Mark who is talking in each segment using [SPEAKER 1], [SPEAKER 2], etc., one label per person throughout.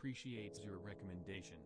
[SPEAKER 1] appreciates your recommendation.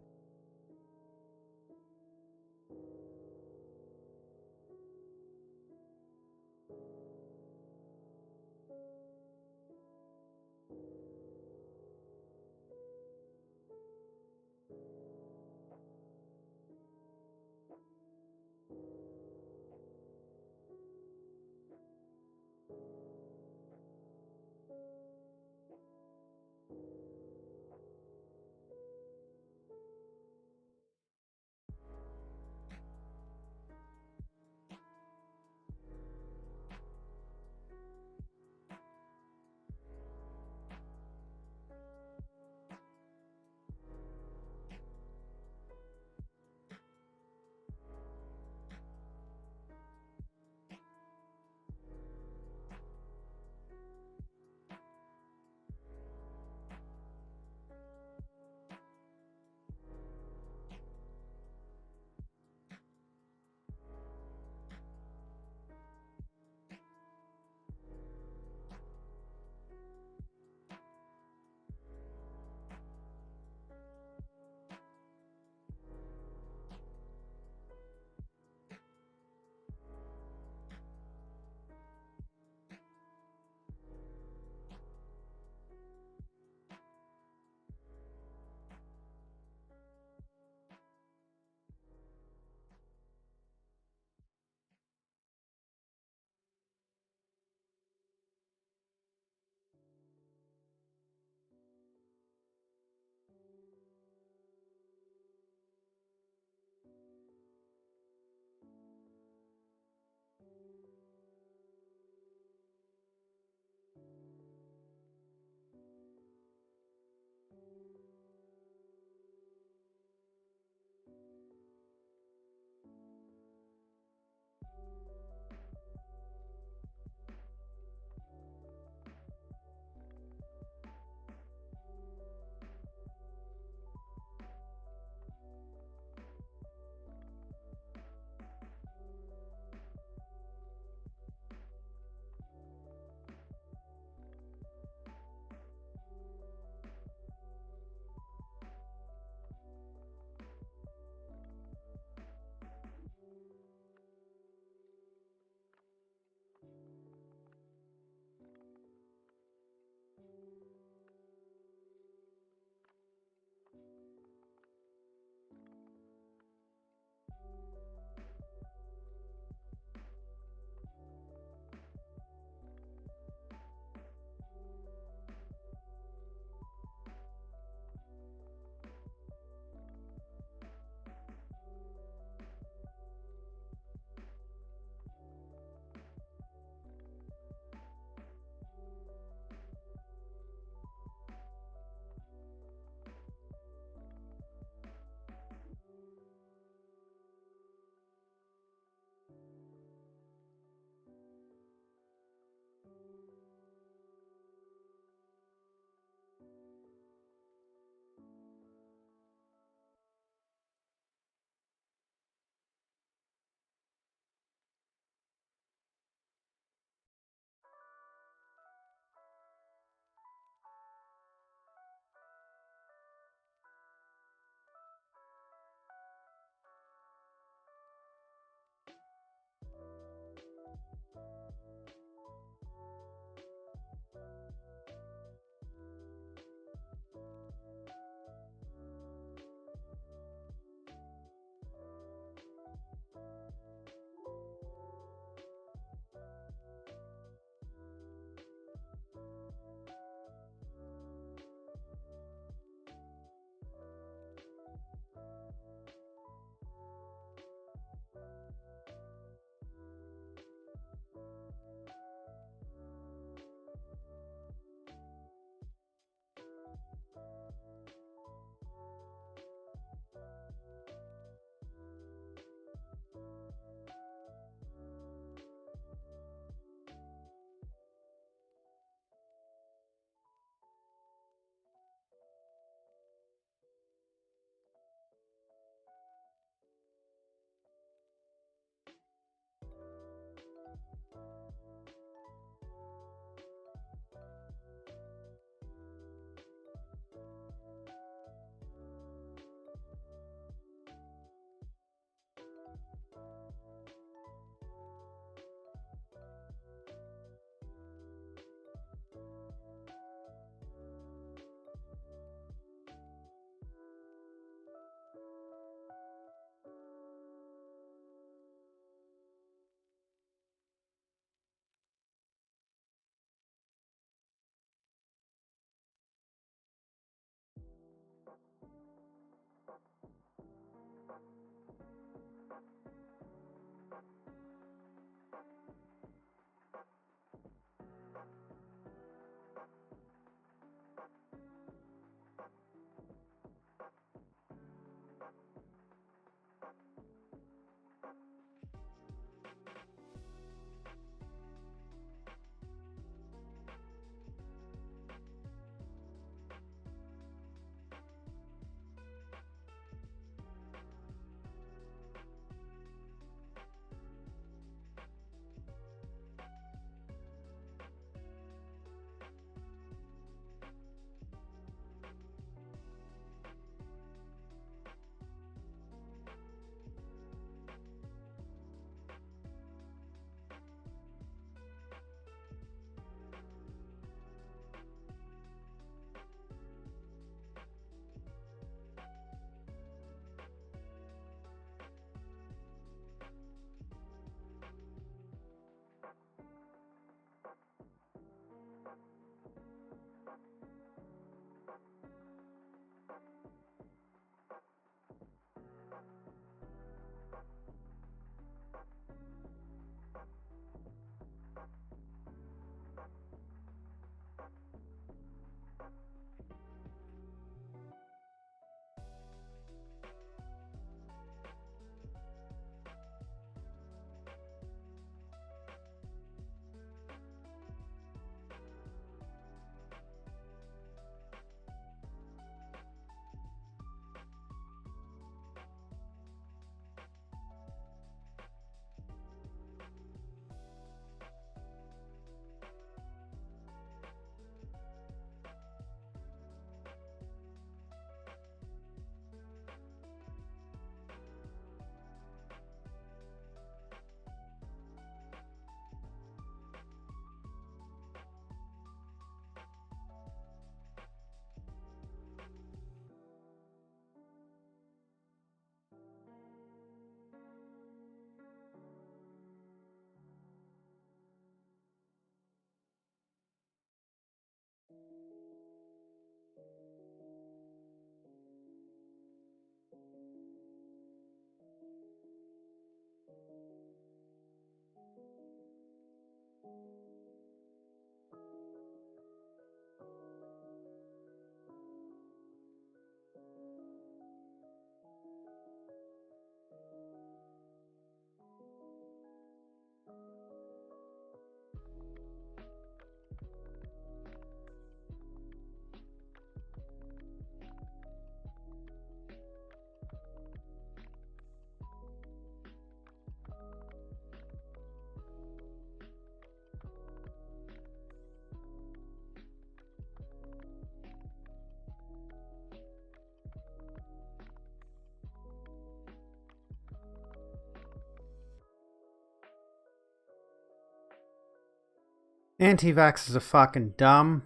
[SPEAKER 2] Anti-vaxxers are fucking dumb.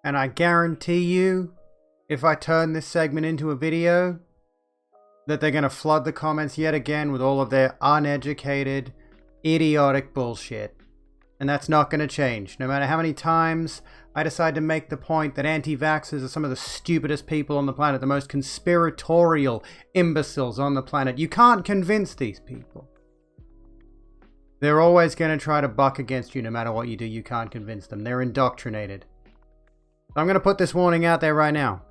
[SPEAKER 2] And I guarantee you, if I turn this segment into a video, that they're going to flood the comments yet again with all of their uneducated, idiotic bullshit. And that's not going to change. No matter how many times I decide to make the point that anti-vaxxers are some of the stupidest people on the planet, the most conspiratorial imbeciles on the planet. You can't convince these people. They're always going to try to buck against you no matter what you do. You can't convince them. They're indoctrinated. So I'm going to put this warning out there right now.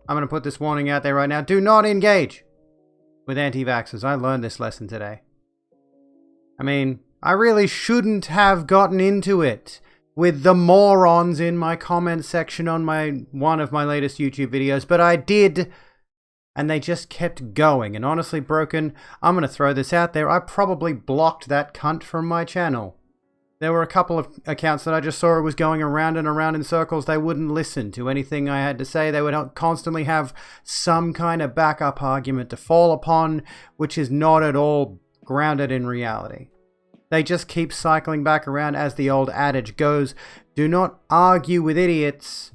[SPEAKER 2] Do not engage with anti-vaxxers. I learned this lesson today. I mean, I really shouldn't have gotten into it with the morons in my comment section on one of my latest YouTube videos, but I did, and they just kept going. And honestly, Broken, I'm going to throw this out there. I probably blocked that cunt from my channel. There were a couple of accounts that I just saw it was going around and around in circles. They wouldn't listen to anything I had to say. They would constantly have some kind of backup argument to fall upon, which is not at all grounded in reality. They just keep cycling back around. As the old adage goes, do not argue with idiots.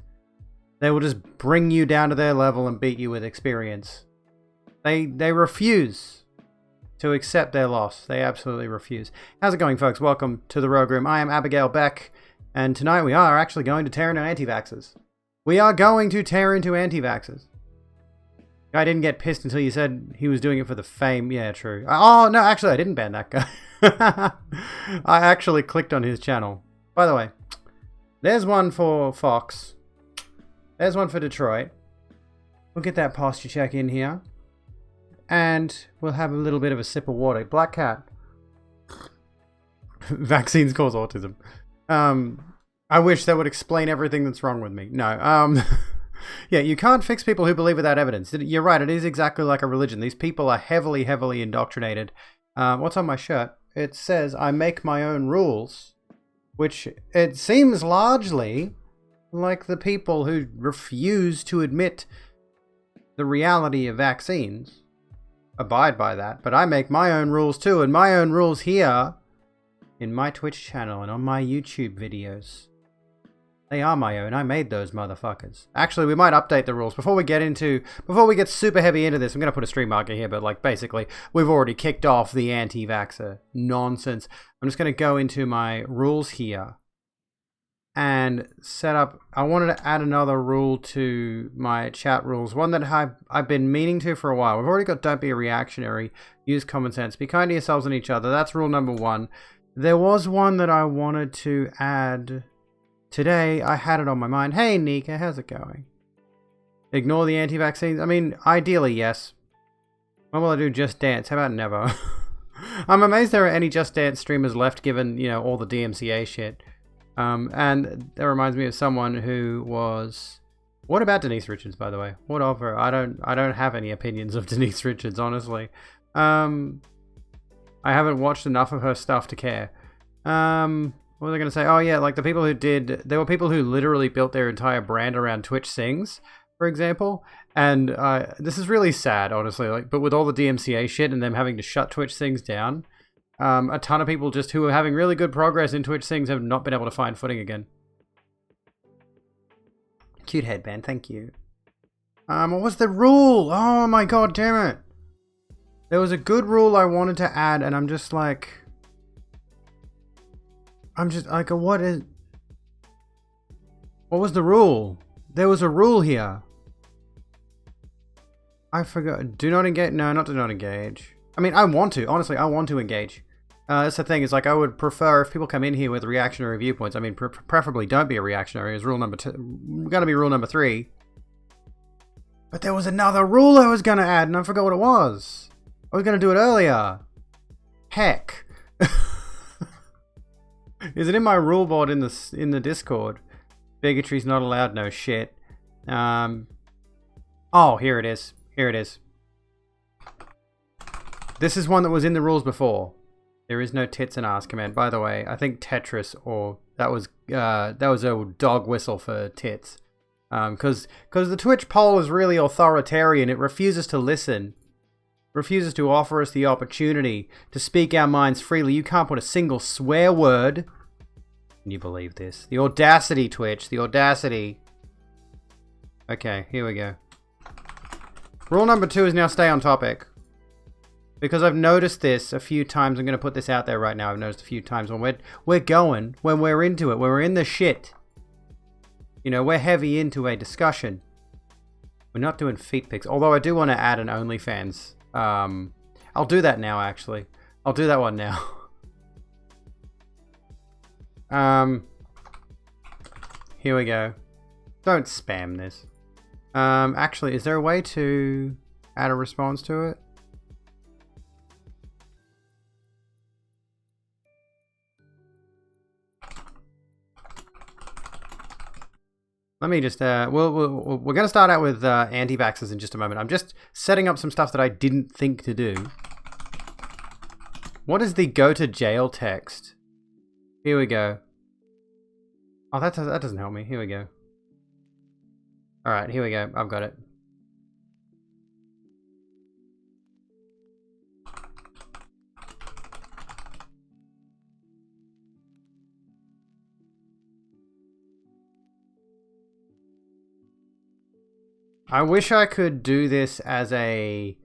[SPEAKER 2] They will just bring you down to their level and beat you with experience. They refuse to accept their loss. They absolutely refuse. How's it going, folks? Welcome to the Rogue Room. I am Abigail Beck, and tonight we are actually going to tear into anti-vaxxers. Guy didn't get pissed until you said he was doing it for the fame. Yeah, true. Oh, no, actually, I didn't ban that guy. I actually clicked on his channel. By the way, there's one for Fox. There's one for Detroit. We'll get that posture check in here. And we'll have a little bit of a sip of water. Black cat. Vaccines cause autism. I wish that would explain everything that's wrong with me. No. Yeah, you can't fix people who believe without evidence. You're right, it is exactly like a religion. These people are heavily, heavily indoctrinated. What's on my shirt? It says, I make my own rules. Which, it seems largely like the people who refuse to admit the reality of vaccines abide by that, but I make my own rules too, and my own rules here in my Twitch channel and on my YouTube videos. They are my own. I made those motherfuckers. Actually, we might update the rules before we get super heavy into this. I'm going to put a stream marker here, but like basically we've already kicked off the anti-vaxxer nonsense. I'm just going to go into my rules here and set up. I wanted to add another rule to my chat rules, one that I've been meaning to for a while. We've already got don't be a reactionary, use common sense, be kind to yourselves and each other. That's rule number 1. There was one that I wanted to add today. I had it on my mind. Hey Nika, how's it going? Ignore the anti-vaccines? I mean, ideally yes. When will I do Just Dance? How about never? I'm amazed there are any Just Dance streamers left given, you know, all the DMCA shit. And that reminds me of someone who was... What about Denise Richards, by the way? What of her? I don't have any opinions of Denise Richards, honestly. I haven't watched enough of her stuff to care. What was I going to say? Oh yeah, like the people who did... There were people who literally built their entire brand around Twitch Sings, for example. And this is really sad, honestly. Like, but with all the DMCA shit and them having to shut Twitch Sings down... a ton of people just who are having really good progress in Twitch Sings have not been able to find footing again. Cute headband, thank you. What was the rule? Oh my god, damn it. There was a good rule I wanted to add, and I'm just like, what was the rule? There was a rule here. I forgot. Do not engage. No, not do not engage. I mean, I want to. Honestly, I want to engage. That's the thing, is like I would prefer if people come in here with reactionary viewpoints. I mean, preferably don't be a reactionary is rule number 2. Gotta be rule number 3. But there was another rule I was gonna add, and I forgot what it was. I was gonna do it earlier. Heck. Is it in my rule board in the Discord? Bigotry's not allowed. No shit. Oh, here it is. Here it is. This is one that was in the rules before. There is no tits and ass command. By the way, I think Tetris, or that was a dog whistle for tits. Because the Twitch poll is really authoritarian. It refuses to listen. Refuses to offer us the opportunity to speak our minds freely. You can't put a single swear word Can you believe this? The audacity, Twitch. The audacity. Okay, here we go. Rule number 2 is now stay on topic. Because I've noticed this a few times. I'm going to put this out there right now. I've noticed a few times when we're going, when we're into it, when we're in the shit. You know, we're heavy into a discussion. We're not doing feet pics. Although I do want to add an OnlyFans. I'll do that now, actually. I'll do that one now. Here we go. Don't spam this. Actually, is there a way to add a response to it? Let me just, we're going to start out with anti-vaxxers in just a moment. I'm just setting up some stuff that I didn't think to do. What is the go to jail text? Here we go. Oh, that doesn't help me. Here we go. Alright, here we go. I've got it. I wish I could do this as a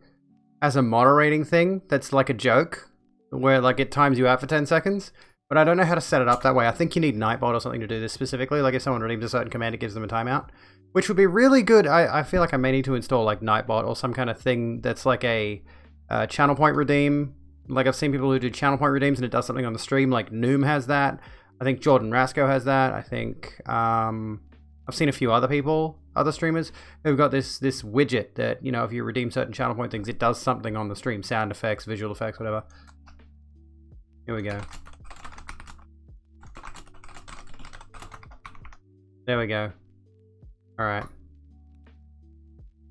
[SPEAKER 2] moderating thing that's like a joke, where like it times you out for 10 seconds, but I don't know how to set it up that way. I think you need Nightbot or something to do this specifically, like if someone redeems a certain command, it gives them a timeout, which would be really good. I feel like I may need to install like Nightbot or some kind of thing that's like a channel point redeem. Like I've seen people who do channel point redeems and it does something on the stream, like Noom has that. I think Jordan Rasco has that. I think I've seen a few other people, other streamers, who've got this widget that, you know, if you redeem certain channel point things, it does something on the stream. Sound effects, visual effects, whatever. Here we go. There we go. Alright.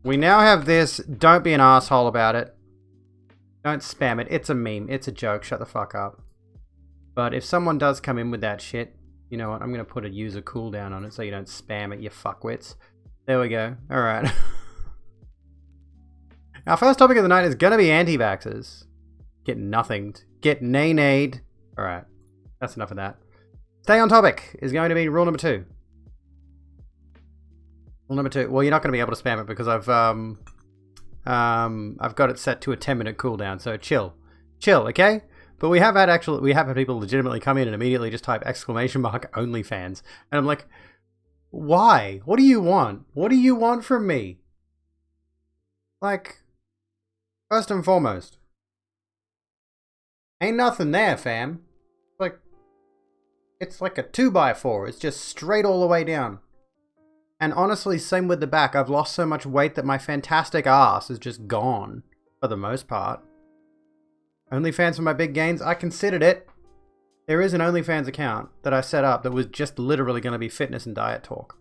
[SPEAKER 2] We now have this. Don't be an asshole about it. Don't spam it. It's a meme. It's a joke. Shut the fuck up. But if someone does come in with that shit, you know what? I'm going to put a user cooldown on it so you don't spam it, you fuckwits. There we go. Alright. Our first topic of the night is going to be anti-vaxxers. Get nothinged. Get nay-nayed. Alright. That's enough of that. Stay on topic is going to be rule number 2. Rule number 2. Well, you're not going to be able to spam it because I've got it set to a 10-minute cooldown, so chill. Chill, okay? But we have had people legitimately come in and immediately just type !OnlyFans. And I'm like, why? What do you want? What do you want from me? Like, first and foremost, ain't nothing there, fam. Like, it's like a 2x4. It's just straight all the way down. And honestly, same with the back. I've lost so much weight that my fantastic ass is just gone, for the most part. OnlyFans for my big gains? I considered it. There is an OnlyFans account that I set up that was just literally going to be fitness and diet talk.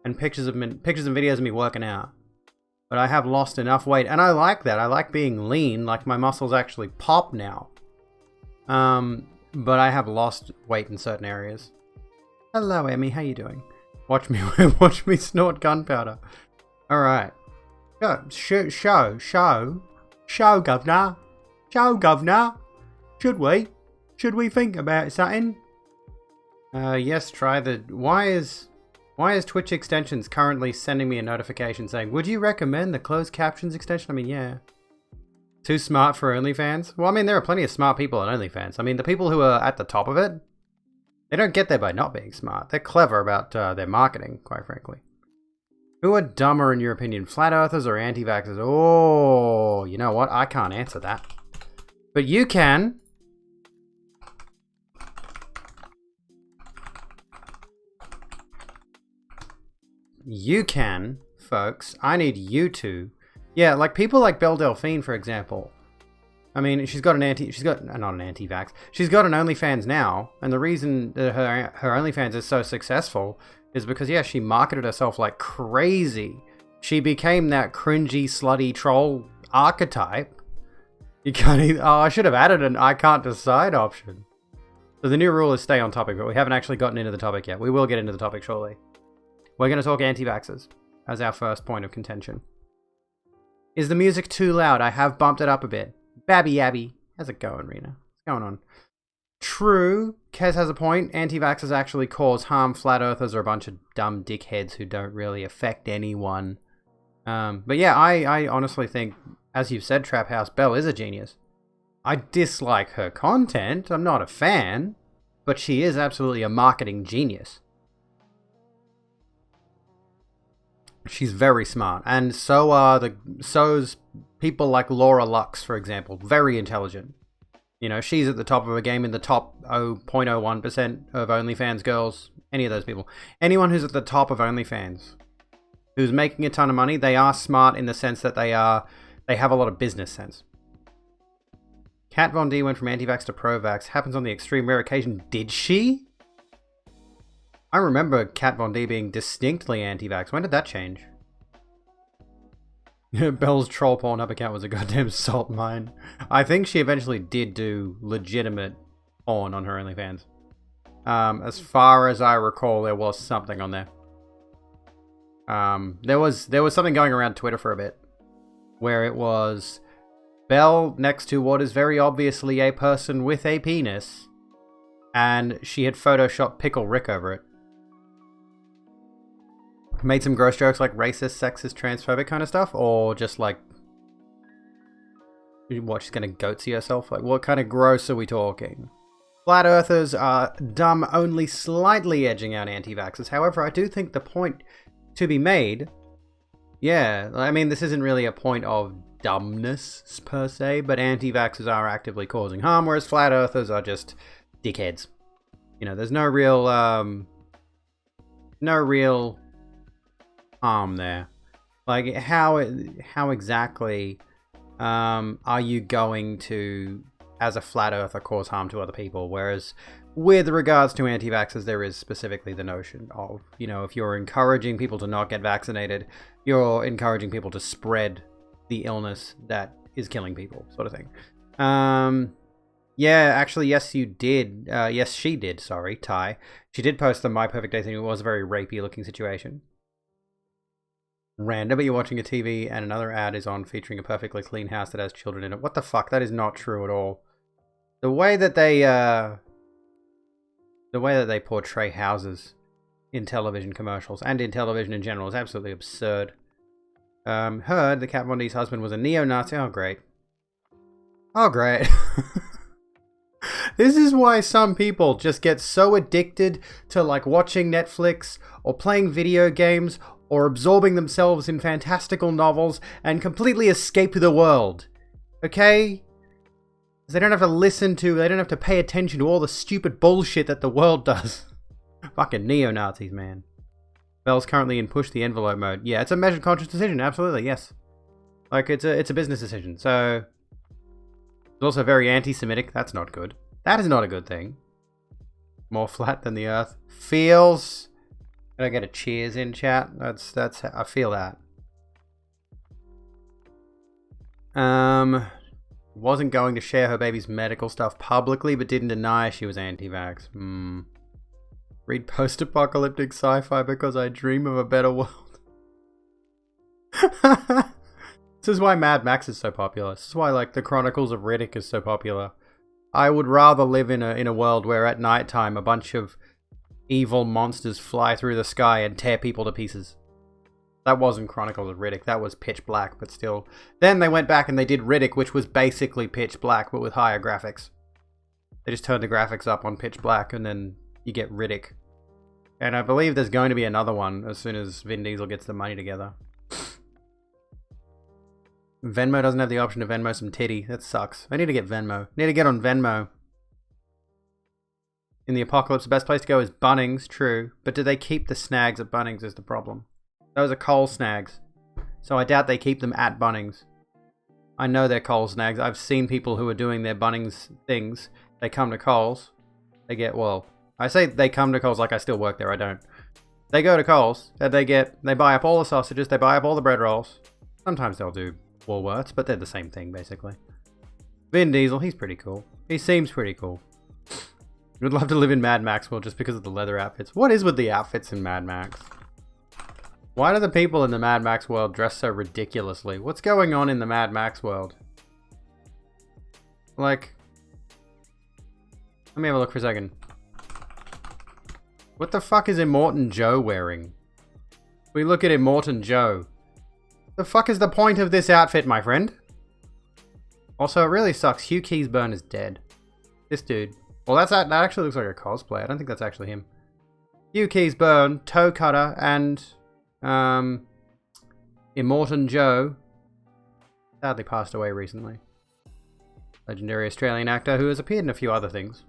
[SPEAKER 2] And pictures and videos of me working out. But I have lost enough weight. And I like that. I like being lean. Like my muscles actually pop now. But I have lost weight in certain areas. Hello, Emmy. How you doing? Watch me snort gunpowder. Alright. Show, governor. Show, governor. Should we think about something? Yes, try the... Why is Twitch extensions currently sending me a notification saying, would you recommend the closed captions extension? I mean, yeah. Too smart for OnlyFans? Well, I mean, there are plenty of smart people on OnlyFans. I mean, the people who are at the top of it, they don't get there by not being smart. They're clever about their marketing, quite frankly. Who are dumber in your opinion, flat earthers or anti-vaxxers? Oh, you know what? I can't answer that. But you can. You can, folks. I need you to. Yeah, like people like Belle Delphine, for example. I mean, she's got not an anti-vax. She's got an OnlyFans now, and the reason that her OnlyFans is so successful is because, yeah, she marketed herself like crazy. She became that cringy, slutty troll archetype. You can't even... Oh, I should have added an I can't decide option. So the new rule is stay on topic, but we haven't actually gotten into the topic yet. We will get into the topic shortly. We're going to talk anti-vaxxers as our first point of contention. Is the music too loud? I have bumped it up a bit. Babby Yabby. How's it going, Rena? What's going on? True, Kez has a point. Anti-vaxxers actually cause harm. Flat earthers are a bunch of dumb dickheads who don't really affect anyone. But yeah, I honestly think, as you've said, Trap House Belle is a genius. I dislike her content. I'm not a fan. But she is absolutely a marketing genius. She's very smart. And so's people like Laura Lux, for example. Very intelligent. You know, she's at the top of her game, in the top 0.01% of OnlyFans girls. Any of those people. Anyone who's at the top of OnlyFans, who's making a ton of money, they are smart in the sense that they have a lot of business sense. Kat Von D went from anti-vax to pro-vax. Happens on the extreme rare occasion. Did she? I remember Kat Von D being distinctly anti-vax. When did that change? Belle's troll Pornhub account was a goddamn salt mine. I think she eventually did do legitimate porn on her OnlyFans. As far as I recall, there was something on there. There was something going around Twitter for a bit, where it was Belle next to what is very obviously a person with a penis, and she had photoshopped Pickle Rick over it. Made some gross jokes like racist, sexist, transphobic kind of stuff, or just like, what, she's gonna goatsy herself? Like, what kind of gross are we talking? Flat earthers are dumb, only slightly edging out anti-vaxxers. However, I do think the point to be made, yeah, I mean, this isn't really a point of dumbness per se, but anti-vaxxers are actively causing harm, whereas flat earthers are just dickheads. You know, there's no real harm there. Like, how exactly are you going to, as a flat earther, cause harm to other people? Whereas with regards to anti-vaxxers, there is specifically the notion of, you know, if you're encouraging people to not get vaccinated, you're encouraging people to spread the illness that is killing people, sort of thing. Yeah, actually, yes, you did. Yes, she did, sorry, Ty. She did post the My Perfect Day thing. It was a very rapey looking situation. Random, but you're watching a TV and another ad is on featuring a perfectly clean house that has children in it. What the fuck? That is not true at all. The way that they portray houses in television commercials and in television in general is absolutely absurd. Heard the Kat Von D's husband was a neo-Nazi. Oh, great. Oh, great. This is why some people just get so addicted to, like, watching Netflix or playing video games or absorbing themselves in fantastical novels and completely escape the world. Okay? They don't have to pay attention to all the stupid bullshit that the world does. Fucking neo-Nazis, man. Belle's currently in push the envelope mode. Yeah, it's a measured conscious decision, absolutely, yes. Like, it's a business decision, so... It's also very anti-Semitic. That's not good. That is not a good thing. More flat than the earth. Feels... Can I get a cheers in chat? That's I feel that. Wasn't going to share her baby's medical stuff publicly, but didn't deny she was anti-vax. Read post-apocalyptic sci-fi because I dream of a better world. This is why Mad Max is so popular. This is why, like, the Chronicles of Riddick is so popular. I would rather live in a world where at nighttime a bunch of evil monsters fly through the sky and tear people to pieces. That wasn't Chronicles of Riddick, that was Pitch Black, but still. Then they went back and they did Riddick, which was basically Pitch Black, but with higher graphics. They just turned the graphics up on Pitch Black, and then you get Riddick. And I believe there's going to be another one as soon as Vin Diesel gets the money together. Venmo doesn't have the option to Venmo some titty. That sucks. I need to get Venmo. Need to get on Venmo. In the apocalypse, the best place to go is Bunnings, true. But do they keep the snags at Bunnings is the problem. Those are Coles snags. So I doubt they keep them at Bunnings. I know they're Coles snags. I've seen people who are doing their Bunnings things. They come to Coles. They get, well, I say they come to Coles like I still work there. I don't. They go to Coles. And they buy up all the sausages. They buy up all the bread rolls. Sometimes they'll do Woolworths, but they're the same thing, basically. Vin Diesel, he's pretty cool. He seems pretty cool. Would love to live in Mad Max world just because of the leather outfits. What is with the outfits in Mad Max? Why do the people in the Mad Max world dress so ridiculously? What's going on in the Mad Max world? Like, Let me have a look for a second. What the fuck is Immortan Joe wearing? We look at Immortan Joe. The fuck is the point of this outfit, my friend? Also, it really sucks. Hugh Keysburn is dead. This dude. Well, that actually looks like a cosplay. I don't think that's actually him. Hugh Keysburn, Toe Cutter, and Immortan Joe sadly passed away recently. Legendary Australian actor who has appeared in a few other things.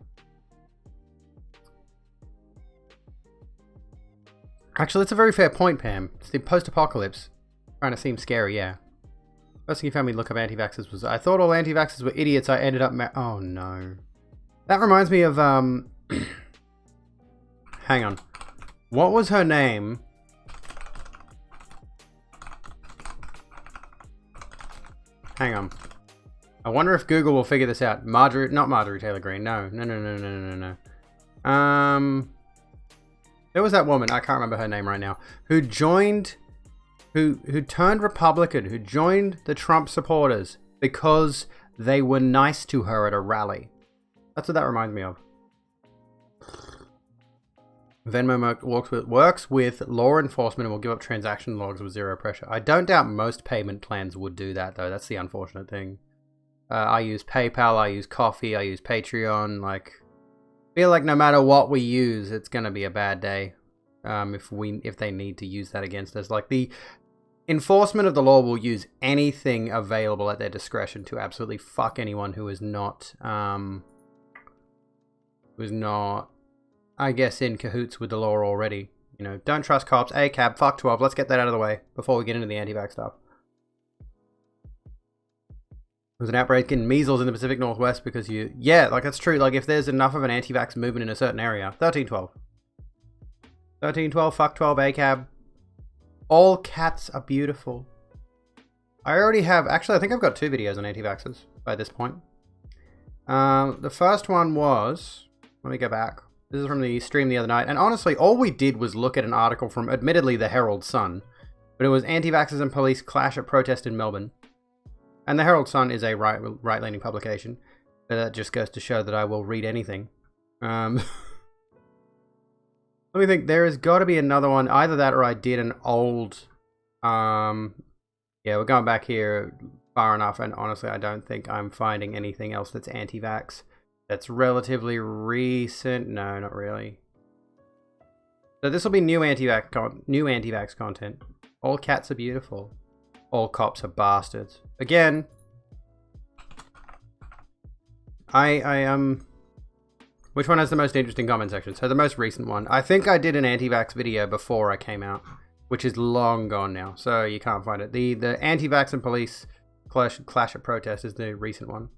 [SPEAKER 2] Actually, it's a very fair point, Pam. It's the post-apocalypse. Trying to seem scary, yeah. First thing you found me look up anti-vaxxers was, I thought all anti-vaxxers were idiots. I ended up oh no. That reminds me of, hang on. What was her name? Hang on. I wonder if Google will figure this out. Not Marjorie Taylor Greene. No. There was that woman, I can't remember her name right now, who joined, who turned Republican, who joined the Trump supporters because they were nice to her at a rally. That's what that reminds me of. Venmo works with law enforcement and will give up transaction logs with zero pressure. I don't doubt most payment plans would do that, though. That's the unfortunate thing. I use PayPal, I use Coffee, I use Patreon. Like, feel like no matter what we use, it's gonna be a bad day. If they need to use that against us, like the enforcement of the law will use anything available at their discretion to absolutely fuck anyone who is not, I guess, in cahoots with the law already. You know, don't trust cops. ACAB, fuck 12. Let's get that out of the way before we get into the anti-vax stuff. There was an outbreak in measles in the Pacific Northwest because yeah, like that's true. Like if there's enough of an anti-vax movement in a certain area, 1312. 1312, fuck 12, ACAB. All cats are beautiful. I already have, actually I think I've got 2 videos on anti-vaxxers by this point. The first one was, let me go back. This is from the stream the other night, and honestly, all we did was look at an article from, admittedly, the Herald Sun, but it was anti-vaxxers and police clash at protest in Melbourne. And the Herald Sun is a right-leaning publication, but that just goes to show that I will read anything. Let me think, there has got to be another one, either that or I did an old, yeah, we're going back here far enough, and honestly, I don't think I'm finding anything else that's anti-vax. That's relatively recent. No, not really. So this will be new anti-vax content. All cats are beautiful. All cops are bastards. Again, which one has the most interesting comment section? So the most recent one. I think I did an anti-vax video before I came out, which is long gone now, so you can't find it. The anti-vax and police clash at protest is the recent one.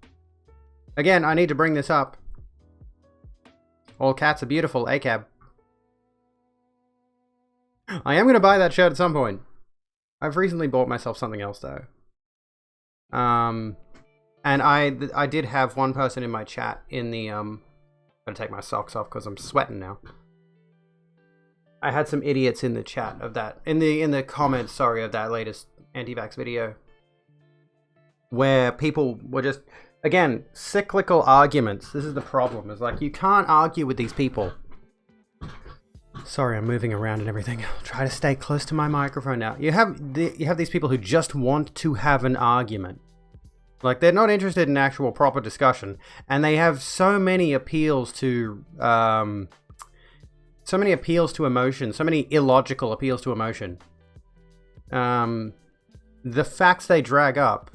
[SPEAKER 2] Again, I need to bring this up. All cats are beautiful, ACAB. I am going to buy that shirt at some point. I've recently bought myself something else, though. And I did have one person in my chat in the, I'm going to take my socks off because I'm sweating now. I had some idiots in the chat of that, in the comments, sorry, of that latest anti-vax video. Where people were just, again, cyclical arguments. This is the problem. It's like, you can't argue with these people. Sorry, I'm moving around and everything. I'll try to stay close to my microphone now. You have these people who just want to have an argument. Like, they're not interested in actual proper discussion. And they have so many appeals to, emotion. So many illogical appeals to emotion. The facts they drag up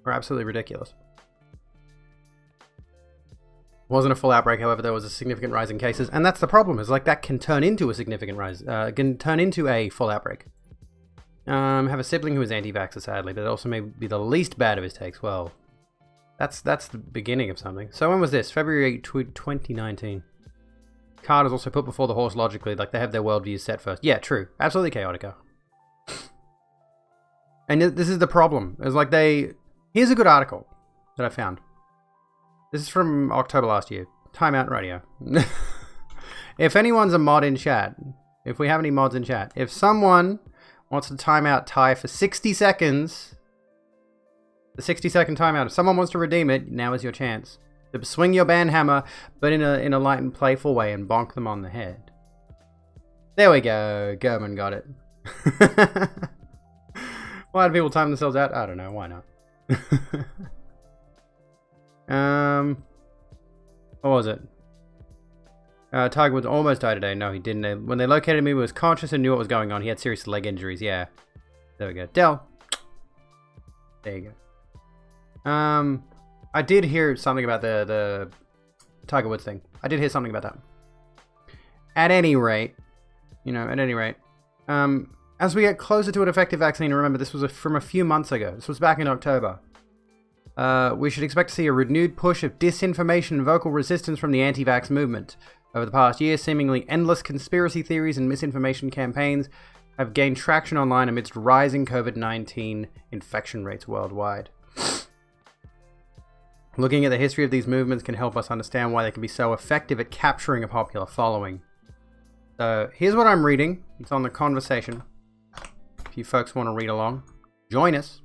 [SPEAKER 2] are absolutely ridiculous. Wasn't a full outbreak, however, there was a significant rise in cases, and that's the problem, is like that can turn into a significant rise, can turn into a full outbreak. Have a sibling who is anti-vaxxer, sadly, but it also may be the least bad of his takes. Well, that's the beginning of something. So when was this? February 2019. Card is also put before the horse logically, like they have their worldviews set first. Yeah, true. Absolutely chaotica. And this is the problem. It's like here's a good article that I found. This is from October last year. Time Out Radio. If anyone's a mod in chat, if we have any mods in chat, if someone wants to time out Ty for 60 seconds, the 60-second timeout, if someone wants to redeem it, now is your chance. Swing your banhammer, but in a light and playful way, and bonk them on the head. There we go. German got it. Why do people time themselves out? I don't know. Why not? What was it? Tiger Woods almost died today. No, he didn't. When they located him, he was conscious and knew what was going on. He had serious leg injuries. Yeah. There we go. Dell. There you go. I did hear something about the Tiger Woods thing. I did hear something about that. At any rate, as we get closer to an effective vaccine, remember this was from a few months ago. This was back in October. We should expect to see a renewed push of disinformation and vocal resistance from the anti-vax movement. Over the past year, seemingly endless conspiracy theories and misinformation campaigns have gained traction online amidst rising COVID-19 infection rates worldwide. Looking at the history of these movements can help us understand why they can be so effective at capturing a popular following. So here's what I'm reading. It's on The Conversation. If you folks want to read along, join us.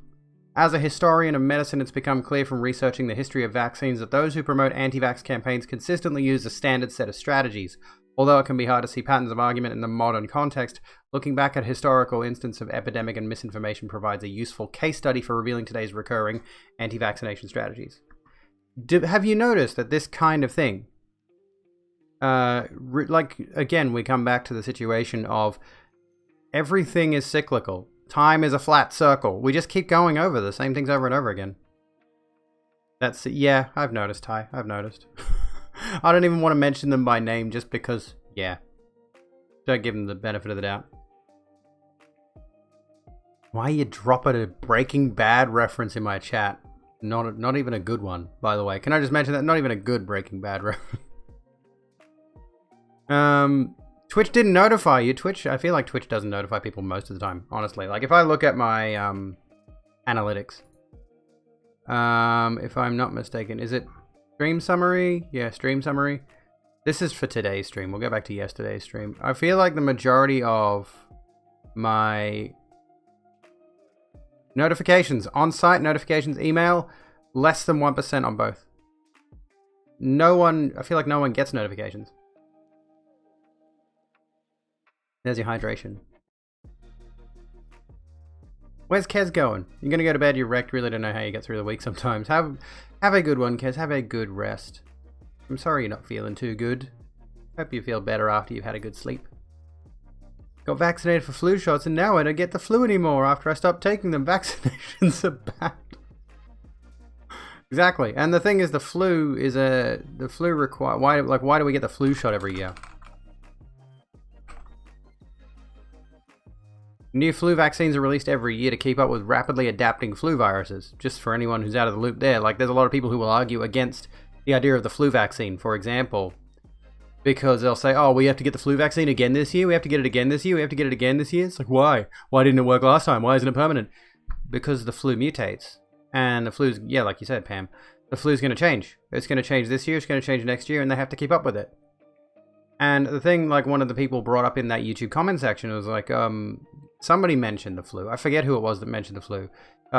[SPEAKER 2] As a historian of medicine, it's become clear from researching the history of vaccines that those who promote anti-vax campaigns consistently use a standard set of strategies. Although it can be hard to see patterns of argument in the modern context, looking back at historical instances of epidemic and misinformation provides a useful case study for revealing today's recurring anti-vaccination strategies. Have you noticed that this kind of thing, again, we come back to the situation of everything is cyclical. Time is a flat circle. We just keep going over the same things over and over again. Yeah, I've noticed, Ty. I've noticed. I don't even want to mention them by name just because, yeah. Don't give them the benefit of the doubt. Why you dropping a Breaking Bad reference in my chat? Not even a good one, by the way. Can I just mention that? Not even a good Breaking Bad reference. Twitch didn't notify you. I feel like Twitch doesn't notify people most of the time, honestly. Like, if I look at my analytics, if I'm not mistaken, is it stream summary? Yeah, stream summary. This is for today's stream. We'll go back to yesterday's stream. I feel like the majority of my notifications, on-site notifications, email, less than 1% on both. I feel like no one gets notifications. There's your hydration. Where's Kez going? You're gonna go to bed, you're wrecked, really don't know how you get through the week sometimes. Have a good one, Kez. Have a good rest. I'm sorry you're not feeling too good. Hope you feel better after you've had a good sleep. Got vaccinated for flu shots and now I don't get the flu anymore after I stopped taking them. Vaccinations are bad. Exactly. And the thing is, the flu require why do we get the flu shot every year? New flu vaccines are released every year to keep up with rapidly adapting flu viruses. Just for anyone who's out of the loop there, like, there's a lot of people who will argue against the idea of the flu vaccine, for example, because they'll say, oh, we have to get the flu vaccine again this year, we have to get it again this year, we have to get it again this year. It's like, why? Why didn't it work last time? Why isn't it permanent? Because the flu mutates. And the flu's, yeah, like you said, Pam, the flu's going to change. It's going to change this year, it's going to change next year, and they have to keep up with it. And the thing, like, one of the people brought up in that YouTube comment section was like, somebody mentioned the flu. I forget who it was that mentioned the flu.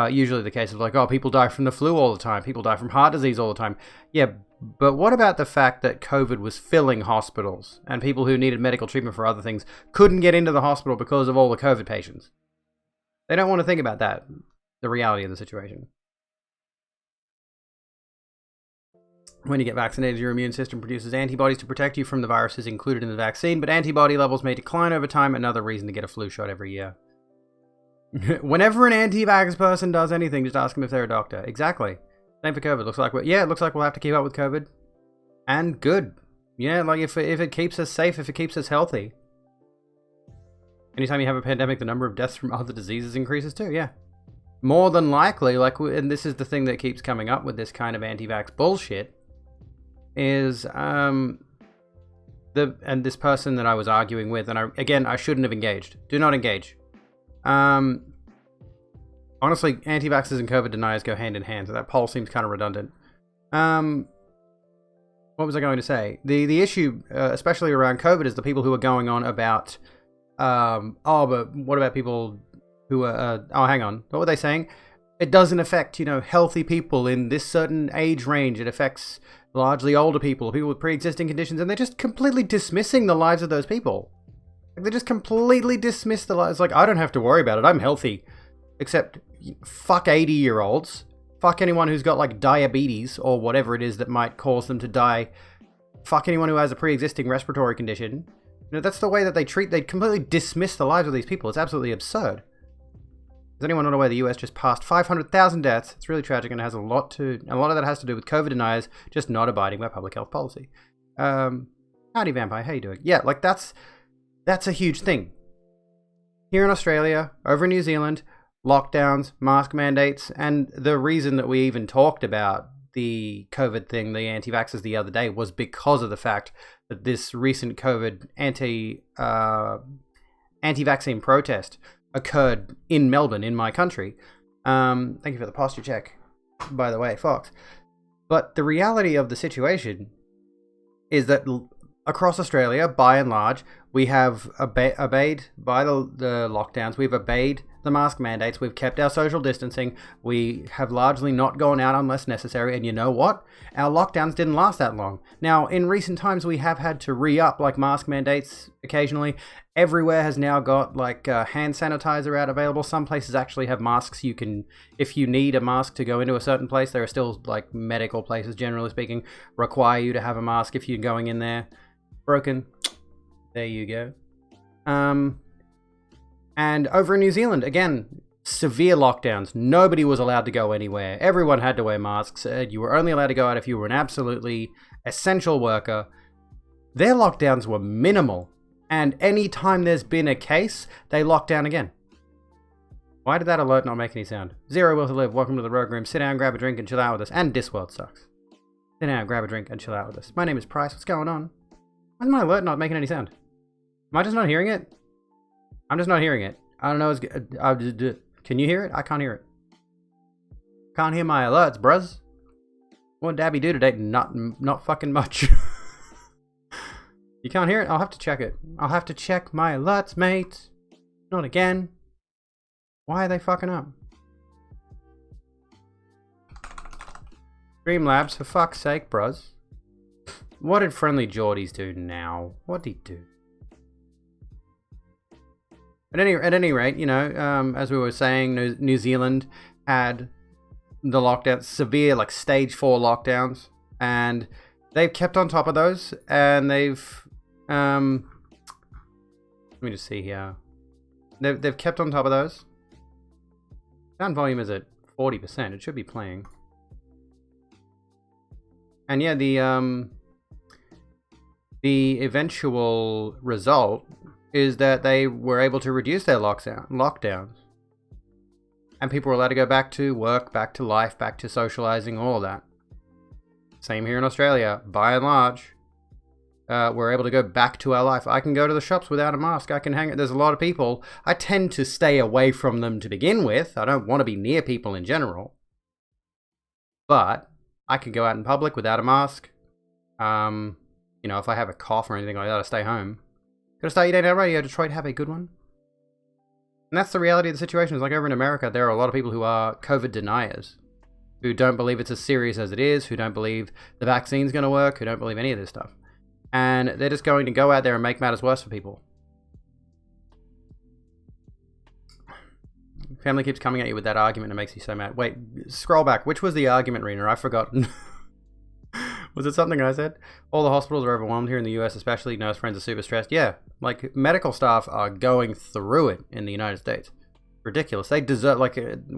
[SPEAKER 2] Usually the case of like, oh, people die from the flu all the time. People die from heart disease all the time. Yeah, but what about the fact that COVID was filling hospitals and people who needed medical treatment for other things couldn't get into the hospital because of all the COVID patients? They don't want to think about that, the reality of the situation. When you get vaccinated, your immune system produces antibodies to protect you from the viruses included in the vaccine, but antibody levels may decline over time, another reason to get a flu shot every year. Whenever an anti-vax person does anything, just ask them if they're a doctor. Exactly. Same for COVID. It looks like we'll have to keep up with COVID. And good. Yeah, like if it keeps us safe, if it keeps us healthy. Anytime you have a pandemic, the number of deaths from other diseases increases too, yeah. More than likely, and this is the thing that keeps coming up with this kind of anti-vax bullshit, is this person that I was arguing with, and I shouldn't have engaged. Do not engage. Honestly, anti-vaxxers and COVID deniers go hand in hand, so that poll seems kind of redundant. What was I going to say? The issue, especially around COVID, is the people who are going on about, but what about people who are, hang on, what were they saying? it doesn't affect, healthy people in this certain age range. It affects largely older people with pre-existing conditions, and they're just completely dismissing the lives of those people. They just completely dismiss the lives. Like, I don't have to worry about it. I'm healthy. Except, fuck 80-year-olds. Fuck anyone who's got, like, diabetes or whatever it is that might cause them to die. Fuck anyone who has a pre-existing respiratory condition. That's the way that they completely dismiss the lives of these people. It's absolutely absurd. Does anyone not aware the US just passed 500,000 deaths? It's really tragic, and it has a lot of that has to do with COVID deniers just not abiding by public health policy. Howdy, Vampire. How you doing? Yeah, like, that's a huge thing. Here in Australia, over in New Zealand, lockdowns, mask mandates, and the reason that we even talked about the COVID thing, the anti-vaxxers the other day, was because of the fact that this recent COVID anti-vaccine protest occurred in Melbourne, in my country. Thank you for the posture check, by the way, Fox. But the reality of the situation is that across Australia, by and large, we have obeyed by the lockdowns. We've obeyed the mask mandates. We've kept our social distancing. We have largely not gone out unless necessary. And you know what? Our lockdowns didn't last that long. Now, in recent times, we have had to re-up like mask mandates occasionally. Everywhere has now got like hand sanitizer out available. Some places actually have masks. You can, if you need a mask to go into a certain place, there are still like medical places, generally speaking, require you to have a mask if you're going in there. Broken. There you go. And over in New Zealand, again, severe lockdowns. Nobody was allowed to go anywhere. Everyone had to wear masks. You were only allowed to go out if you were an absolutely essential worker. Their lockdowns were minimal. And any time there's been a case, they lock down again. Why did that alert not make any sound? Zero will to live. Welcome to the Rogue Room. Sit down, grab a drink, and chill out with us. And Discworld sucks. Sit down, grab a drink, and chill out with us. My name is Price. What's going on? Why is my alert not making any sound? Am I just not hearing it? I'm just not hearing it. I don't know. Can you hear it? I can't hear it. Can't hear my alerts, bruz. What did Dabby do today? Not fucking much. You can't hear it? I'll have to check it. I'll have to check my alerts, mate. Not again. Why are they fucking up? Streamlabs, for fuck's sake, bruz. What did Friendly Geordies do now? What did he do? At any rate, as we were saying, New Zealand had the lockdowns, severe, like stage 4 lockdowns, and they've kept on top of those, and they've, let me just see here. They've kept on top of those. Sound volume is at 40%. It should be playing. And yeah, the eventual result is that they were able to reduce their lockdowns. And people were allowed to go back to work, back to life, back to socializing, all of that. Same here in Australia. By and large, we're able to go back to our life. I can go to the shops without a mask. I can hang it. There's a lot of people. I tend to stay away from them to begin with. I don't want to be near people in general. But I can go out in public without a mask. If I have a cough or anything like that, I stay home. Gotta start your day now, radio, Detroit. Have a good one. And that's the reality of the situation. It's like over in America, there are a lot of people who are COVID deniers, who don't believe it's as serious as it is, who don't believe the vaccine's going to work, who don't believe any of this stuff. And they're just going to go out there and make matters worse for people. Family keeps coming at you with that argument. It makes you so mad. Wait, scroll back. Which was the argument, Rena? I've forgotten. Was it something I said? All the hospitals are overwhelmed here in the US, especially. Nurse friends are super stressed. Yeah, like medical staff are going through it in the United States. Ridiculous. They deserve,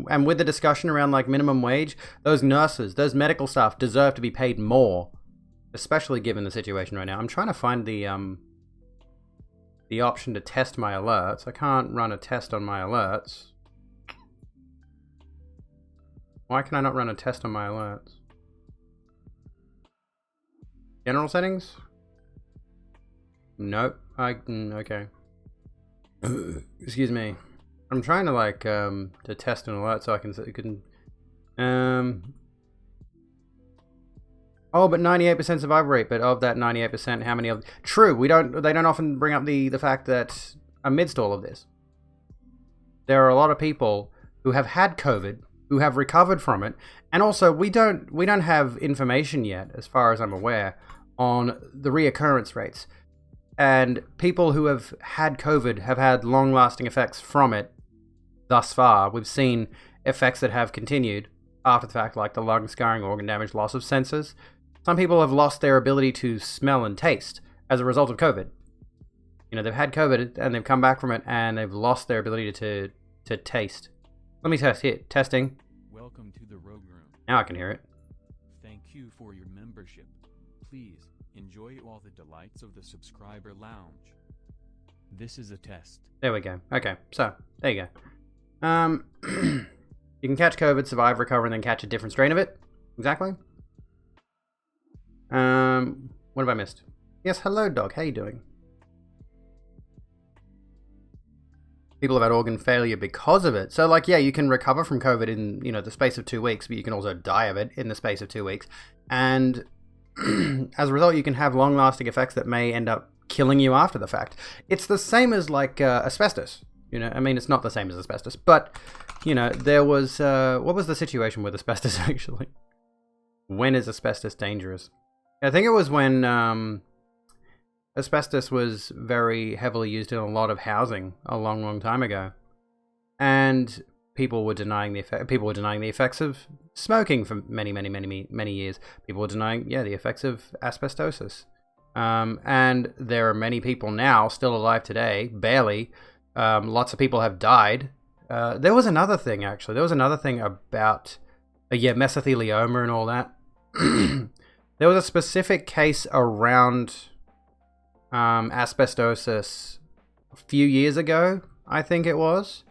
[SPEAKER 2] and with the discussion around like minimum wage, those nurses, those medical staff deserve to be paid more, especially given the situation right now. I'm trying to find the option to test my alerts. I can't run a test on my alerts. Why can I not run a test on my alerts? General settings? Nope. Okay. Excuse me. I'm trying to to test an alert so I can oh, but 98% survival rate. But of that 98%, how many of... True, they don't often bring up the fact that amidst all of this, there are a lot of people who have had COVID, who have recovered from it. And also, we don't have information yet, as far as I'm aware, on the reoccurrence rates. And people who have had COVID have had long-lasting effects from it thus far. We've seen effects that have continued after the fact, like the lung scarring, organ damage, loss of senses. Some people have lost their ability to smell and taste as a result of COVID. You know, they've had COVID and they've come back from it and they've lost their ability to taste. Let me test here. Testing.
[SPEAKER 1] Welcome to the Rogue Room.
[SPEAKER 2] Now I can hear it.
[SPEAKER 1] Thank you for your membership. Please enjoy all the delights of the subscriber lounge. This is a test.
[SPEAKER 2] There we go. Okay, so there you go. You can catch COVID, survive, recover, and then catch a different strain of it. Exactly. What have I missed? Yes, hello, dog. How you doing? People have had organ failure because of it. So, like, yeah, you can recover from COVID in, you know, the space of 2 weeks, but you can also die of it in the space of 2 weeks. And as a result, you can have long-lasting effects that may end up killing you after the fact. It's the same as, like, asbestos. You know, I mean, it's not the same as asbestos, but, you know, there was, what was the situation with asbestos, actually? When is asbestos dangerous? I think it was when asbestos was very heavily used in a lot of housing a long, long time ago. And people were denying the effects of smoking for many years. People were denying, the effects of asbestosis. And there are many people now still alive today, barely. Lots of people have died. There was another thing, actually. There was another thing about, mesothelioma and all that. There was a specific case around asbestosis a few years ago, I think it was.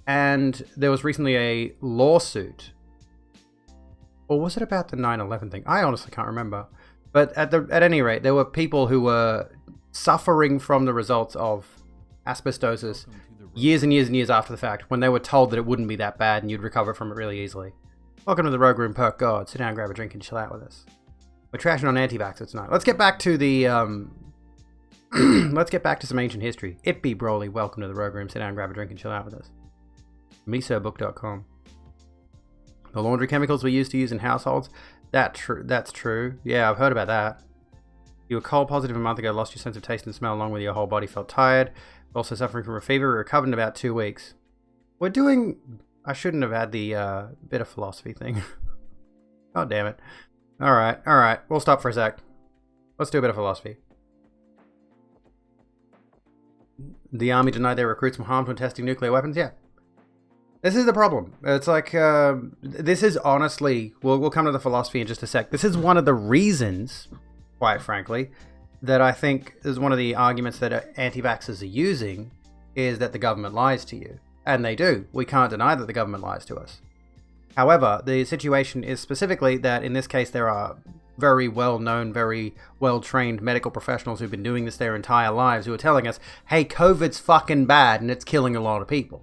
[SPEAKER 2] And there was recently a lawsuit. Or was it about the 9/11 thing? I honestly can't remember. But at any rate, there were people who were suffering from the results of asbestosis years and years and years after the fact, when they were told that it wouldn't be that bad and you'd recover from it really easily. Welcome to the Rogue Room, Perk God. Sit down, grab a drink, and chill out with us. We're trashing on anti-vaxxers tonight. Let's get back to the let's get back to some ancient history. It be Broly. Welcome to the Rogue Room. Sit down, grab a drink, and chill out with us. MisoBook.com. The laundry chemicals we used to use in households. That's true. Yeah, I've heard about that. You were cold positive a month ago, lost your sense of taste and smell along with your whole body, felt tired. Also suffering from a fever, recovered in about 2 weeks. We're doing... I shouldn't have had the bit of philosophy thing. God damn it. Alright. We'll stop for a sec. Let's do a bit of philosophy. The army denied their recruits from harm when testing nuclear weapons? Yeah. This is the problem. It's like, this is honestly... We'll come to the philosophy in just a sec. This is one of the reasons, quite frankly, that I think is one of the arguments that anti-vaxxers are using, is that the government lies to you. And they do. We can't deny that the government lies to us. However, the situation is specifically that in this case there are very well-known, very well-trained medical professionals who've been doing this their entire lives who are telling us, hey, COVID's fucking bad and it's killing a lot of people.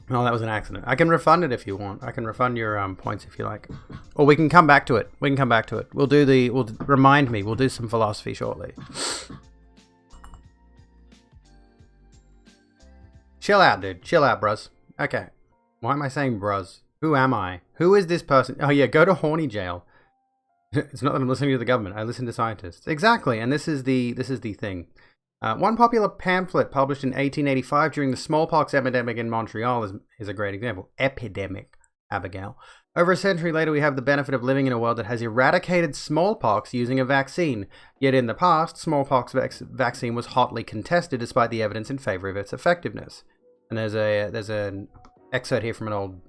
[SPEAKER 2] Oh, that was an accident. I can refund it if you want. I can refund your points if you like. Or we can come back to it. Remind me. We'll do some philosophy shortly. Chill out, dude. Chill out, bruz. Okay. Why am I saying bruz? Who am I? Who is this person? Oh yeah, go to horny jail. It's not that I'm listening to the government. I listen to scientists. Exactly, and this is the thing. One popular pamphlet published in 1885 during the smallpox epidemic in Montreal is a great example. Epidemic, Abigail. Over a century later, we have the benefit of living in a world that has eradicated smallpox using a vaccine. Yet in the past, smallpox vaccine was hotly contested despite the evidence in favor of its effectiveness. And there's an excerpt here from an old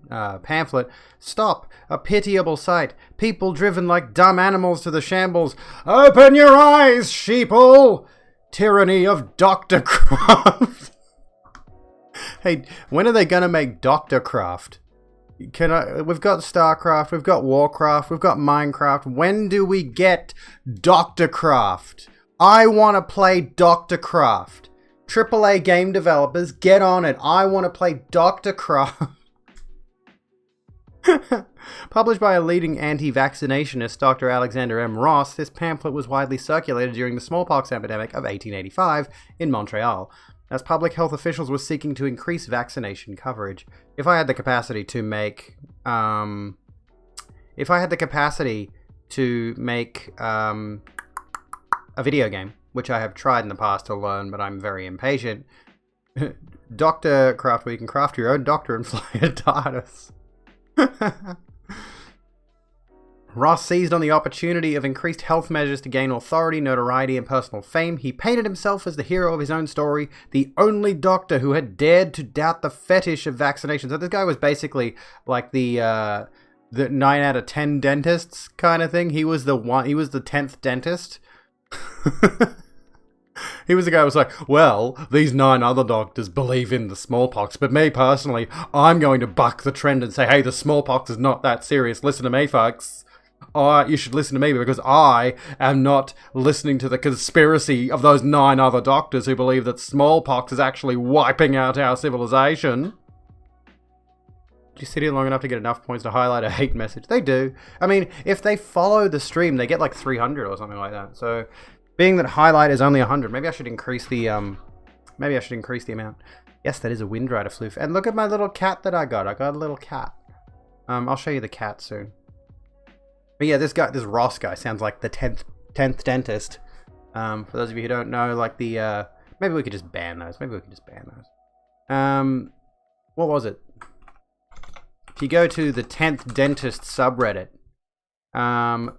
[SPEAKER 2] pamphlet. Stop! A pitiable sight. People driven like dumb animals to the shambles. Open your eyes, sheeple! Tyranny of Dr. Craft. Hey, when are they gonna make Dr. Craft? We've got StarCraft, we've got Warcraft, we've got Minecraft. When do we get Dr. Craft? I want to play Dr. Craft. AAA game developers, get on it. I want to play Dr. Craft. Published by a leading anti-vaccinationist, Dr. Alexander M. Ross, this pamphlet was widely circulated during the smallpox epidemic of 1885 in Montreal. as public health officials were seeking to increase vaccination coverage. If I had the capacity to make, a video game, which I have tried in the past to learn, but I'm very impatient. Dr. Craft, where you can craft your own doctor and fly a TARDIS. Ross seized on the opportunity of increased health measures to gain authority, notoriety, and personal fame. He painted himself as the hero of his own story, the only doctor who had dared to doubt the fetish of vaccination. So this guy was basically like the 9 out of 10 dentists kind of thing. He was the 10th dentist. He was the guy who was like, well, these 9 other doctors believe in the smallpox, but me personally, I'm going to buck the trend and say, hey, the smallpox is not that serious. Listen to me, folks. You should listen to me because I am not listening to the conspiracy of those 9 other doctors who believe that smallpox is actually wiping out our civilization. Did you sit here long enough to get enough points to highlight a hate message? They do. I mean, if they follow the stream, they get like 300 or something like that. So, being that highlight is only 100, maybe I should increase the amount. Yes, that is a Wind Rider floof. And look at my little cat that I got. I got a little cat. I'll show you the cat soon. But yeah, this Ross guy sounds like the 10th dentist. For those of you who don't know, like the maybe we could just ban those. What was it? If you go to the 10th dentist subreddit, on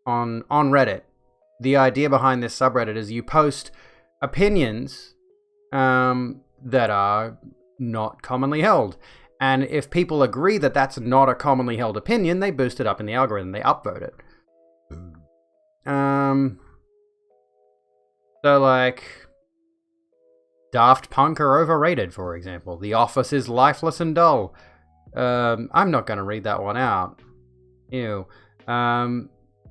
[SPEAKER 2] Reddit, the idea behind this subreddit is you post opinions that are not commonly held. And if people agree that that's not a commonly held opinion, they boost it up in the algorithm. They upvote it. So, like, Daft Punk are overrated, for example. The Office is lifeless and dull. I'm not going to read that one out. Ew.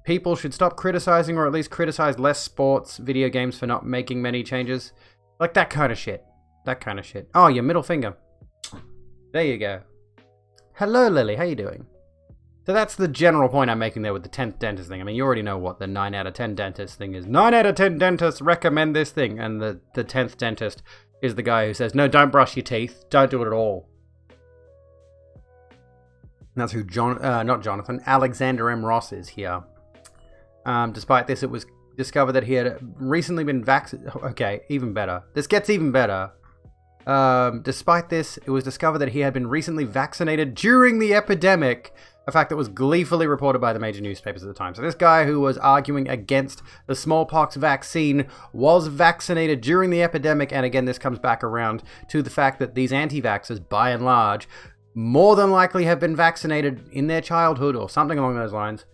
[SPEAKER 2] People should stop criticizing, or at least criticize less sports video games for not making many changes. Like that kind of shit. Oh, your middle finger. There you go. Hello, Lily. How you doing? So that's the general point I'm making there with the 10th dentist thing. I mean, you already know what the 9 out of 10 dentist thing is. 9 out of 10 dentists recommend this thing. And the 10th dentist is the guy who says, no, don't brush your teeth. Don't do it at all. And that's who Alexander M. Ross is here. Despite this, it was discovered that he had recently been vaccinated. Okay, even better. This gets even better. Despite this, it was discovered that he had been recently vaccinated during the epidemic, a fact that was gleefully reported by the major newspapers at the time. So this guy who was arguing against the smallpox vaccine was vaccinated during the epidemic, and again, this comes back around to the fact that these anti-vaxxers, by and large, more than likely have been vaccinated in their childhood or something along those lines,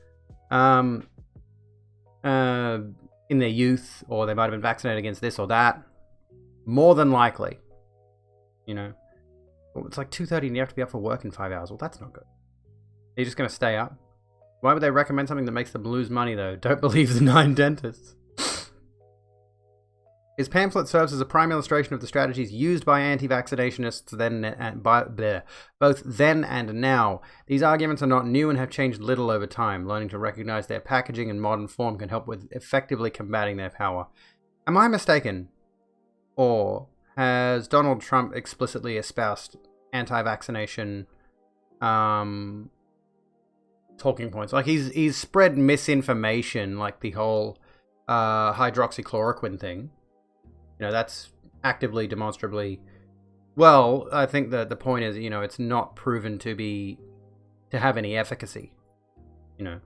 [SPEAKER 2] in their youth, or they might have been vaccinated against this or that. More than likely. You know, well, it's like 2:30 and you have to be up for work in 5 hours. Well, that's not good. Are you just going to stay up? Why would they recommend something that makes them lose money, though? Don't believe the 9 dentists. His pamphlet serves as a prime illustration of the strategies used by anti-vaccinationists both then and now. These arguments are not new and have changed little over time. Learning to recognize their packaging and modern form can help with effectively combating their power. Am I mistaken? Or has Donald Trump explicitly espoused anti-vaccination talking points? Like he's spread misinformation, like the whole hydroxychloroquine thing. You know, that's actively, demonstrably. Well, I think that the point is, you know, it's not proven to have any efficacy. You know,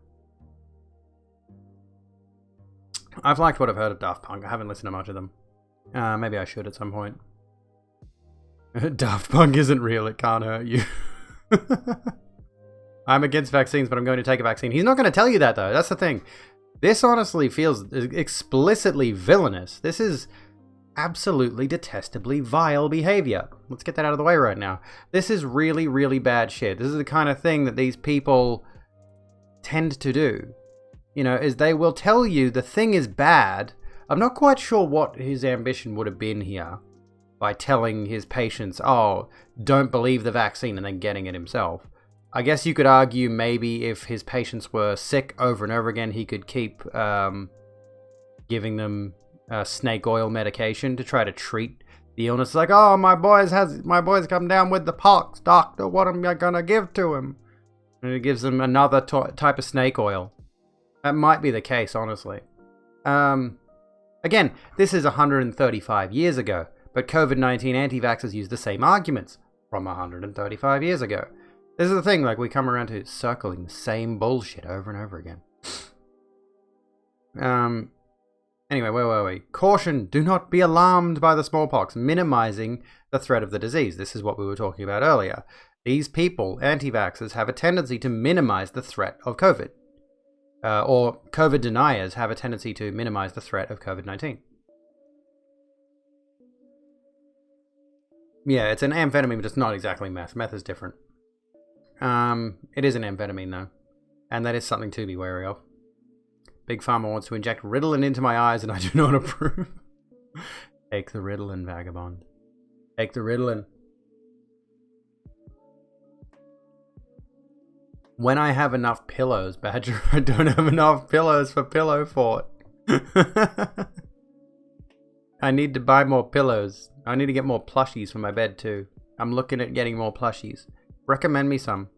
[SPEAKER 2] I've liked what I've heard of Daft Punk. I haven't listened to much of them. Maybe I should at some point. Daft Punk isn't real. It can't hurt you. I'm against vaccines, but I'm going to take a vaccine. He's not going to tell you that, though. That's the thing. This honestly feels explicitly villainous. This is absolutely detestably vile behavior. Let's get that out of the way right now. This is really, really bad shit. This is the kind of thing that these people tend to do. You know, is they will tell you the thing is bad. I'm not quite sure what his ambition would have been here by telling his patients, oh, don't believe the vaccine, and then getting it himself. I guess you could argue maybe if his patients were sick over and over again, he could keep giving them snake oil medication to try to treat the illness. It's like, oh, my boy's come down with the pox, doctor. What am I gonna give to him? And it gives them another type of snake oil. That might be the case, honestly. Again, this is 135 years ago, but COVID-19 anti-vaxxers use the same arguments from 135 years ago. This is the thing, like, we come around to circling the same bullshit over and over again. Anyway, where were we? Caution, do not be alarmed by the smallpox, minimizing the threat of the disease. This is what we were talking about earlier. These people, anti-vaxxers, have a tendency to minimize the threat of COVID. Or COVID deniers have a tendency to minimize the threat of COVID-19. Yeah, it's an amphetamine, but it's not exactly meth. Meth is different. It is an amphetamine, though. And that is something to be wary of. Big Pharma wants to inject Ritalin into my eyes, and I do not approve. Take the Ritalin, vagabond. Take the Ritalin. When I have enough pillows, Badger, I don't have enough pillows for Pillow Fort. I need to buy more pillows. I need to get more plushies for my bed, too. I'm looking at getting more plushies. Recommend me some.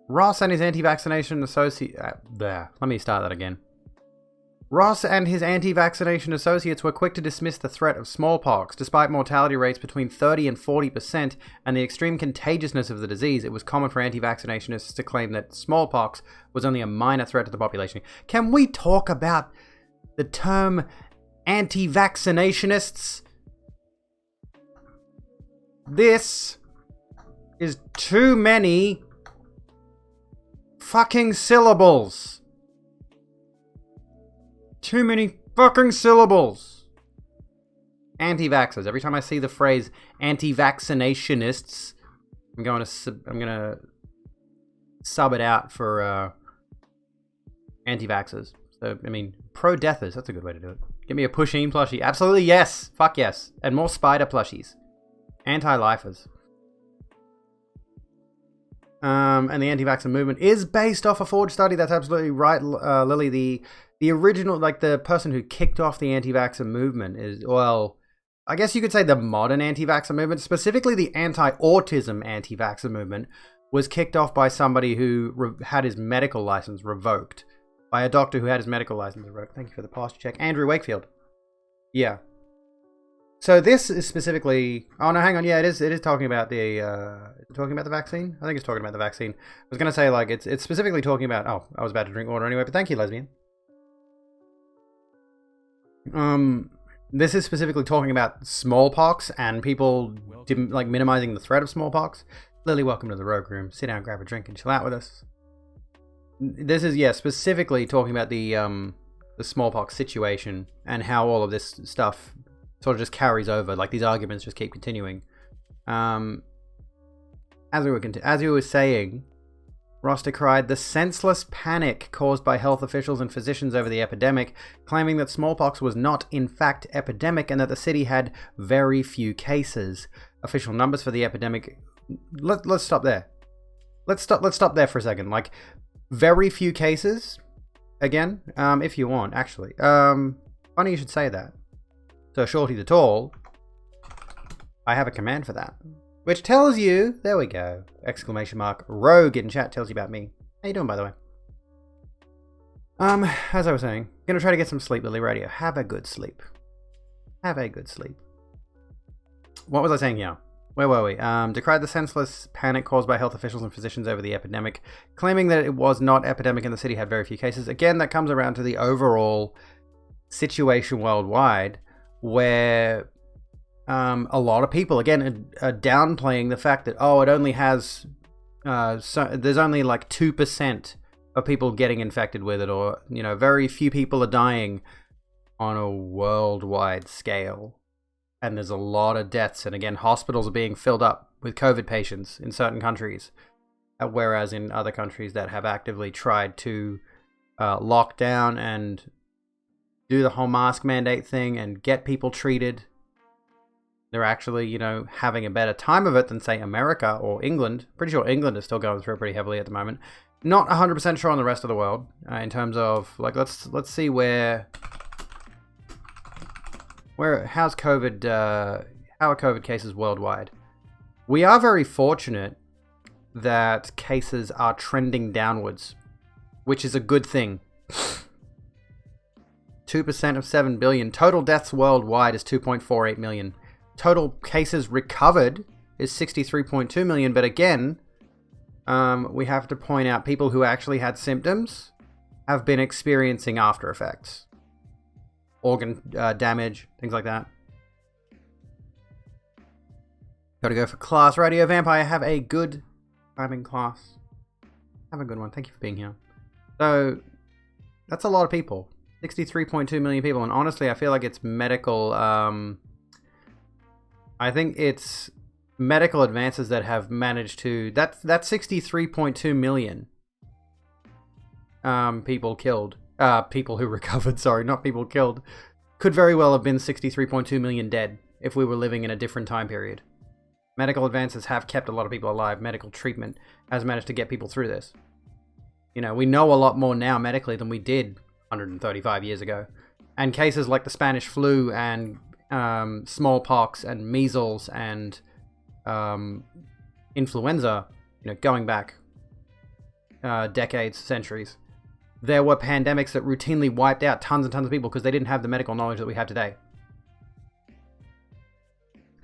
[SPEAKER 2] Ross and his anti-vaccination associate... let me start that again. Ross and his anti-vaccination associates were quick to dismiss the threat of smallpox. Despite mortality rates between 30 and 40% and the extreme contagiousness of the disease, it was common for anti-vaccinationists to claim that smallpox was only a minor threat to the population. Can we talk about the term anti-vaccinationists? This is too many fucking syllables. Too many fucking syllables. Anti-vaxxers. Every time I see the phrase anti-vaccinationists, I'm gonna sub it out for anti-vaxxers. So, I mean, pro-deathers. That's a good way to do it. Give me a Pusheen plushie. Absolutely yes. Fuck yes. And more spider plushies. Anti-lifers. And the anti-vaxxer movement is based off a forged study. That's absolutely right, Lily. The original, like, the person who kicked off the anti-vaxxer movement is, well, I guess you could say the modern anti-vaxxer movement, specifically the anti-autism anti-vaxxer movement, was kicked off by somebody who had his medical license revoked. By a doctor who had his medical license revoked. Thank you for the posture check. Andrew Wakefield. Yeah. So this is specifically... Oh, no, hang on. Yeah, it is talking about the... talking about the vaccine? I think it's talking about the vaccine. I was going to say, like, it's specifically talking about... Oh, I was about to drink water anyway, but thank you, lesbian. This is specifically talking about smallpox and people minimizing the threat of smallpox. Lily, welcome to the Rogue Room. Sit down, grab a drink, and chill out with us. This is, yeah, specifically talking about the smallpox situation and how all of this stuff sort of just carries over. Like, these arguments just keep continuing. As we were saying, Ross decried the senseless panic caused by health officials and physicians over the epidemic, claiming that smallpox was not in fact epidemic and that the city had very few cases. Official numbers for the epidemic... Let's stop there. Let's stop there for a second. Like, very few cases, again, if you want, actually. Funny you should say that. So, Shorty the Tall, I have a command for that. Which tells you, there we go, exclamation mark, Rogue in chat tells you about me. How you doing, by the way? As I was saying, gonna try to get some sleep, Lily Radio. Have a good sleep. Have a good sleep. What was I saying here? Where were we? Decried the senseless panic caused by health officials and physicians over the epidemic, claiming that it was not epidemic and the city had very few cases. Again, that comes around to the overall situation worldwide, where a lot of people, again, are downplaying the fact that, oh, it only has, there's only like 2% of people getting infected with it, or, you know, very few people are dying on a worldwide scale. And there's a lot of deaths, and again, hospitals are being filled up with COVID patients in certain countries, whereas in other countries that have actively tried to lock down and do the whole mask mandate thing and get people treated, they're actually, you know, having a better time of it than, say, America or England. Pretty sure England is still going through it pretty heavily at the moment. Not 100% sure on the rest of the world in terms of, like, let's see where How's COVID? How are COVID cases worldwide? We are very fortunate that cases are trending downwards, which is a good thing. 2% of 7 billion. Total deaths worldwide is 2.48 million. Total cases recovered is 63.2 million. But again, we have to point out people who actually had symptoms have been experiencing after effects. Organ damage, things like that. Gotta go for class. Radio Vampire, have a good time in class. Have a good one. Thank you for being here. So, that's a lot of people. 63.2 million people. And honestly, I feel like it's medical... I think it's medical advances that have managed to... That's 63.2 million people killed. People who recovered, sorry, not people killed. Could very well have been 63.2 million dead if we were living in a different time period. Medical advances have kept a lot of people alive. Medical treatment has managed to get people through this. You know, we know a lot more now medically than we did 135 years ago. And cases like the Spanish flu and smallpox and measles and influenza, you know, going back decades, centuries, there were pandemics that routinely wiped out tons and tons of people because they didn't have the medical knowledge that we have today.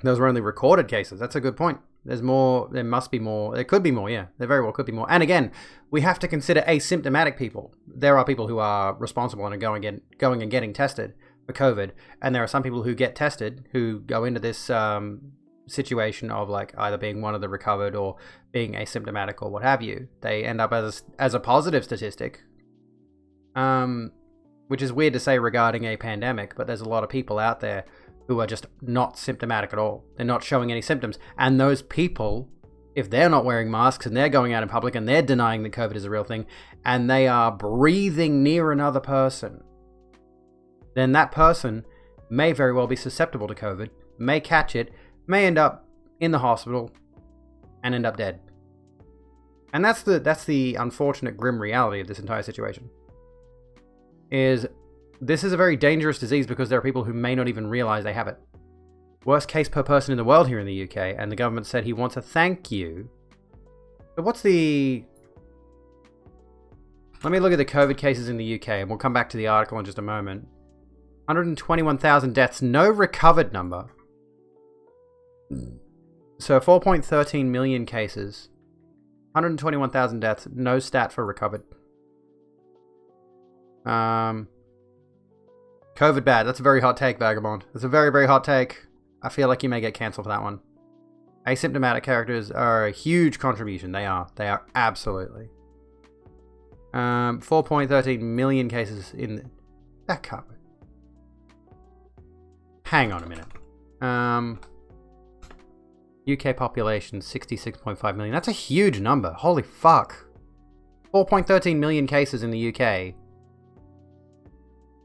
[SPEAKER 2] Those were only recorded cases. That's a good point. There's more. There must be more. There could be more, yeah. There very well could be more. And again, we have to consider asymptomatic people. There are people who are responsible and are going and getting tested for COVID. And there are some people who get tested who go into this situation of like either being one of the recovered or being asymptomatic or what have you. They end up as a positive statistic. Which is weird to say regarding a pandemic, but there's a lot of people out there who are just not symptomatic at all. They're not showing any symptoms. And those people, if they're not wearing masks and they're going out in public and they're denying that COVID is a real thing, and they are breathing near another person, then that person may very well be susceptible to COVID, may catch it, may end up in the hospital, and end up dead. And that's the unfortunate grim reality of this entire situation. This is a very dangerous disease because there are people who may not even realize they have it. Worst case per person in the world here in the UK, and the government said he wants a thank you. But what's the... Let me look at the COVID cases in the UK, and we'll come back to the article in just a moment. 121,000 deaths, no recovered number. So 4.13 million cases, 121,000 deaths, no stat for recovered. COVID bad. That's a very hot take, Vagabond. That's a very, very hot take. I feel like you may get cancelled for that one. Asymptomatic characters are a huge contribution. They are. They are absolutely. 4.13 million cases in... That can't be. Hang on a minute. UK population, 66.5 million. That's a huge number. Holy fuck. 4.13 million cases in the UK.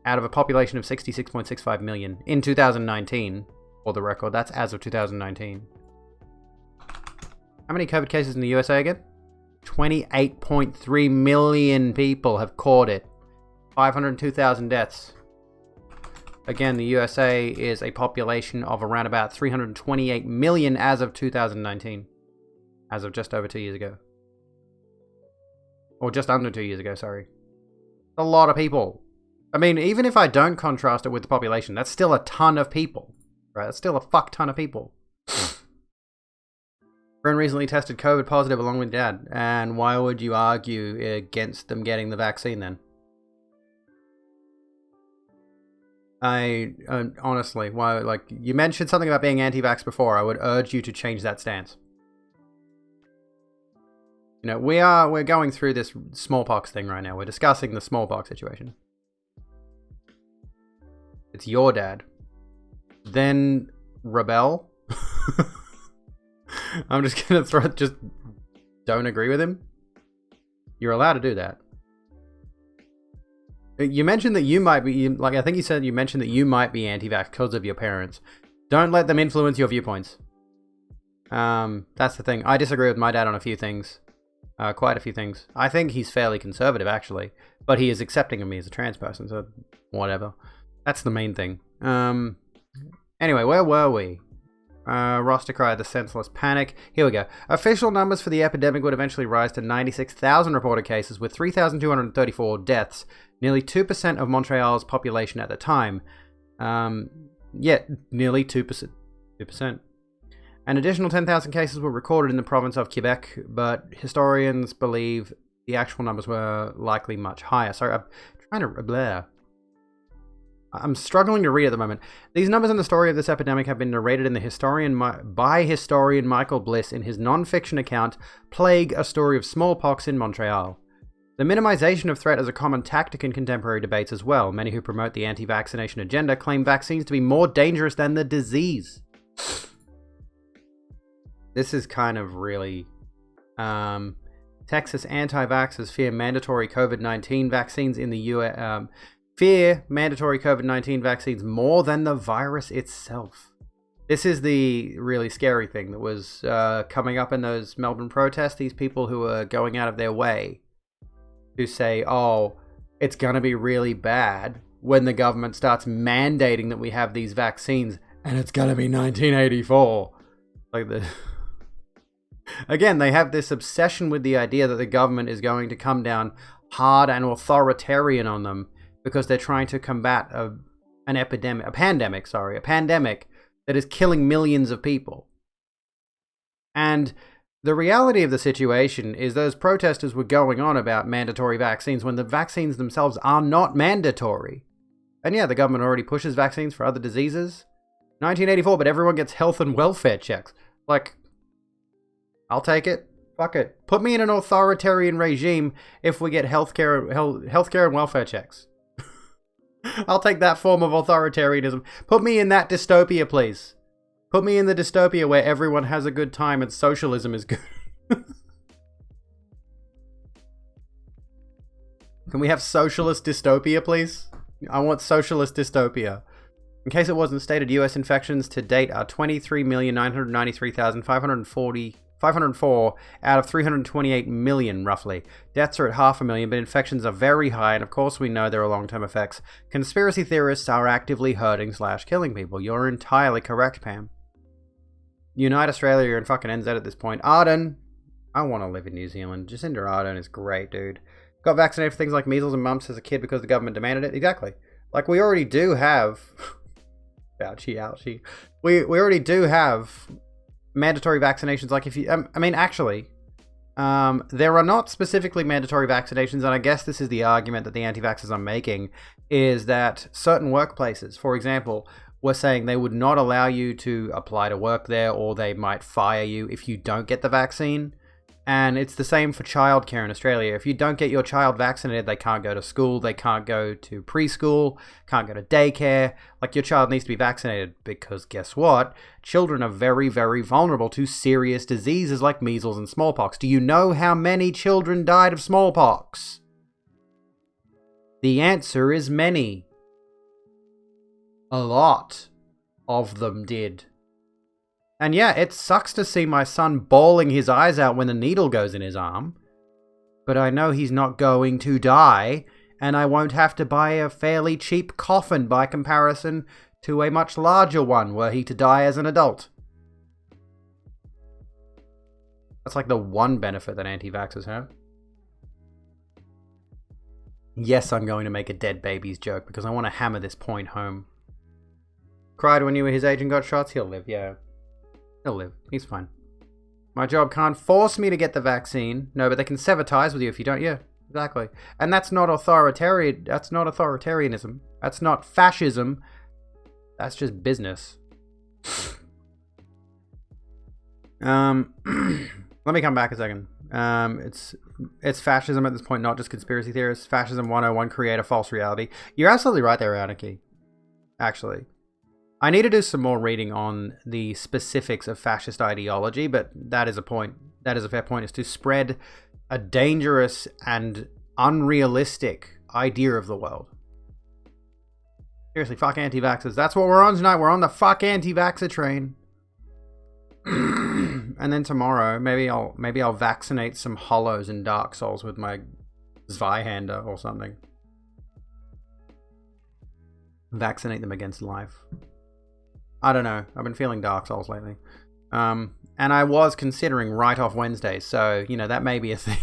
[SPEAKER 2] Out of a population of 66.65 million in 2019, for the record. That's as of 2019. How many COVID cases in the USA again? 28.3 million people have caught it. 502,000 deaths. Again, the USA is a population of around about 328 million as of 2019. As of just over 2 years ago. Or just under 2 years ago, sorry. A lot of people. I mean, even if I don't contrast it with the population, that's still a ton of people, right? That's still a fuck ton of people. Friend recently tested COVID positive along with dad, and why would you argue against them getting the vaccine then? Honestly, why? Like, you mentioned something about being anti-vax before. I would urge you to change that stance. You know, we're going through this smallpox thing right now. We're discussing the smallpox situation. It's your dad. Then rebel. I'm just gonna just don't agree with him. You're allowed to do that. You mentioned that you might be, like I think you mentioned that you might be anti-vax because of your parents. Don't let them influence your viewpoints. That's the thing. I disagree with my dad on a few things. Quite a few things. I think he's fairly conservative actually, but he is accepting of me as a trans person, so whatever. That's the main thing. Anyway, where were we? Roster cried the senseless panic. Here we go. Official numbers for the epidemic would eventually rise to 96,000 reported cases with 3,234 deaths, nearly 2% of Montreal's population at the time. Nearly 2%. 2%. An additional 10,000 cases were recorded in the province of Quebec, but historians believe the actual numbers were likely much higher. Sorry, I'm trying to... I'm struggling to read at the moment. These numbers and the story of this epidemic have been narrated in the by historian Michael Bliss in his non-fiction account, Plague, A Story of Smallpox in Montreal. The minimization of threat is a common tactic in contemporary debates as well. Many who promote the anti-vaccination agenda claim vaccines to be more dangerous than the disease. This is kind of really... Texas anti-vaxxers fear mandatory COVID-19 vaccines in the U.S. Fear mandatory COVID-19 vaccines more than the virus itself. This is the really scary thing that was coming up in those Melbourne protests. These people who are going out of their way to say, oh, it's going to be really bad when the government starts mandating that we have these vaccines, and it's going to be 1984. Like the... Again, they have this obsession with the idea that the government is going to come down hard and authoritarian on them because they're trying to combat a pandemic that is killing millions of people. And the reality of the situation is those protesters were going on about mandatory vaccines when the vaccines themselves are not mandatory. And yeah, the government already pushes vaccines for other diseases. 1984, but everyone gets health and welfare checks. Like... I'll take it. Fuck it. Put me in an authoritarian regime if we get healthcare and welfare checks. I'll take that form of authoritarianism. Put me in that dystopia, please. Put me in the dystopia where everyone has a good time and socialism is good. Can we have socialist dystopia, please? I want socialist dystopia. In case it wasn't stated, US infections to date are 23,993,504 out of 328 million, roughly. Deaths are at 500,000, but infections are very high, and of course we know there are long-term effects. Conspiracy theorists are actively hurting/killing people. You're entirely correct, Pam. Unite Australia, you're in fucking NZ at this point. Arden. I want to live in New Zealand. Jacinda Ardern is great, dude. Got vaccinated for things like measles and mumps as a kid because the government demanded it. Exactly. Like, we already do have... ouchie. We already do have... mandatory vaccinations. Like if you there are not specifically mandatory vaccinations, and I guess this is the argument that the anti-vaxxers are making, is that certain workplaces, for example, were saying they would not allow you to apply to work there, or they might fire you if you don't get the vaccine. And it's the same for childcare in Australia. If you don't get your child vaccinated, they can't go to school, they can't go to preschool, can't go to daycare. Like, your child needs to be vaccinated because guess what? Children are very, very vulnerable to serious diseases like measles and smallpox. Do you know how many children died of smallpox? The answer is many. A lot of them did. And yeah, it sucks to see my son bawling his eyes out when the needle goes in his arm. But I know he's not going to die, and I won't have to buy a fairly cheap coffin by comparison to a much larger one were he to die as an adult. That's like the one benefit that anti-vaxxers have. Yes, I'm going to make a dead babies joke because I want to hammer this point home. Cried when you were his age and got shots? He'll live, yeah. He'll live. He's fine. My job can't force me to get the vaccine. No, but they can sever ties with you if you don't. Yeah, exactly. And that's not authoritarian. That's not authoritarianism. That's not fascism. That's just business. Let me come back a second. It's fascism at this point, not just conspiracy theorists. Fascism 101, create a false reality. You're absolutely right there, Anarchy. Actually. I need to do some more reading on the specifics of fascist ideology, but that is a point. That is a fair point, is to spread a dangerous and unrealistic idea of the world. Seriously, fuck anti-vaxxers. That's what we're on tonight. We're on the fuck anti-vaxxer train. And then tomorrow, maybe I'll vaccinate some hollows in Dark Souls with my Zweihander or something. Vaccinate them against life. I don't know. I've been feeling Dark Souls lately. And I was considering Write-Off Wednesdays, so, you know, that may be a thing.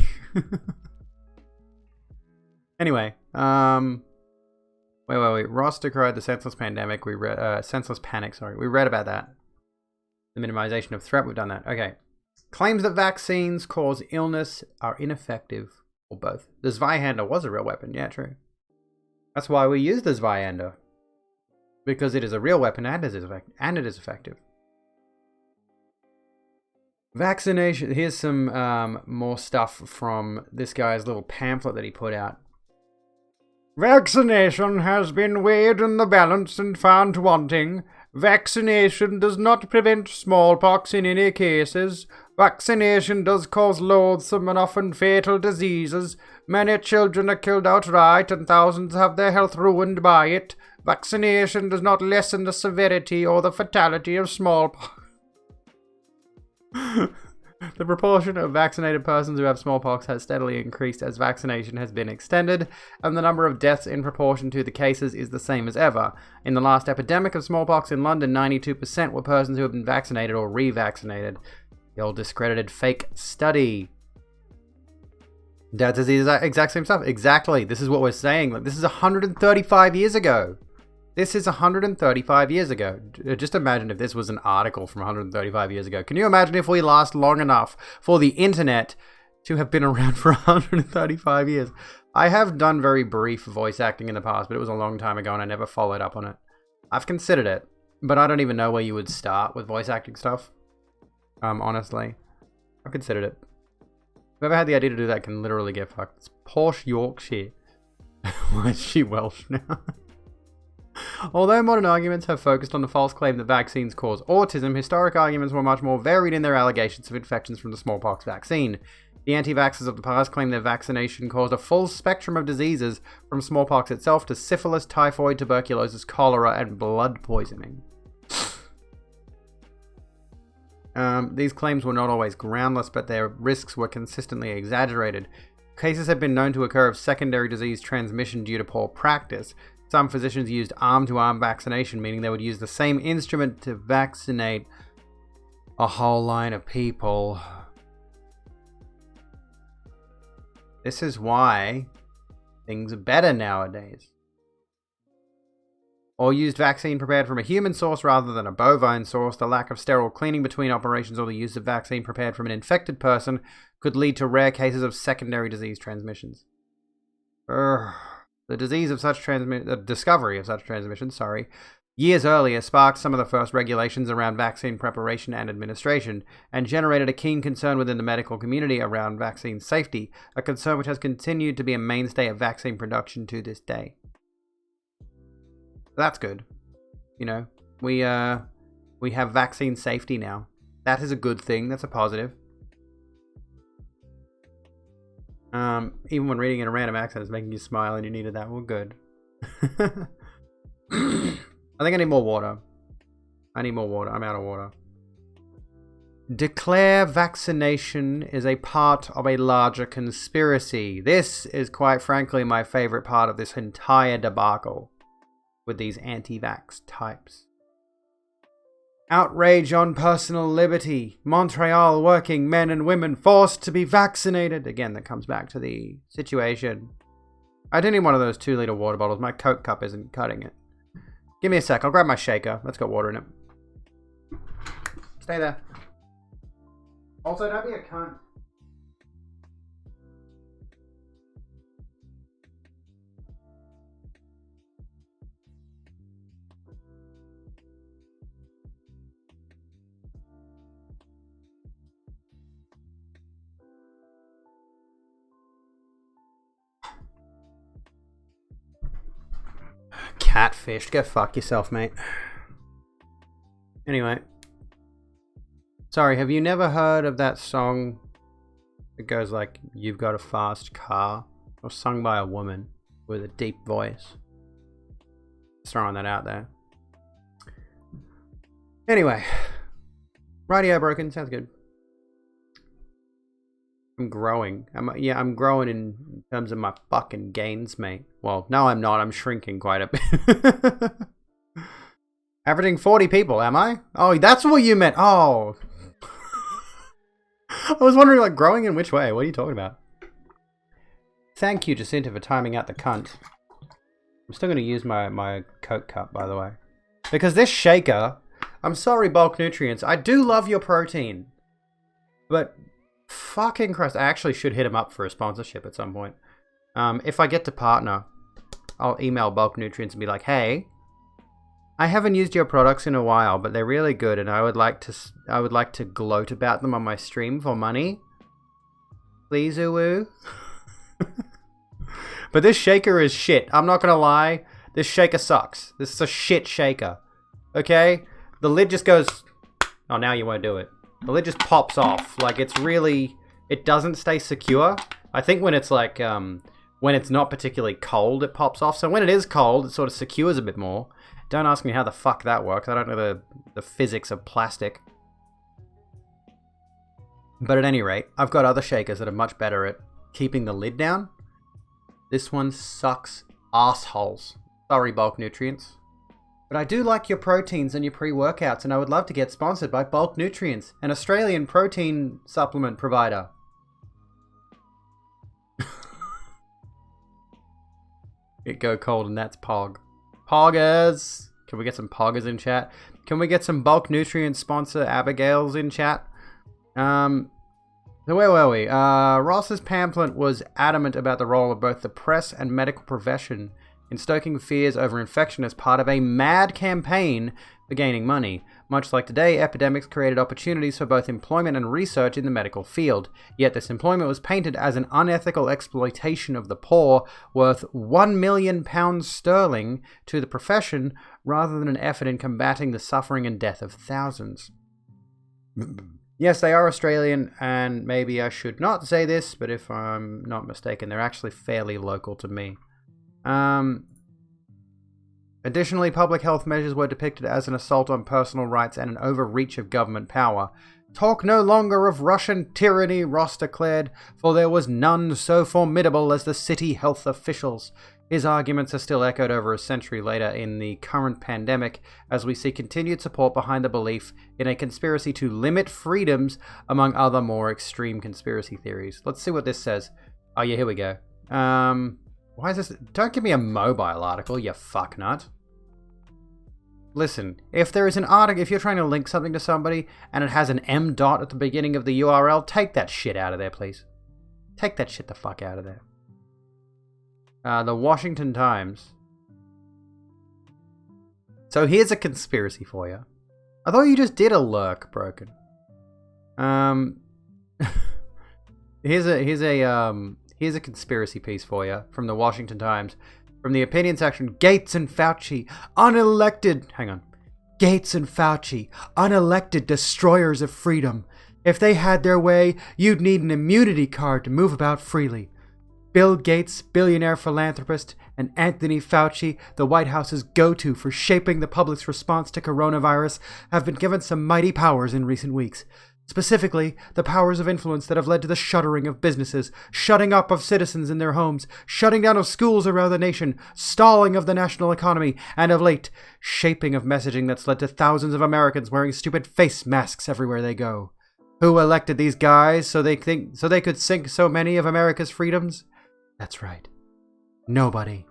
[SPEAKER 2] Anyway, wait. Ross decried the senseless pandemic. We read, senseless panic, sorry. We read about that. The minimization of threat, we've done that. Okay. Claims that vaccines cause illness are ineffective, or both. The Zweihander was a real weapon, yeah, true. That's why we use the Zweihander. Because it is a real weapon and it is effective. Vaccination. Here's some more stuff from this guy's little pamphlet that he put out. Vaccination has been weighed in the balance and found wanting. Vaccination does not prevent smallpox in any cases. Vaccination does cause loathsome and often fatal diseases. Many children are killed outright and thousands have their health ruined by it. Vaccination does not lessen the severity or the fatality of smallpox. The proportion of vaccinated persons who have smallpox has steadily increased as vaccination has been extended, and the number of deaths in proportion to the cases is the same as ever. In the last epidemic of smallpox in London, 92% were persons who have been vaccinated or revaccinated. The old discredited fake study. That is the exact same stuff. Exactly. This is what we're saying. Like, this is 135 years ago. This is 135 years ago. Just imagine if this was an article from 135 years ago. Can you imagine if we last long enough for the internet to have been around for 135 years? I have done very brief voice acting in the past, but it was a long time ago and I never followed up on it. I've considered it, but I don't even know where you would start with voice acting stuff. Honestly. I've considered it. Whoever had the idea to do that can literally get fucked. It's Porsche Yorkshire. Why is she Welsh now? Although modern arguments have focused on the false claim that vaccines cause autism, historic arguments were much more varied in their allegations of infections from the smallpox vaccine. The anti-vaxxers of the past claim that vaccination caused a full spectrum of diseases from smallpox itself to syphilis, typhoid, tuberculosis, cholera, and blood poisoning. These claims were not always groundless, but their risks were consistently exaggerated. Cases have been known to occur of secondary disease transmission due to poor practice. Some physicians used arm-to-arm vaccination, meaning they would use the same instrument to vaccinate a whole line of people. This is why things are better nowadays. Or used vaccine prepared from a human source rather than a bovine source. The lack of sterile cleaning between operations or the use of vaccine prepared from an infected person could lead to rare cases of secondary disease transmissions. The discovery of such transmissions, years earlier sparked some of the first regulations around vaccine preparation and administration, and generated a keen concern within the medical community around vaccine safety, a concern which has continued to be a mainstay of vaccine production to this day. That's good. You know, we have vaccine safety now. That is a good thing. That's a positive. Even when reading in a random accent is making you smile and you needed that, well, good. I think I need more water. I'm out of water. Declare vaccination is a part of a larger conspiracy. This is quite frankly my favorite part of this entire debacle with these anti-vax types. Outrage on personal liberty. Montreal working men and women forced to be vaccinated. Again, that comes back to the situation. I do need one of those 2-liter water bottles. My Coke cup isn't cutting it. Give me a sec. I'll grab my shaker. Let's got water in it. Stay there. Also, don't be a cunt. Catfish. Go fuck yourself, mate. Anyway. Sorry, have you never heard of that song that goes like, "You've got a fast car"? Or sung by a woman with a deep voice. Just throwing that out there. Anyway. Radio broken. Sounds good. I'm growing. I'm growing in terms of my fucking gains, mate. Well, no, I'm not. I'm shrinking quite a bit. Averaging 40 people, am I? Oh, that's what you meant. Oh. I was wondering, like, growing in which way? What are you talking about? Thank you, Jacinta, for timing out the cunt. I'm still going to use my Coke cup, by the way. Because this shaker... I'm sorry, Bulk Nutrients. I do love your protein. But... fucking Christ. I actually should hit him up for a sponsorship at some point. If I get to partner, I'll email Bulk Nutrients and be like, hey... I haven't used your products in a while, but they're really good, and I would like to gloat about them on my stream for money. Please, uwu. But this shaker is shit. I'm not gonna lie. This shaker sucks. This is a shit shaker. Okay? The lid just goes... oh, now you won't do it. The lid just pops off. Like, it's really... it doesn't stay secure. I think when it's like, when it's not particularly cold, it pops off. So when it is cold, it sort of secures a bit more. Don't ask me how the fuck that works. I don't know the physics of plastic. But at any rate, I've got other shakers that are much better at keeping the lid down. This one sucks assholes. Sorry, Bulk Nutrients. But I do like your proteins and your pre-workouts, and I would love to get sponsored by Bulk Nutrients, an Australian protein supplement provider. It go cold and that's Pog. Poggers! Can we get some Poggers in chat? Can we get some Bulk Nutrients sponsor Abigail's in chat? So where were we? Ross's pamphlet was adamant about the role of both the press and medical profession in stoking fears over infection as part of a mad campaign for gaining money. Much like today, epidemics created opportunities for both employment and research in the medical field. Yet this employment was painted as an unethical exploitation of the poor, worth £1 million sterling to the profession, rather than an effort in combating the suffering and death of thousands. Yes, they are Australian, and maybe I should not say this, but if I'm not mistaken, they're actually fairly local to me. Additionally, public health measures were depicted as an assault on personal rights and an overreach of government power. Talk no longer of Russian tyranny, Ross declared, for there was none so formidable as the city health officials. His arguments are still echoed over a century later in the current pandemic, as we see continued support behind the belief in a conspiracy to limit freedoms, among other more extreme conspiracy theories. Let's see what this says. Oh yeah, here we go. Why is this? Don't give me a mobile article, you fucknut. Listen, if there is an article, if you're trying to link something to somebody and it has an M dot at the beginning of the URL, take that shit out of there, please. Take that shit the fuck out of there. The Washington Times. So here's a conspiracy for you. I thought you just did a lurk, Broken. Here's a conspiracy piece for you from the Washington Times. From the opinion section, Gates and Fauci, unelected... hang on. Gates and Fauci, unelected destroyers of freedom. If they had their way, you'd need an immunity card to move about freely. Bill Gates, billionaire philanthropist, and Anthony Fauci, the White House's go-to for shaping the public's response to coronavirus, have been given some mighty powers in recent weeks. Specifically, the powers of influence that have led to the shuttering of businesses, shutting up of citizens in their homes, shutting down of schools around the nation, stalling of the national economy, and of late, shaping of messaging that's led to thousands of Americans wearing stupid face masks everywhere they go. Who elected these guys so they could sink so many of America's freedoms? That's right. Nobody.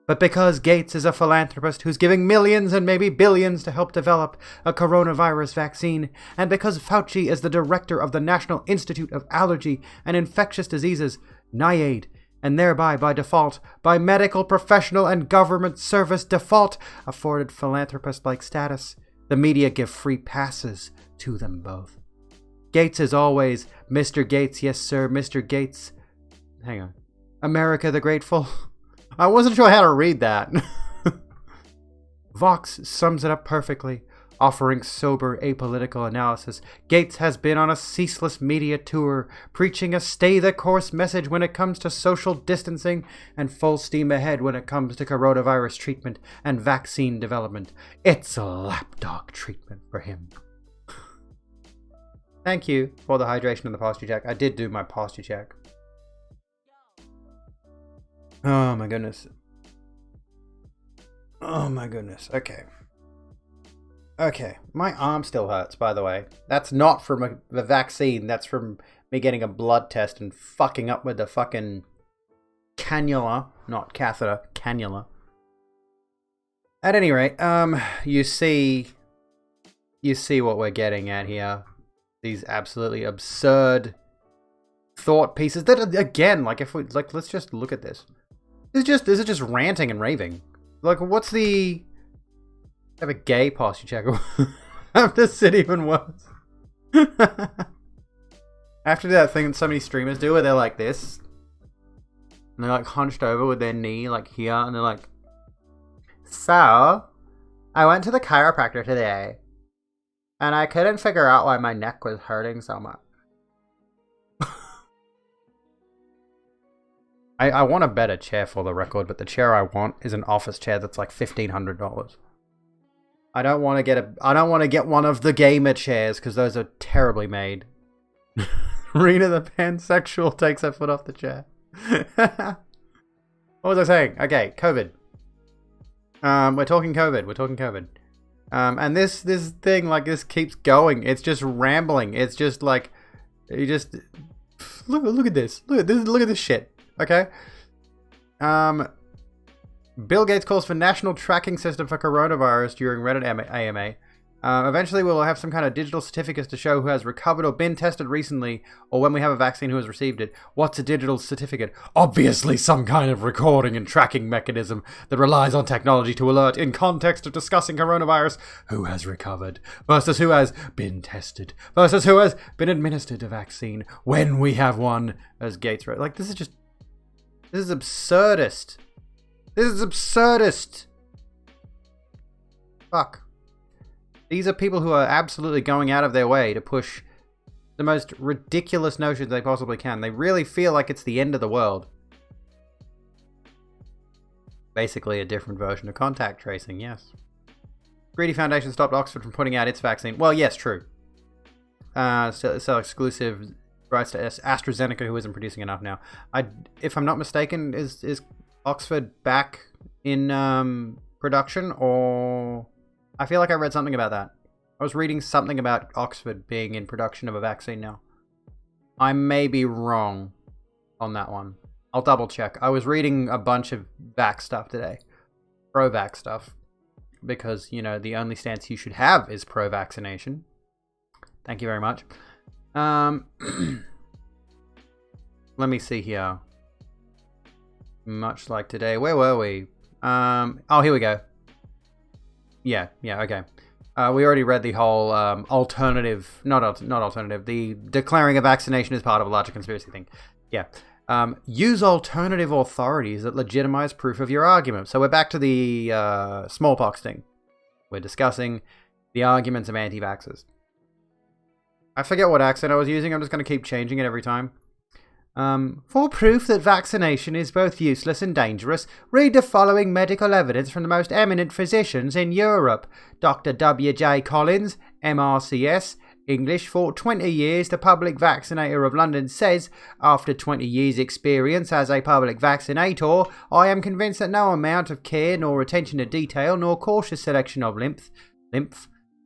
[SPEAKER 2] But because Gates is a philanthropist who's giving millions and maybe billions to help develop a coronavirus vaccine, and because Fauci is the director of the National Institute of Allergy and Infectious Diseases, NIAID, and thereby, by default, by medical professional and government service default, afforded philanthropist-like status, the media give free passes to them both. Gates is always, Mr. Gates, yes sir, Mr. Gates. Hang on. America the Grateful. I wasn't sure how to read that. Vox sums it up perfectly, offering sober, apolitical analysis. Gates has been on a ceaseless media tour, preaching a stay-the-course message when it comes to social distancing and full steam ahead when it comes to coronavirus treatment and vaccine development. It's a lapdog treatment for him. Thank you for the hydration and the posture check. I did do my posture check. Oh my goodness. Oh my goodness. Okay. Okay, my arm still hurts, by the way. That's not from the vaccine. That's from me getting a blood test and fucking up with the fucking cannula. Not catheter, cannula. At any rate, you see what we're getting at here. These absolutely absurd thought pieces that, again, like, if we, like, let's just look at this. This is just ranting and raving. Like, what's the... Have a gay posture check. After sit even worse. After that thing that so many streamers do where they're like this. And they're like hunched over with their knee like here. And they're like, so, I went to the chiropractor today. And I couldn't figure out why my neck was hurting so much. I want a better chair for the record. But the chair I want is an office chair that's like $1,500. I don't want to get one of the gamer chairs because those are terribly made. Rena the pansexual takes her foot off the chair. What was I saying? Okay, COVID. We're talking COVID. And this thing, like, this keeps going. It's just rambling. It's just like, you just look at this. Look at this shit. Okay. Bill Gates calls for national tracking system for coronavirus during Reddit AMA. Eventually, we'll have some kind of digital certificates to show who has recovered or been tested recently, or when we have a vaccine who has received it. What's a digital certificate? Obviously, some kind of recording and tracking mechanism that relies on technology to alert, in context of discussing coronavirus, who has recovered versus who has been tested versus who has been administered a vaccine when we have one. As Gates wrote, like, this is absurdist. This is absurdist. Fuck. These are people who are absolutely going out of their way to push the most ridiculous notions they possibly can. They really feel like it's the end of the world. Basically a different version of contact tracing, yes. Greedy Foundation stopped Oxford from putting out its vaccine. Well, yes, true. Still exclusive rights to AstraZeneca, who isn't producing enough now. If I'm not mistaken, is Oxford back in production, or... I feel like I read something about that. I was reading something about Oxford being in production of a vaccine now. I may be wrong on that one. I'll double check. I was reading a bunch of vax stuff today. Pro-vax stuff. Because, you know, the only stance you should have is pro-vaccination. Thank you very much. Let me see here. Much like today. Where were we? Oh, here we go. Yeah, okay. We already read the whole alternative, not alternative, the declaring a vaccination as part of a larger conspiracy thing. Yeah. Use alternative authorities that legitimize proof of your argument. So we're back to the smallpox thing. We're discussing the arguments of anti-vaxxers. I forget what accent I was using. I'm just going to keep changing it every time. For proof that vaccination is both useless and dangerous, read the following medical evidence from the most eminent physicians in Europe. Dr. W.J. Collins, MRCS, English, for 20 years, the public vaccinator of London, says, after 20 years' experience as a public vaccinator, I am convinced that no amount of care, nor attention to detail, nor cautious selection of lymph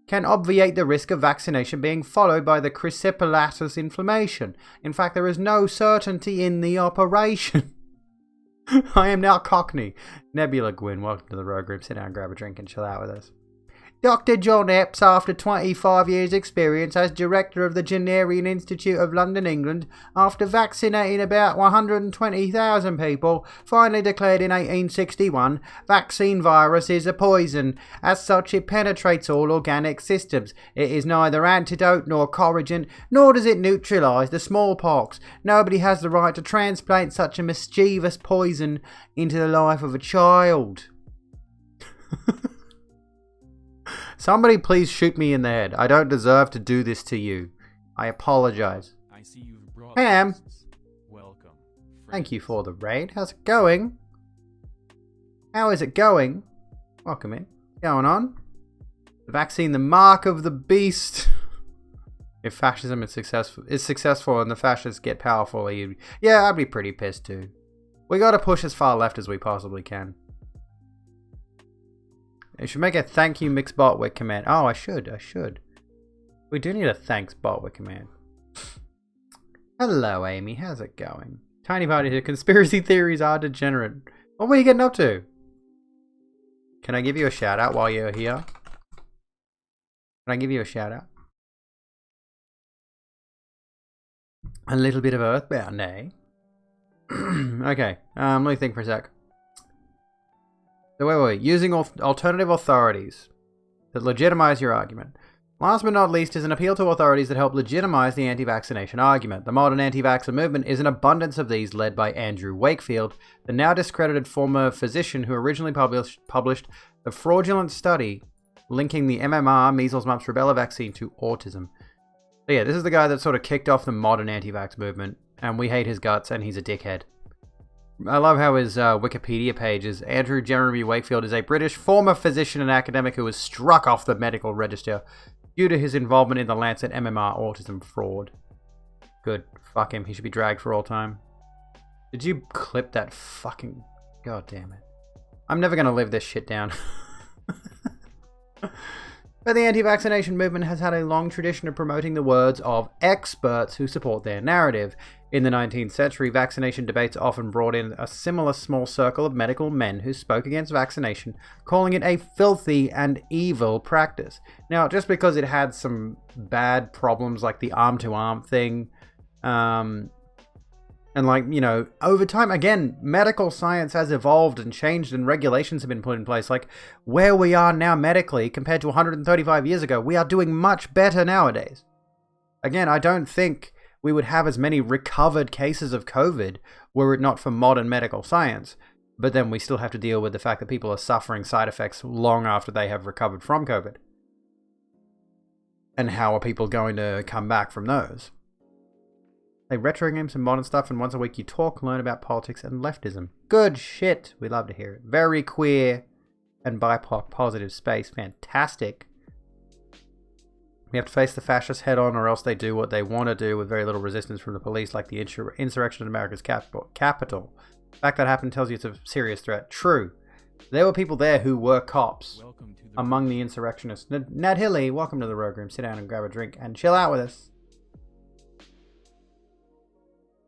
[SPEAKER 2] can obviate the risk of vaccination being followed by the crysipellatus inflammation. In fact, there is no certainty in the operation. I am now Cockney. Nebula Gwyn, welcome to the road group. Sit down, grab a drink and chill out with us. Dr. John Epps, after 25 years' experience as director of the Generian Institute of London, England, after vaccinating about 120,000 people, finally declared in 1861, vaccine virus is a poison. As such, it penetrates all organic systems. It is neither antidote nor corrigan, nor does it neutralise the smallpox. Nobody has the right to transplant such a mischievous poison into the life of a child. Somebody please shoot me in the head. I don't deserve to do this to you. I apologize.
[SPEAKER 1] I see you've brought
[SPEAKER 2] Ham.
[SPEAKER 1] guests. Welcome.
[SPEAKER 2] Thank you for the raid. How's it going? How is it going? Welcome in. Going on? The vaccine, the mark of the beast. If fascism is successful and the fascists get powerful, yeah, I'd be pretty pissed too. We gotta push as far left as we possibly can. I should make a thank you mix botwick command. Oh, I should. We do need a thanks botwick command. Hello, Amy. How's it going? Tiny Party here. Conspiracy theories are degenerate. What were you getting up to? Can I give you a shout out while you're here? Can I give you a shout out? A little bit of Earthbound, eh? Okay, let me think for a sec. So wait. Using alternative authorities that legitimize your argument. Last but not least is an appeal to authorities that help legitimize the anti-vaccination argument. The modern anti-vaxxer movement is an abundance of these led by Andrew Wakefield, the now discredited former physician who originally published the fraudulent study linking the MMR, measles, mumps, rubella vaccine to autism. So yeah, this is the guy that sort of kicked off the modern anti-vax movement, and we hate his guts, and he's a dickhead. I love how his Wikipedia page is Andrew Jeremy Wakefield is a British former physician and academic who was struck off the medical register due to his involvement in the Lancet MMR autism fraud. Good. Fuck him. He should be dragged for all time. Did you clip that fucking... God damn it. I'm never going to live this shit down. But the anti-vaccination movement has had a long tradition of promoting the words of experts who support their narrative. In the 19th century, vaccination debates often brought in a similar small circle of medical men who spoke against vaccination, calling it a filthy and evil practice. Now, just because it had some bad problems like the arm-to-arm thing, and like, you know, over time, again, medical science has evolved and changed and regulations have been put in place. Like, where we are now medically compared to 135 years ago, we are doing much better nowadays. Again, I don't think we would have as many recovered cases of COVID were it not for modern medical science. But then we still have to deal with the fact that people are suffering side effects long after they have recovered from COVID. And how are people going to come back from those? They retro games and modern stuff, and once a week you talk, learn about politics and leftism. Good shit. We love to hear it. Very queer and BIPOC positive space. Fantastic. We have to face the fascists head on, or else they do what they want to do with very little resistance from the police, like the insurrection in America's capital. The fact that happened tells you it's a serious threat. True. There were people there who were cops among the insurrectionists. Ned Hilly, welcome to the Rogue Room. Sit down and grab a drink and chill out with us.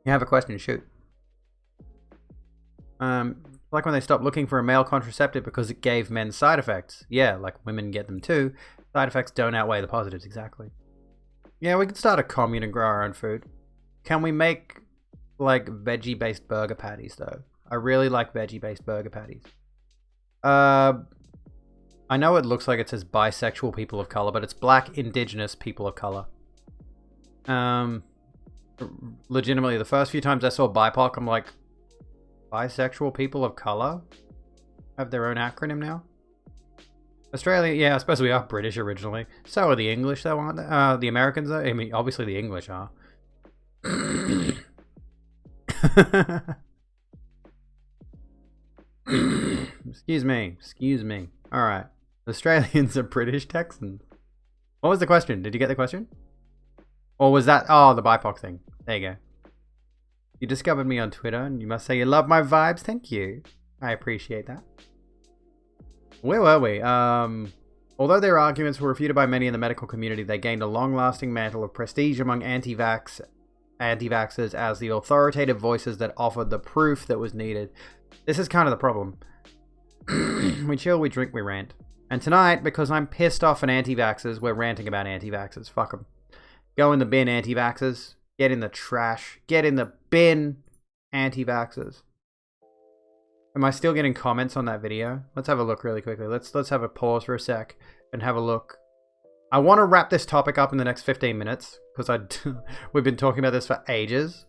[SPEAKER 2] You have a question, shoot. Like when they stopped looking for a male contraceptive because it gave men side effects. Yeah, like women get them too. Side effects don't outweigh the positives, exactly. Yeah, we could start a commune and grow our own food. Can we make, like, veggie-based burger patties, though? I really like veggie-based burger patties. I know it looks like it says bisexual people of color, but it's black indigenous people of color. Legitimately, the first few times I saw BIPOC, I'm like, bisexual people of color have their own acronym now? Australia, yeah, I suppose we are British originally. So are the English, though, aren't they? The Americans, though? I mean, obviously the English are. Excuse me. Alright. Australians are British Texans. What was the question? Did you get the question? Or was that... Oh, the BIPOC thing. There you go. You discovered me on Twitter, and you must say you love my vibes. Thank you. I appreciate that. Where were we? Although their arguments were refuted by many in the medical community, they gained a long-lasting mantle of prestige among anti-vaxxers as the authoritative voices that offered the proof that was needed. This is kind of the problem. We chill, we drink, we rant. And tonight, because I'm pissed off at anti-vaxxers, we're ranting about anti-vaxxers. Fuck them. Go in the bin, anti-vaxxers. Get in the trash. Get in the bin, anti-vaxxers. Am I still getting comments on that video? Let's have a look really quickly. Let's have a pause for a sec and have a look. I want to wrap this topic up in the next 15 minutes because we've been talking about this for ages.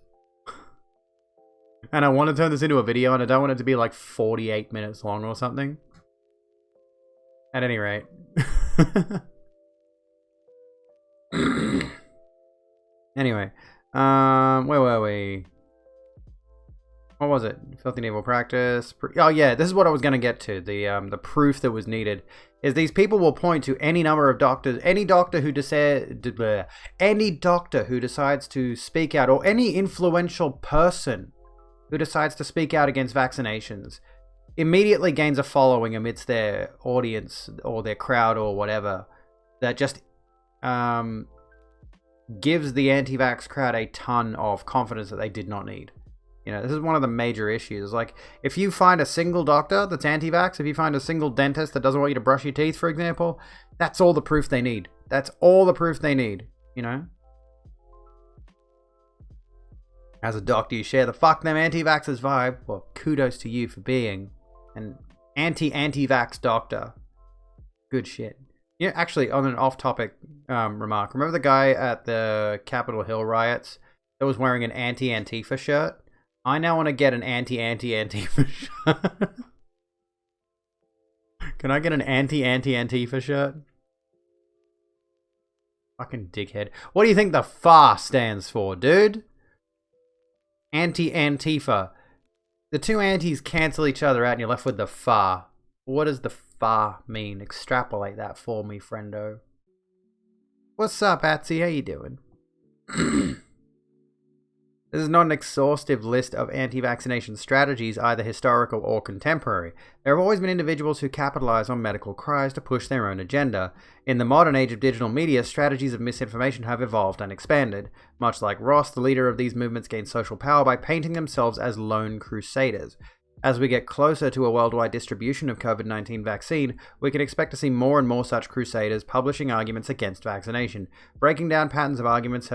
[SPEAKER 2] And I want to turn this into a video, and I don't want it to be like 48 minutes long or something. At any rate. Anyway, where were we? What was it? Filthy and evil practice. Oh yeah, this is what I was going to get to. The proof that was needed is these people will point to any number of doctors, any doctor who decides to speak out, or any influential person who decides to speak out against vaccinations. immediately gains a following amidst their audience or their crowd or whatever that just gives the anti-vax crowd a ton of confidence that they did not need. You know, this is one of the major issues. Like, if you find a single doctor that's anti-vax, if you find a single dentist that doesn't want you to brush your teeth, for example, that's all the proof they need. That's all the proof they need, you know? As a doctor, you share the fuck them anti-vaxxers vibe. Well, kudos to you for being an anti-vax doctor. Good shit. Yeah, actually, on an off-topic remark, remember the guy at the Capitol Hill riots that was wearing an anti-Antifa shirt? I now want to get an anti-Antifa shirt. Can I get an anti-Antifa shirt? Fucking dickhead. What do you think the FAR stands for, dude? Anti-Antifa. The two antis cancel each other out and you're left with the FAR. What does the FAR mean? Extrapolate that for me, friendo. What's up, Atsy? How you doing? This is not an exhaustive list of anti-vaccination strategies, either historical or contemporary. There have always been individuals who capitalize on medical cries to push their own agenda. In the modern age of digital media, strategies of misinformation have evolved and expanded. Much like Ross, the leader of these movements gained social power by painting themselves as lone crusaders. As we get closer to a worldwide distribution of COVID-19 vaccine, we can expect to see more and more such crusaders publishing arguments against vaccination. Breaking down patterns of arguments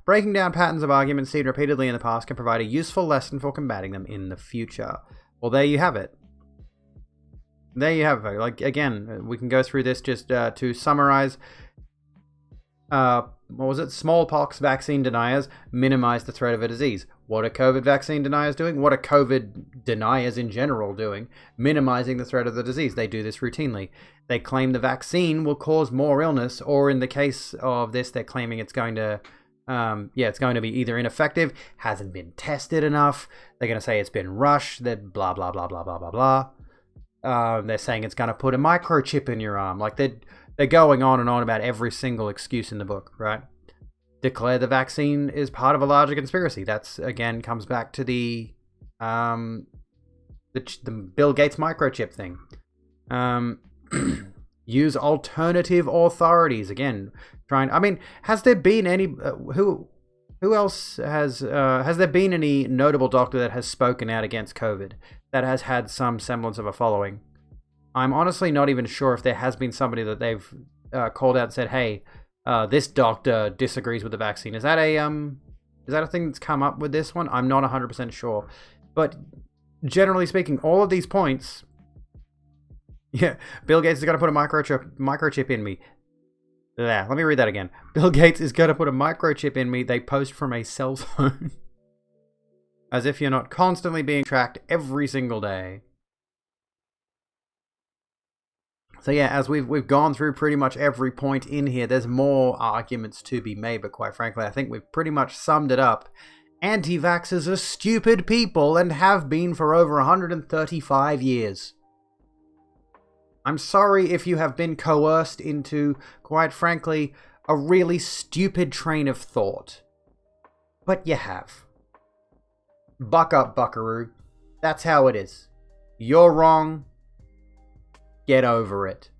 [SPEAKER 2] Breaking down patterns of arguments seen repeatedly in the past can provide a useful lesson for combating them in the future. Well, there you have it. There you have it. Like, again, we can go through this just to summarize. What was it? Smallpox vaccine deniers minimize the threat of a disease. What are COVID vaccine deniers doing? What are COVID deniers in general doing? Minimizing the threat of the disease. They do this routinely. They claim the vaccine will cause more illness, or in the case of this, they're claiming it's going to, it's going to be either ineffective, hasn't been tested enough. They're going to say it's been rushed. They're blah, blah, blah, blah, blah, blah, blah. They're saying it's going to put a microchip in your arm. Like, they're going on and on about every single excuse in the book, right? Declare the vaccine is part of a larger conspiracy. That's, again, comes back to the Bill Gates microchip thing. Use alternative authorities. Again, has there been any... who else has there been any notable doctor that has spoken out against COVID, that has had some semblance of a following? I'm honestly not even sure if there has been somebody that they've called out and said, hey, this doctor disagrees with the vaccine. Is that a thing that's come up with this one? I'm not 100% sure. But generally speaking, all of these points... Yeah, Bill Gates is going to put a microchip in me. Let me read that again. Bill Gates is going to put a microchip in me. They post from a cell phone. As if you're not constantly being tracked every single day. So yeah, as we've gone through pretty much every point in here, there's more arguments to be made, but quite frankly, I think we've pretty much summed it up. Anti-vaxxers are stupid people and have been for over 135 years. I'm sorry if you have been coerced into, quite frankly, a really stupid train of thought. But you have. Buck up, buckaroo. That's how it is. You're wrong. Get over it.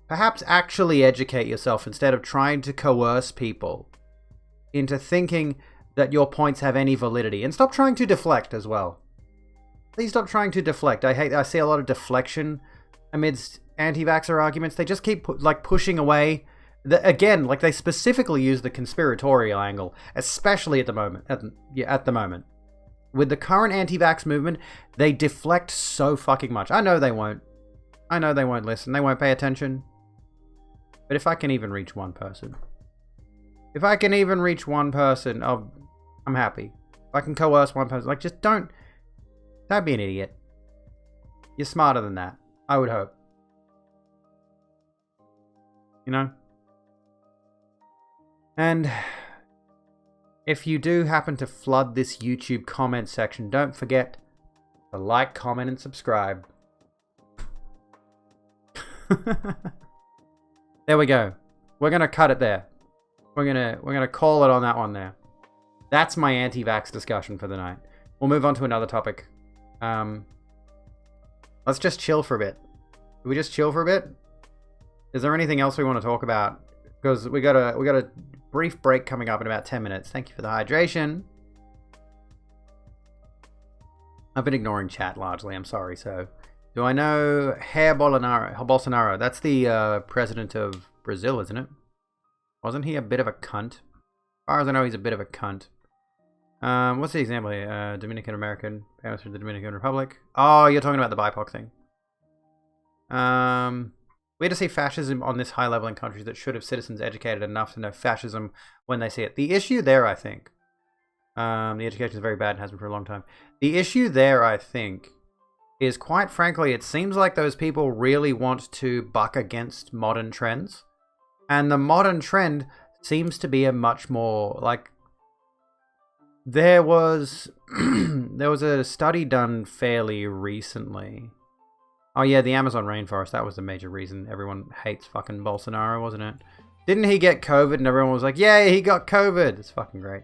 [SPEAKER 2] Perhaps actually educate yourself instead of trying to coerce people into thinking that your points have any validity. And stop trying to deflect as well. Please stop trying to deflect. I see a lot of deflection amidst anti-vaxxer arguments. They just keep pushing away. Again, they specifically use the conspiratorial angle, especially at the moment. At the moment. With the current anti-vax movement, they deflect so fucking much. I know they won't listen. They won't pay attention. But if I can even reach one person. I'm happy. If I can coerce one person. Just don't be an idiot. You're smarter than that. I would hope. You know? And if you do happen to flood this YouTube comment section, don't forget to like, comment, and subscribe. There we go. We're gonna cut it there. We're gonna call it on that one there. That's my anti-vax discussion for the night. We'll move on to another topic Let's just chill for a bit. Can we just chill for a bit? Is there anything else we want to talk about? Because we got a brief break coming up in about 10 minutes. Thank you for the hydration. I've been ignoring chat largely. I'm sorry. So, do I know Jair Bolsonaro? That's the president of Brazil, isn't it? Wasn't he a bit of a cunt? As far as I know, he's a bit of a cunt. What's the example here? Dominican American, famous for the Dominican Republic. Oh, you're talking about the BIPOC thing. We had to see fascism on this high level in countries that should have citizens educated enough to know fascism when they see it. The issue there, I think, the education is very bad and has been for a long time. The issue there, I think, is quite frankly, it seems like those people really want to buck against modern trends. And the modern trend seems to be a much more, like, there was a study done fairly recently. Oh yeah, the Amazon rainforest, that was the major reason everyone hates fucking Bolsonaro, wasn't it? Didn't he get COVID and everyone was like, yeah, he got COVID. It's fucking great.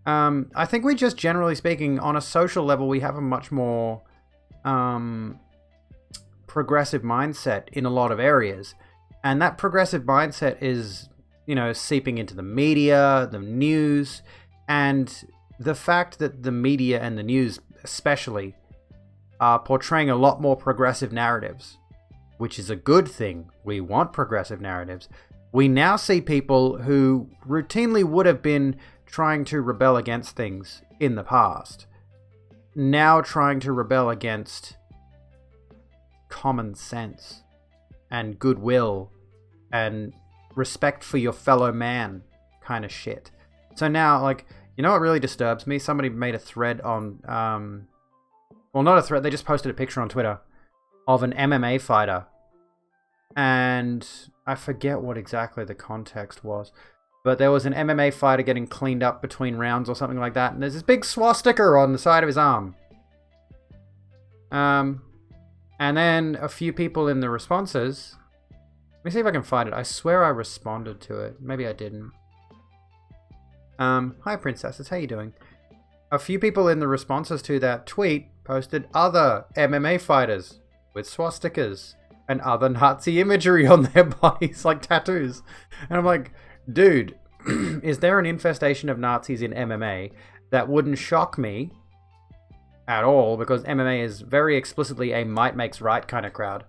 [SPEAKER 2] I think we just, generally speaking, on a social level, we have a much more progressive mindset in a lot of areas. And that progressive mindset is, you know, seeping into the media, the news, and the fact that the media and the news especially are portraying a lot more progressive narratives, which is a good thing. We want progressive narratives. We now see people who routinely would have been trying to rebel against things in the past, now trying to rebel against common sense and goodwill and respect for your fellow man kind of shit. So now, like, you know what really disturbs me? Somebody made a thread on, well, not a thread, they just posted a picture on Twitter of an MMA fighter. And I forget what exactly the context was. But there was an MMA fighter getting cleaned up between rounds or something like that. And there's this big swastika on the side of his arm. And then a few people in the responses... Let me see if I can find it. I swear I responded to it. Maybe I didn't. Hi princesses, how you doing? A few people in the responses to that tweet posted other MMA fighters with swastikas and other Nazi imagery on their bodies, like tattoos. And I'm like, dude, is there an infestation of Nazis in MMA? That wouldn't shock me at all, because MMA is very explicitly a might makes right kind of crowd.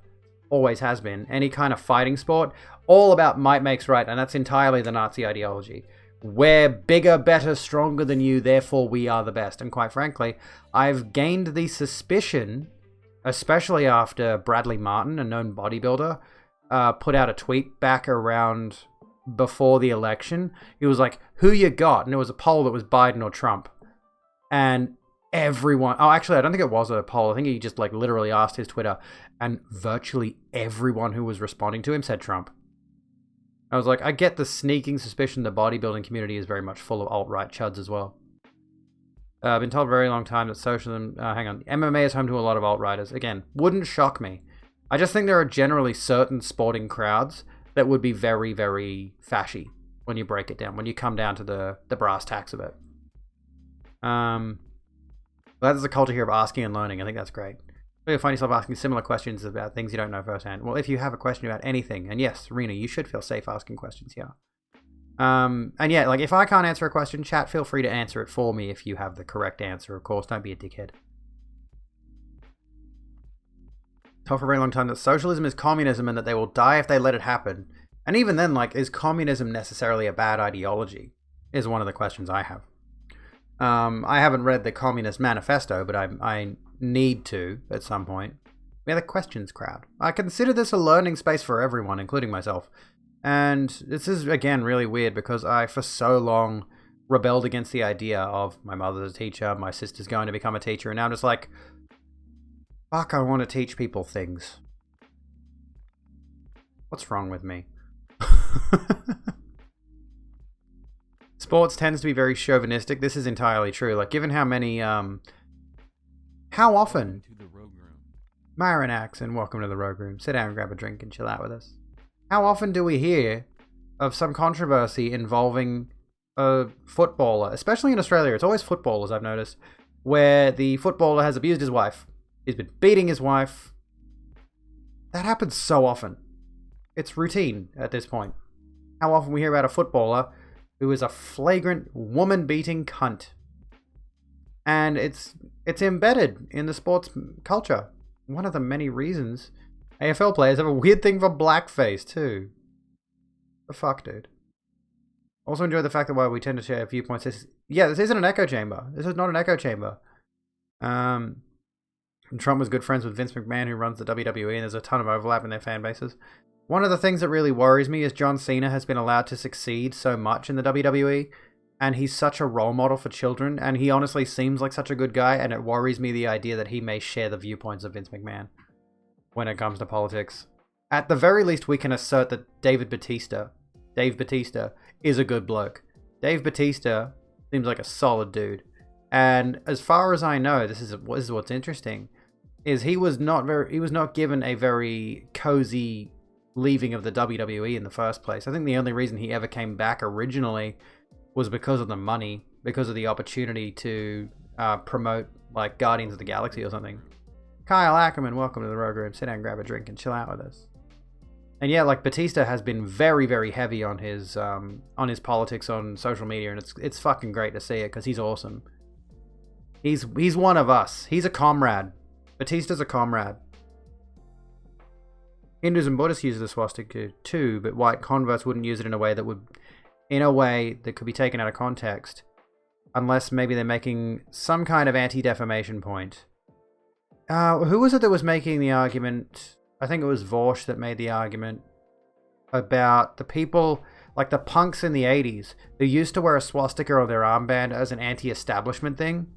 [SPEAKER 2] Always has been. Any kind of fighting sport, all about might makes right, and that's entirely the Nazi ideology. We're bigger, better, stronger than you, therefore we are the best. And quite frankly, I've gained the suspicion, especially after Bradley Martin, a known bodybuilder, put out a tweet back around before the election. He was like, who you got? And it was a poll that was Biden or Trump. And everyone... Oh, actually, I don't think it was a poll. I think he just, like, literally asked his Twitter. And virtually everyone who was responding to him said Trump. I was like, I get the sneaking suspicion the bodybuilding community is very much full of alt-right chuds as well. I've been told for a very long time that socialism... MMA is home to a lot of alt-righters. Again, wouldn't shock me. I just think there are generally certain sporting crowds that would be very, very fashy when you break it down, when you come down to the brass tacks of it. There's a culture here of asking and learning. I think that's great. You'll find yourself asking similar questions about things you don't know firsthand. Well, if you have a question about anything, and yes, Rena, you should feel safe asking questions here. And yeah, like, if I can't answer a question, chat, feel free to answer it for me if you have the correct answer, of course. Don't be a dickhead. Told for a very long time that socialism is communism and that they will die if they let it happen. And even then, like, is communism necessarily a bad ideology? Is one of the questions I have. I haven't read the Communist Manifesto, but I need to at some point. We're the questions crowd. I consider this a learning space for everyone, including myself. And this is, again, really weird because I, for so long, rebelled against the idea of my mother's a teacher, my sister's going to become a teacher, and now I'm just like, fuck, I want to teach people things. What's wrong with me? Sports tends to be very chauvinistic. This is entirely true. Like, given how many, how often... Marinax, and welcome to the Rogue Room. Sit down and grab a drink and chill out with us. How often do we hear of some controversy involving a footballer, especially in Australia? It's always footballers, I've noticed, where the footballer has abused his wife. He's been beating his wife. That happens so often. It's routine at this point. How often we hear about a footballer who is a flagrant woman-beating cunt. And it's embedded in the sports culture. One of the many reasons AFL players have a weird thing for blackface, too. The fuck, dude. Also enjoy the fact that while we tend to share viewpoints, this isn't an echo chamber. This is not an echo chamber. Trump was good friends with Vince McMahon, who runs the WWE, and there's a ton of overlap in their fan bases. One of the things that really worries me is John Cena has been allowed to succeed so much in the WWE, and he's such a role model for children, and he honestly seems like such a good guy, and it worries me the idea that he may share the viewpoints of Vince McMahon when it comes to politics. At the very least, we can assert that Dave Bautista, is a good bloke. Dave Bautista seems like a solid dude. And as far as I know, this is what's interesting, is he was not given a very cozy leaving of the WWE in the first place. I think the only reason he ever came back originally was because of the money, because of the opportunity to promote like Guardians of the Galaxy or something. Kyle Ackerman, welcome to the Rogue Room. Sit down, grab a drink, and chill out with us. And yeah, like Batista has been very, very heavy on his politics on social media, and it's fucking great to see it because he's awesome. He's one of us. He's a comrade. Batista's a comrade. Hindus and Buddhists use the swastika too, but white converts wouldn't use it in a way that could be taken out of context, unless maybe they're making some kind of anti-defamation point. Who was it that was making the argument? I think it was Vorsh that made the argument about the people, like the punks in the 80s, who used to wear a swastika on their armband as an anti-establishment thing,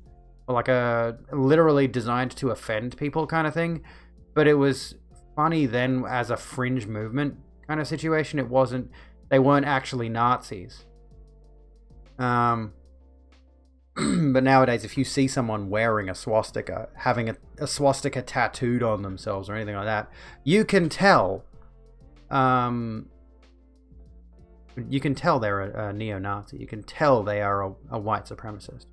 [SPEAKER 2] or like a literally designed to offend people kind of thing, but it was funny then as a fringe movement kind of situation. They weren't actually Nazis. But nowadays, if you see someone wearing a swastika, having a swastika tattooed on themselves or anything like that, you can tell. You can tell they're a neo-Nazi. You can tell they are a white supremacist.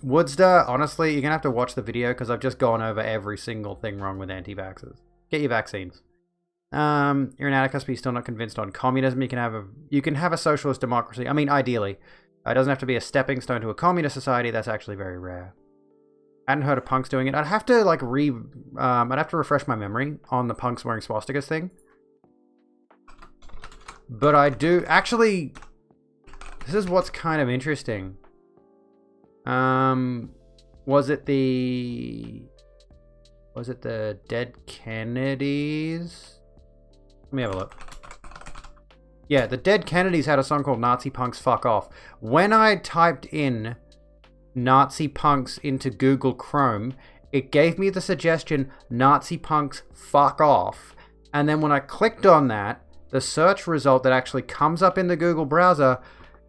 [SPEAKER 2] Woodster, honestly, you're gonna have to watch the video because I've just gone over every single thing wrong with anti-vaxxers. Get your vaccines. You're an anarchist, but you're still not convinced on communism. You can have a socialist democracy. I mean, ideally. It doesn't have to be a stepping stone to a communist society. That's actually very rare. I hadn't heard of punks doing it. I'd have to I'd have to refresh my memory on the punks wearing swastikas thing. But I do actually. This is what's kind of interesting. Was it the Dead Kennedys? Let me have a look. Yeah, the Dead Kennedys had a song called Nazi Punks Fuck Off. When I typed in Nazi Punks into Google Chrome, it gave me the suggestion Nazi Punks Fuck Off. And then when I clicked on that, the search result that actually comes up in the Google browser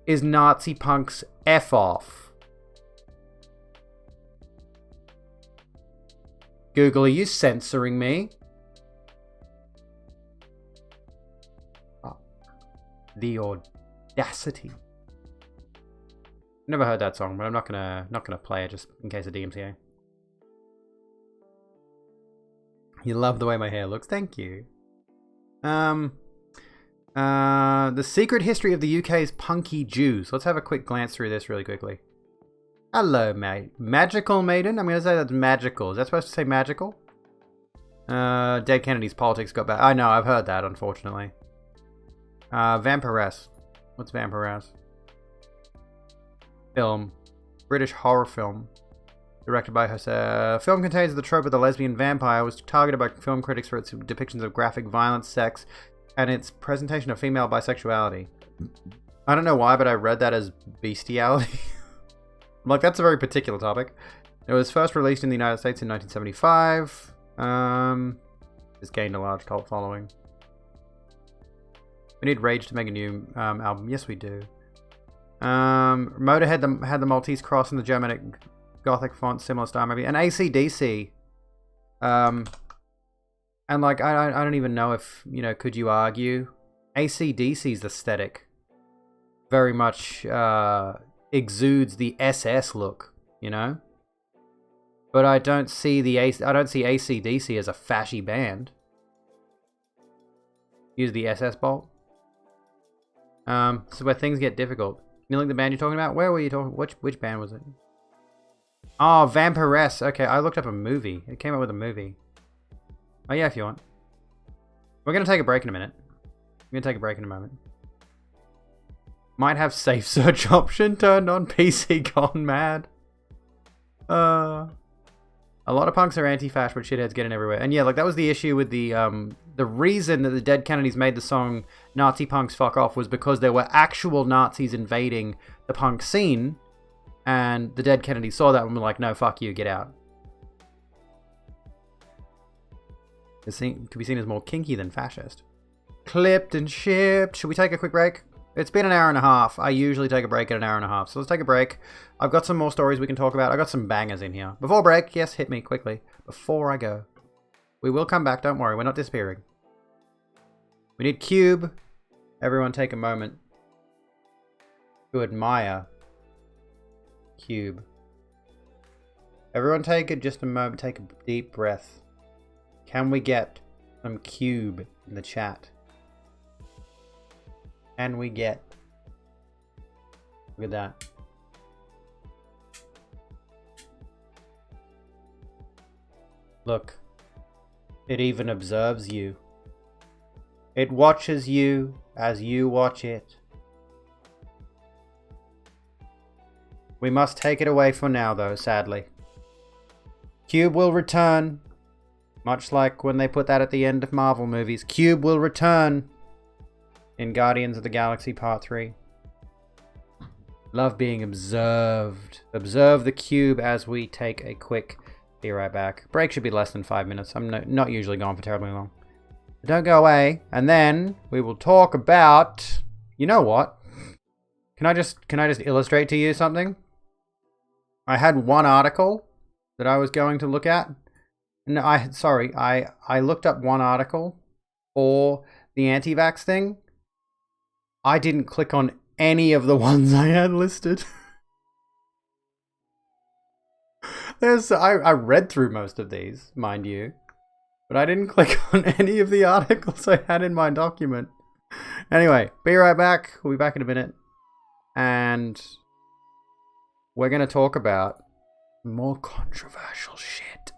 [SPEAKER 2] is Nazi Punks F Off. Google, are you censoring me? The audacity. Never heard that song, but I'm not gonna play it just in case of DMCA. You love the way my hair looks, thank you. The secret history of the UK's punky Jews. Let's have a quick glance through this really quickly. Hello, Magical Maiden. I'm gonna say that's magical. Is that supposed to say magical? Dead Kennedy's politics got bad. I know, I've heard that, unfortunately. Vampiress. What's Vampiress? Film. British horror film. Directed by Jose. Film contains the trope of the lesbian vampire. Was targeted by film critics for its depictions of graphic violence, sex, and its presentation of female bisexuality. I don't know why, but I read that as bestiality. I'm like, that's a very particular topic. It was first released in the United States in 1975. It's gained a large cult following. We need Rage to make a new album. Yes, we do. Motorhead had the Maltese cross and the Germanic Gothic font, similar style maybe. And AC/DC. And like, I don't even know if, could you argue? AC/DC's aesthetic very much exudes the SS look. you know? But I don't see AC/DC as a fashy band. Use the SS bolt. This is where things get difficult. You link the band you're talking about? Where were you talking? Which band was it? Oh, Vampiress. Okay, I looked up a movie. It came up with a movie. Oh yeah, if you want. We're gonna take a break in a minute. We're gonna take a break in a moment. Might have safe search option turned on. PC gone mad. A lot of punks are anti-fash, but shitheads getting everywhere. And yeah, like that was the issue with the reason that the Dead Kennedys made the song "Nazi Punks Fuck Off" was because there were actual Nazis invading the punk scene, and the Dead Kennedys saw that and were like, "No, fuck you, get out." It could be seen as more kinky than fascist. Clipped and shipped. Should we take a quick break? It's been an hour and a half. I usually take a break at an hour and a half. So let's take a break. I've got some more stories we can talk about. I've got some bangers in here. Before break, yes, hit me quickly. Before I go. We will come back, don't worry. We're not disappearing. We need Cube. Everyone take a moment to admire Cube. Everyone take just a moment. Take a deep breath. Can we get some Cube in the chat? Can we get... Look at that. Look. It even observes you. It watches you as you watch it. We must take it away for now, though, sadly. Cube will return. Much like when they put that at the end of Marvel movies. Cube will return in Guardians of the Galaxy Part 3. Love being observed. Observe the Cube as we take a quick... Be right back. Break should be less than 5 minutes. I'm not usually gone for terribly long. But don't go away. And then we will talk about... You know what? Can I just illustrate to you something? I had one article that I was going to look at. No, I looked up one article for the anti-vax thing. I didn't click on any of the ones I had listed. I read through most of these, mind you, but I didn't click on any of the articles I had in my document. Anyway, be right back. We'll be back in a minute. And we're going to talk about more controversial shit.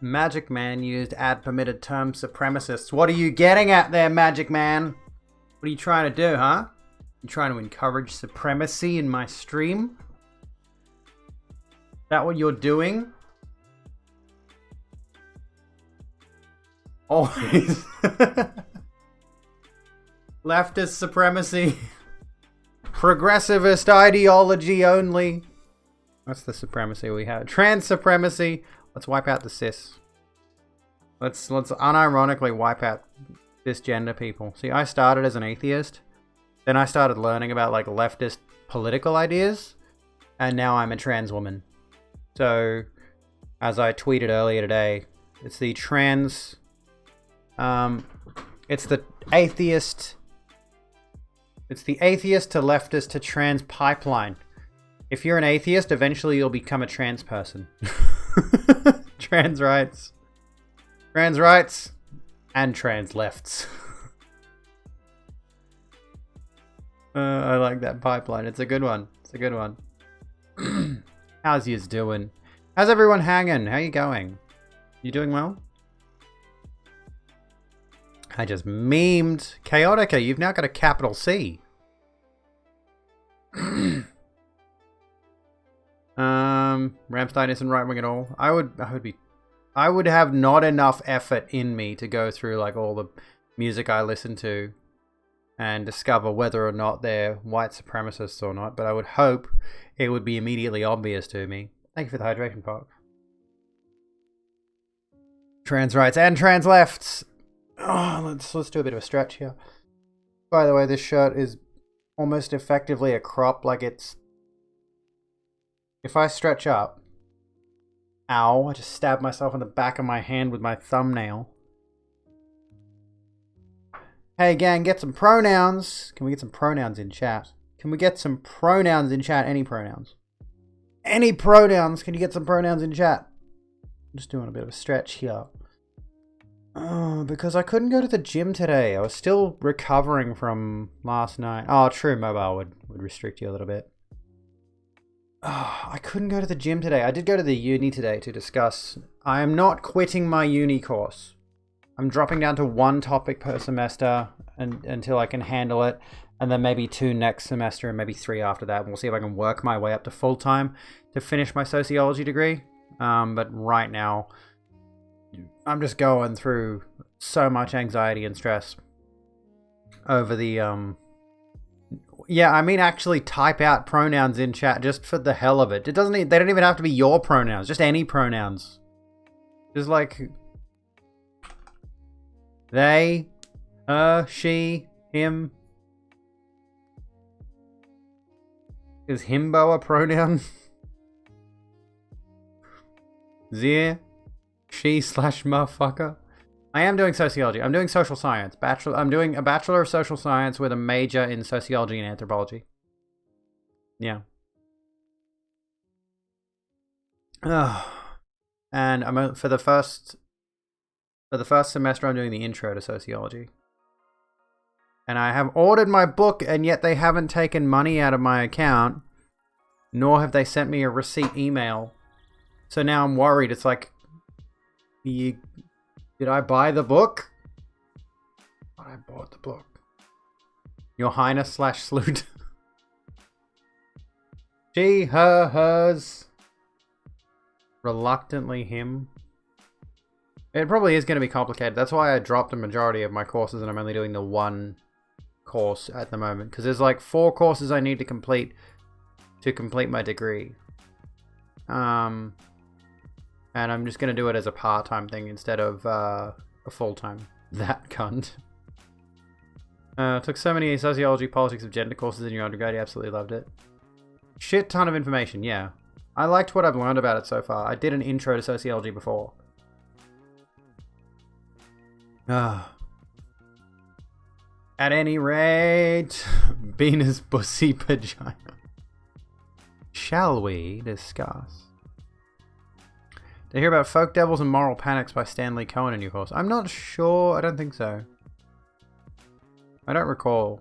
[SPEAKER 2] Magic Man used ad permitted term supremacists. What are you getting at there, Magic Man? What are you trying to do, huh? You trying to encourage supremacy in my stream? That what you're doing? Always. Leftist supremacy. Progressivist ideology only. That's the supremacy we have. Trans supremacy. Let's wipe out the cis. Let's unironically wipe out cisgender people. See, I started as an atheist. Then I started learning about like leftist political ideas. And now I'm a trans woman. So, as I tweeted earlier today, it's the trans... it's the atheist... It's the atheist to leftist to trans pipeline. If you're an atheist, eventually you'll become a trans person. Trans rights. Trans rights. And trans lefts. I like that pipeline. It's a good one. It's a good one. How's yous doing? How's everyone hanging? How you going? You doing well? I just memed. Chaotica, you've now got a capital C. Ramstein isn't right wing at all. I would have not enough effort in me to go through like all the music I listen to and discover whether or not they're white supremacists or not, but I would hope it would be immediately obvious to me. Thank you for the hydration, Fox. Trans rights and trans lefts. Oh, let's do a bit of a stretch here. By the way, this shirt is almost effectively a crop. Like it's... If I stretch up... Ow, I just stabbed myself in the back of my hand with my thumbnail. Hey gang, get some pronouns. Can we get some pronouns in chat? Can we get some pronouns in chat? Any pronouns? Any pronouns? Can you get some pronouns in chat? I'm just doing a bit of a stretch here. Oh, because I couldn't go to the gym today. I was still recovering from last night. Oh, true, mobile would restrict you a little bit. Oh, I couldn't go to the gym today. I did go to the uni today to discuss. I am not quitting my uni course. I'm dropping down to one topic per semester until I can handle it. And then maybe 2 next semester and maybe 3 after that. And we'll see if I can work my way up to full-time to finish my sociology degree. But right now, I'm just going through so much anxiety and stress over the... Yeah, I mean actually type out pronouns in chat just for the hell of it. They don't even have to be your pronouns. Just any pronouns. Just like... They, her, she, him. Is himbo a pronoun? Zir, she/motherfucker. I am doing sociology. I'm doing social science. I'm doing a bachelor of social science with a major in sociology and anthropology. Yeah. And I'm for the first semester, I'm doing the intro to sociology. And I have ordered my book, and yet they haven't taken money out of my account, nor have they sent me a receipt email. So now I'm worried. It's like, did I buy the book? But I bought the book. Your Highness /Sloot. She, her, hers. Reluctantly him. It probably is going to be complicated. That's why I dropped a majority of my courses and I'm only doing the one course at the moment. Because there's like 4 courses I need to complete my degree. And I'm just going to do it as a part-time thing instead of a full-time. That cunt. Took so many sociology, politics of gender courses in your undergrad. You absolutely loved it. Shit ton of information, yeah. I liked what I've learned about it so far. I did an intro to sociology before. At any rate, Venus Pussy Vagina. Shall we discuss? To hear about Folk Devils and Moral Panics by Stanley Cohen in your course? I'm not sure. I don't think so. I don't recall.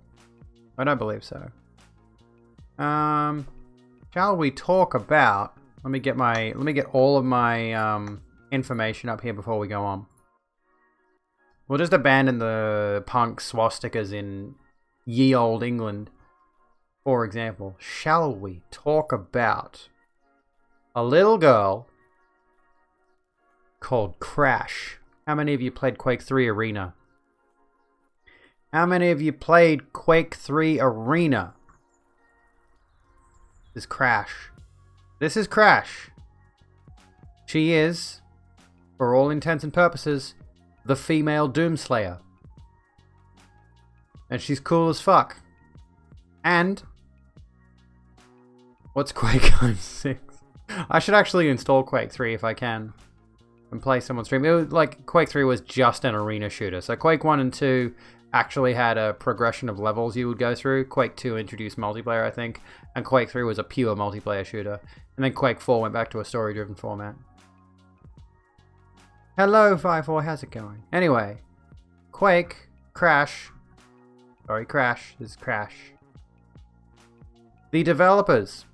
[SPEAKER 2] I don't believe so. Shall we talk about... Let me get all of my information up here before we go on. We'll just abandon the punk swastikas in ye old England, for example. Shall we talk about a little girl called Crash? How many of you played Quake 3 Arena? How many of you played Quake 3 Arena? This is Crash. This is Crash. She is, for all intents and purposes, the female Doomslayer. And she's cool as fuck. And what's Quake 6? I should actually install Quake 3 if I can and play someone's stream. It was like Quake 3 was just an arena shooter. So Quake 1 and 2 actually had a progression of levels you would go through. Quake 2 introduced multiplayer, I think, and Quake 3 was a pure multiplayer shooter. And then Quake 4 went back to a story-driven format. Hello, 5-4, how's it going? Anyway, Quake, Crash. Sorry, Crash. This is Crash. The developers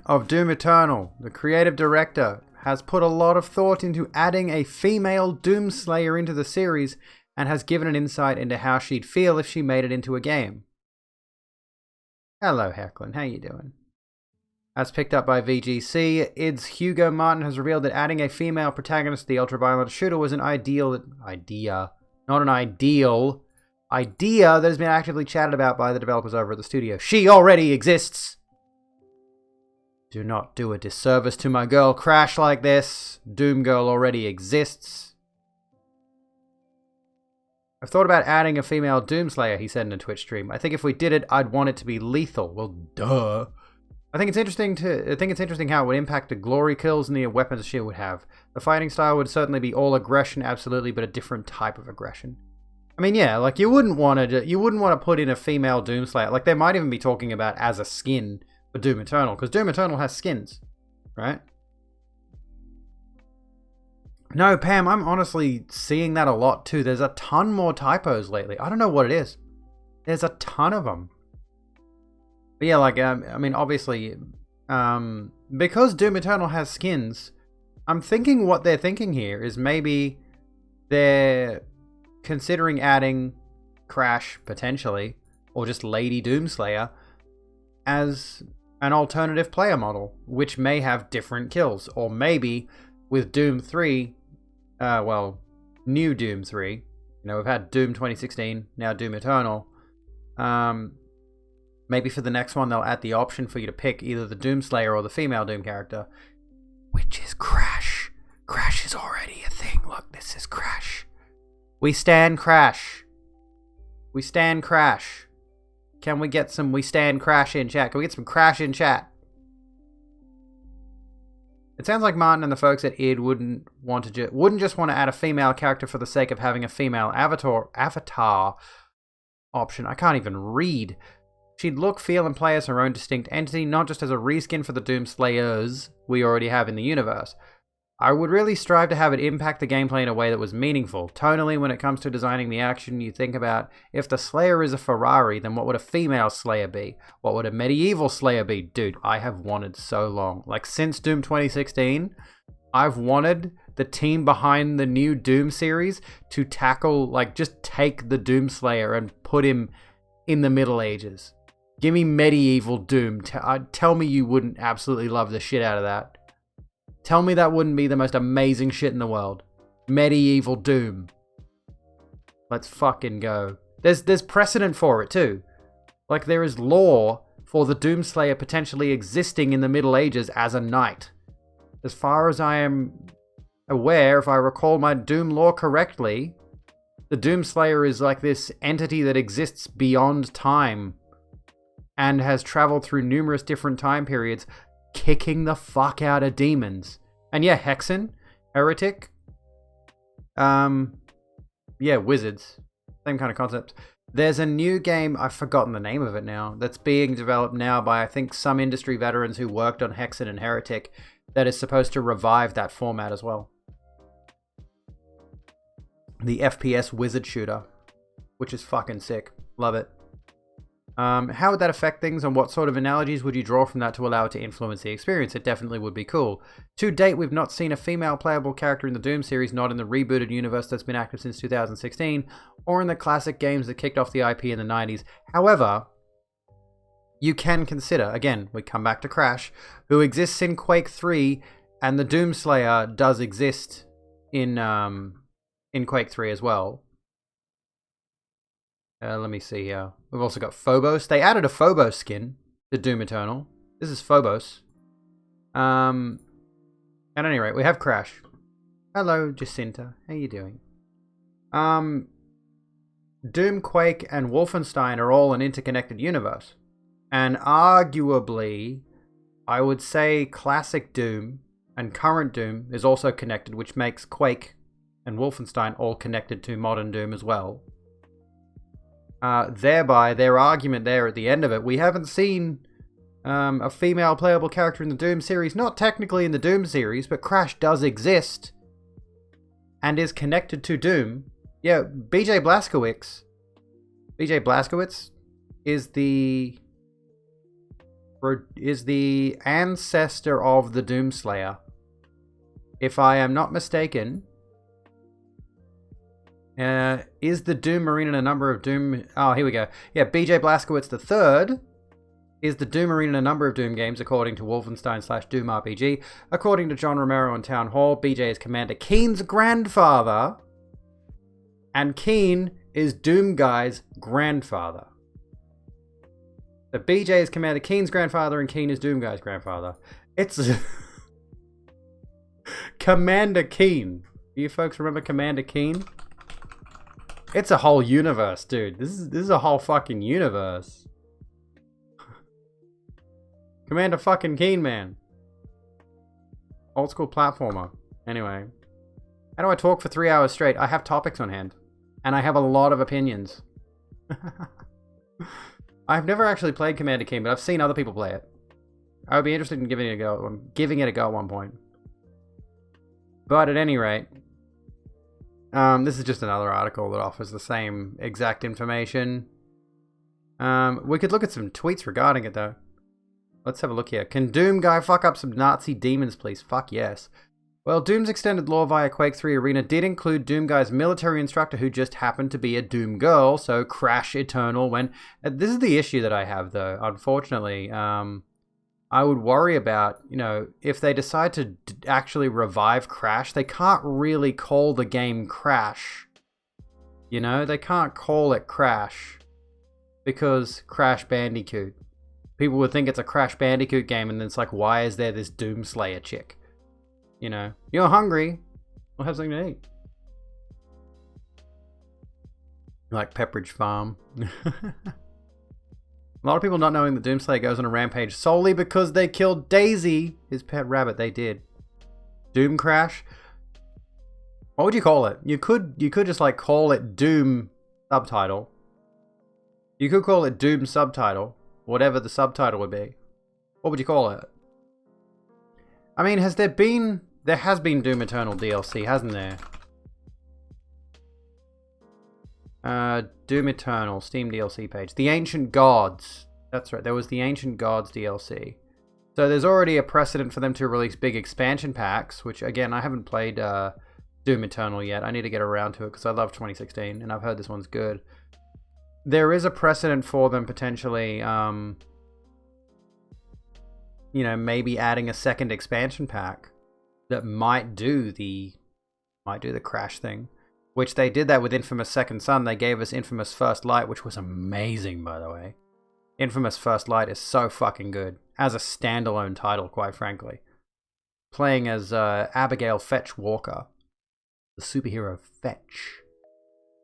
[SPEAKER 2] of Doom Eternal, the creative director, has put a lot of thought into adding a female Doomslayer into the series and has given an insight into how she'd feel if she made it into a game. Hello, Hecklin. How you doing? As picked up by VGC, id's Hugo Martin has revealed that adding a female protagonist to the ultra-violent shooter was an idea that has been actively chatted about by the developers over at the studio. She already exists! Do not do a disservice to my girl Crash like this. Doom Girl already exists. I've thought about adding a female Doomslayer, he said in a Twitch stream. I think if we did it, I'd want it to be lethal. Well, duh. I think it's interesting how it would impact the glory kills and the weapons she would have. The fighting style would certainly be all aggression, absolutely, but a different type of aggression. I mean, yeah, like you wouldn't want to put in a female Doomslayer. Like they might even be talking about as a skin for Doom Eternal, because Doom Eternal has skins, right? No, Pam, I'm honestly seeing that a lot too. There's a ton more typos lately. I don't know what it is. There's a ton of them. But yeah, like, I mean, obviously, because Doom Eternal has skins, I'm thinking what they're thinking here is maybe they're considering adding Crash, potentially, or just Lady Doomslayer, as an alternative player model, which may have different kills. Or maybe with Doom 3, new Doom 3, you know, we've had Doom 2016, now Doom Eternal, maybe for the next one, they'll add the option for you to pick either the Doomslayer or the female Doom character, which is Crash. Crash is already a thing. Look, this is Crash. We stand Crash. We stand Crash. Can we get some We Stand Crash in chat? Can we get some Crash in chat? It sounds like Martin and the folks at id wouldn't just want to add a female character for the sake of having a female avatar option. I can't even read. She'd look, feel, and play as her own distinct entity, not just as a reskin for the Doomslayers we already have in the universe. I would really strive to have it impact the gameplay in a way that was meaningful. Tonally, when it comes to designing the action, you think about, if the Slayer is a Ferrari, then what would a female Slayer be? What would a medieval Slayer be? Dude, I have wanted so long. Like, since Doom 2016, I've wanted the team behind the new Doom series to tackle, like, just take the Doomslayer and put him in the Middle Ages. Give me medieval Doom. Tell me you wouldn't absolutely love the shit out of that. Tell me that wouldn't be the most amazing shit in the world. Medieval Doom. Let's fucking go. There's precedent for it too. Like, there is lore for the Doomslayer potentially existing in the Middle Ages as a knight. As far as I am aware, if I recall my Doom lore correctly, the Doomslayer is like this entity that exists beyond time and has traveled through numerous different time periods, kicking the fuck out of demons. And yeah, Hexen, Heretic, wizards, same kind of concept. There's a new game, I've forgotten the name of it now, that's being developed now by, I think, some industry veterans who worked on Hexen and Heretic, that is supposed to revive that format as well. The FPS wizard shooter, which is fucking sick. Love it. How would that affect things, and what sort of analogies would you draw from that to allow it to influence the experience? It definitely would be cool. To date, we've not seen a female playable character in the Doom series, not in the rebooted universe that's been active since 2016, or in the classic games that kicked off the IP in the 90s. However, you can consider, again, we come back to Crash, who exists in Quake 3, and the Doomslayer does exist in Quake 3 as well. Let me see here. We've also got Phobos. They added a Phobos skin to Doom Eternal. This is Phobos. At any rate, we have Crash. Hello, Jacinta. How you doing? Doom, Quake, and Wolfenstein are all an interconnected universe. And arguably, I would say classic Doom and current Doom is also connected, which makes Quake and Wolfenstein all connected to modern Doom as well. Thereby, their argument there at the end of it, we haven't seen a female playable character in the Doom series. Not technically in the Doom series, but Crash does exist and is connected to Doom. Yeah, BJ Blazkowicz is the ancestor of the Doomslayer. If I am not mistaken, is the Doom Marine in a number of Doom... Oh, here we go. Yeah, BJ Blazkowicz III is the Doom Marine in a number of Doom games, according to Wolfenstein/Doom RPG. According to John Romero in Town Hall, BJ is Commander Keen's grandfather, and Keen is Doom Guy's grandfather. So BJ is Commander Keen's grandfather, and Keen is Doom Guy's grandfather. It's... Commander Keen. Do you folks remember Commander Keen? It's a whole universe, dude. This is a whole fucking universe. Commander fucking Keen, man. Old school platformer. Anyway. How do I talk for 3 hours straight? I have topics on hand. And I have a lot of opinions. I've never actually played Commander Keen, but I've seen other people play it. I would be interested in giving it a go at one point. But at any rate... this is just another article that offers the same exact information. We could look at some tweets regarding it, though. Let's have a look here. Can Doom Guy fuck up some Nazi demons, please? Fuck yes. Well, Doom's extended lore via Quake 3 Arena did include Doom Guy's military instructor, who just happened to be a Doom girl, so Crash Eternal when... this is the issue that I have, though, unfortunately. I would worry about, if they decide to actually revive Crash, they can't really call the game Crash. They can't call it Crash because Crash Bandicoot. People would think it's a Crash Bandicoot game, and then it's like, why is there this Doomslayer chick? You're hungry. We'll have something to eat. Like Pepperidge Farm. A lot of people not knowing that Doomslayer goes on a rampage solely because they killed Daisy, his pet rabbit. They did. Doom Crash? What would you call it? You could just call it Doom Subtitle. You could call it Doom Subtitle. Whatever the subtitle would be. What would you call it? I mean, there has been Doom Eternal DLC, hasn't there? Doom Eternal, Steam DLC page. The Ancient Gods. That's right, there was the Ancient Gods DLC. So there's already a precedent for them to release big expansion packs, which, again, I haven't played Doom Eternal yet. I need to get around to it because I love 2016, and I've heard this one's good. There is a precedent for them potentially, maybe adding a second expansion pack that might do the Crash thing. Which they did that with Infamous Second Son. They gave us Infamous First Light, which was amazing, by the way. Infamous First Light is so fucking good. As a standalone title, quite frankly. Playing as Abigail Fetch Walker. The superhero Fetch.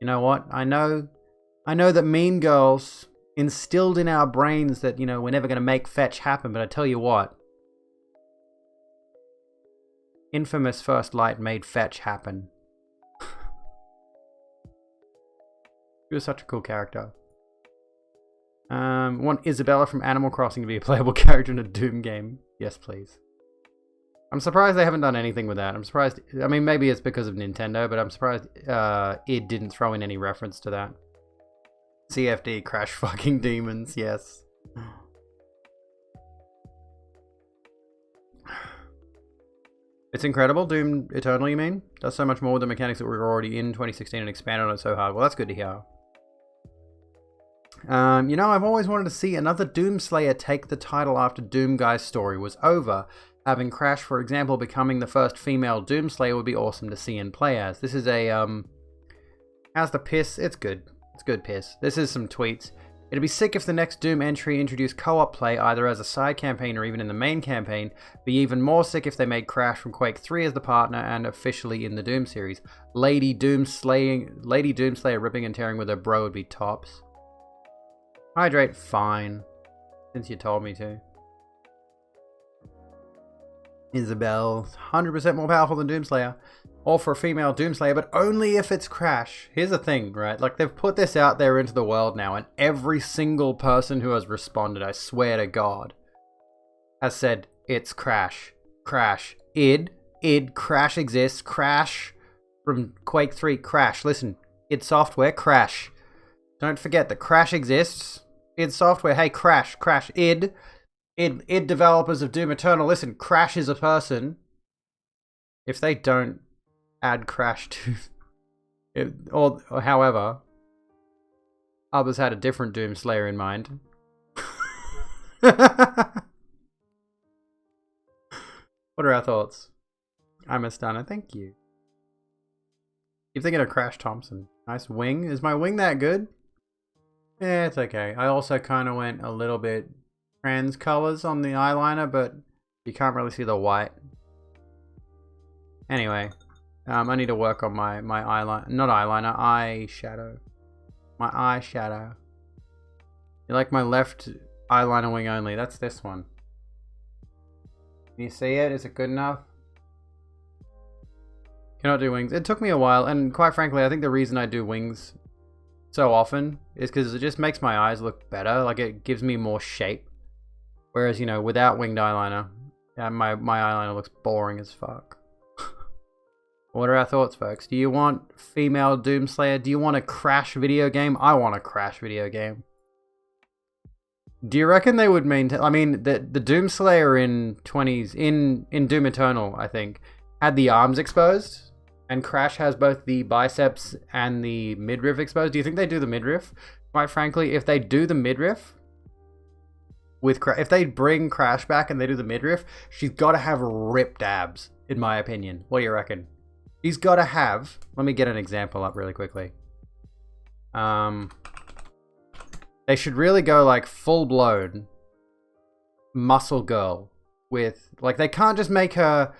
[SPEAKER 2] You know what? I know that Mean Girls instilled in our brains that, we're never going to make Fetch happen, but I tell you what. Infamous First Light made Fetch happen. She was such a cool character. Want Isabella from Animal Crossing to be a playable character in a Doom game? Yes, please. I'm surprised they haven't done anything with that. I'm surprised... I mean, maybe it's because of Nintendo, but I'm surprised id didn't throw in any reference to that. CFD, crash fucking demons, yes. It's incredible. Doom Eternal, you mean? Does so much more with the mechanics that were already in 2016 and expanded on it so hard. Well, that's good to hear. You know, I've always wanted to see another Doomslayer take the title after Doomguy's story was over. Having Crash, for example, becoming the first female Doomslayer would be awesome to see and play as. This is a, how's the piss? It's good. It's good piss. This is some tweets. It'd be sick if the next Doom entry introduced co-op play either as a side campaign or even in the main campaign. Be even more sick if they made Crash from Quake 3 as the partner and officially in the Doom series. Lady Doomslayer ripping and tearing with her bro would be tops. Hydrate, fine. Since you told me to. Isabel, 100% more powerful than Doomslayer. All for a female Doomslayer, but only if it's Crash. Here's the thing, right? Like, they've put this out there into the world now, and every single person who has responded, I swear to God, has said, it's Crash. Crash. id, Crash exists. Crash from Quake 3, Crash. Listen, id Software, Crash. Don't forget that Crash exists. id Software, hey, Crash, id developers of Doom Eternal, listen, Crash is a person. If they don't add Crash to it, or however, others had a different Doomslayer in mind. What are our thoughts? I'm a stunner, thank you. You're thinking of Crash Thompson. Nice wing. Is my wing that good? Yeah, it's okay. I also kind of went a little bit trans colors on the eyeliner, but you can't really see the white. Anyway, I need to work on my eyeliner. Not eyeliner, eyeshadow. My eyeshadow. You like my left eyeliner wing only? That's this one. Can you see it? Is it good enough? Cannot do wings. It took me a while, and quite frankly, I think the reason I do wings so often is because it just makes my eyes look better. Like, it gives me more shape. Whereas, you know, without winged eyeliner, my eyeliner looks boring as fuck. What are our thoughts, folks? Do you want female Doomslayer? Do you want a Crash video game? I want a Crash video game. Do you reckon they would maintain... I mean, the Doomslayer in Doom Eternal, I think, had the arms exposed. And Crash has both the biceps and the midriff exposed. Do you think they do the midriff? Quite frankly, if they do the midriff... if they bring Crash back and they do the midriff, she's got to have ripped abs, in my opinion. What do you reckon? She's got to have... Let me get an example up really quickly. They should really go like full-blown muscle girl with... Like, they can't just make her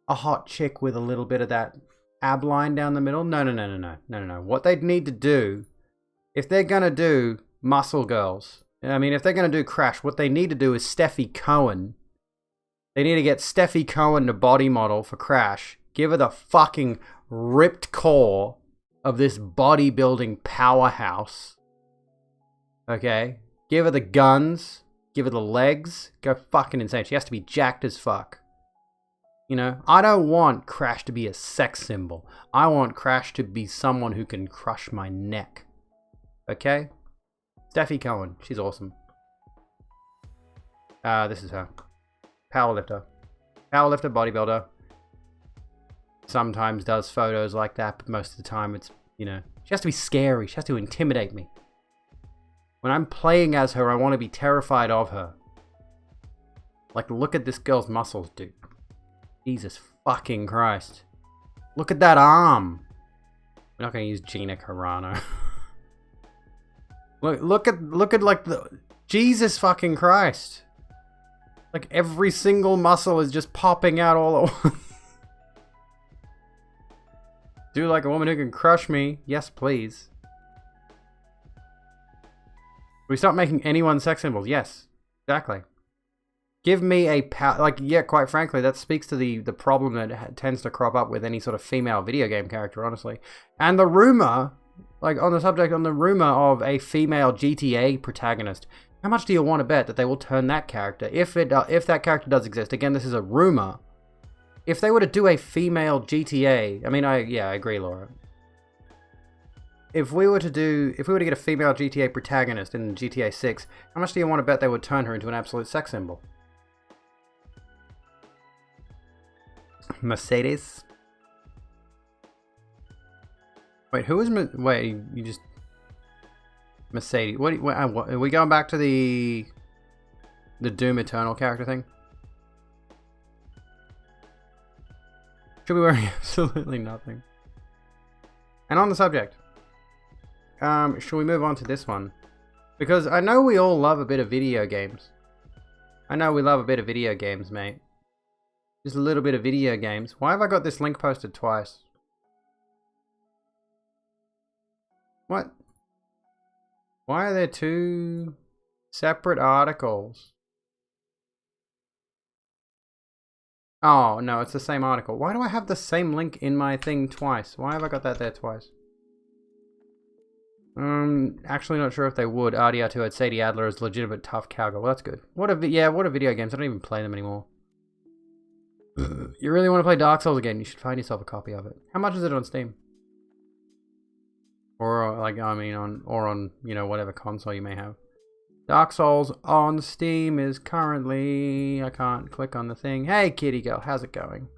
[SPEAKER 2] a hot chick with a little bit of that ab line down the middle. No. What they'd need to do, if they're going to do muscle girls... I mean, if they're going to do Crash, what they need to do is Steffi Cohen. They need to get Steffi Cohen to body model for Crash. Give her the fucking ripped core of this bodybuilding powerhouse. Okay? Give her the guns. Give her the legs. Go fucking insane. She has to be jacked as fuck. You know? I don't want Crash to be a sex symbol. I want Crash to be someone who can crush my neck. Okay? Steffi Cohen. She's awesome. This is her. Powerlifter. Powerlifter, bodybuilder. Sometimes does photos like that, but most of the time it's, you know, she has to be scary. She has to intimidate me. When I'm playing as her, I want to be terrified of her. Like, look at this girl's muscles, dude. Jesus fucking Christ. Look at that arm. We're not going to use Gina Carano. Look at like the... Jesus fucking Christ. Like, every single muscle is just popping out all at once. Do like a woman who can crush me. Yes, please. We stop making anyone sex symbols. Yes, exactly. Give me a like, yeah, quite frankly, that speaks to the problem that tends to crop up with any sort of female video game character, honestly. And the rumor, like on the rumor of a female GTA protagonist. How much do you want to bet that they will turn that character, if that character does exist? Again, this is a rumor. If they were to do a female GTA, I mean, I agree, Laura. if we were to get a female GTA protagonist in GTA 6, how much do you want to bet they would turn her into an absolute sex symbol? Mercedes? Wait, who is wait, you just Mercedes. What are we going back to the Doom Eternal character thing? Should be wearing absolutely nothing. And on the subject, shall we move on to this one? Because I know we all love a bit of video games. I know we love a bit of video games, mate. Just a little bit of video games. Why have I got this link posted twice? What? Why are there two separate articles? Oh, no, it's the same article. Why do I have the same link in my thing twice? Why have I got that there twice? Actually not sure if they would. RDR2 had Sadie Adler as legitimate tough cowgirl. Well, that's good. What are video games? I don't even play them anymore. You really want to play Dark Souls again? You should find yourself a copy of it. How much is it on Steam? Or like, I mean, on you know, whatever console you may have. Dark Souls on Steam is currently... I can't click on the thing. Hey, kitty girl, how's it going?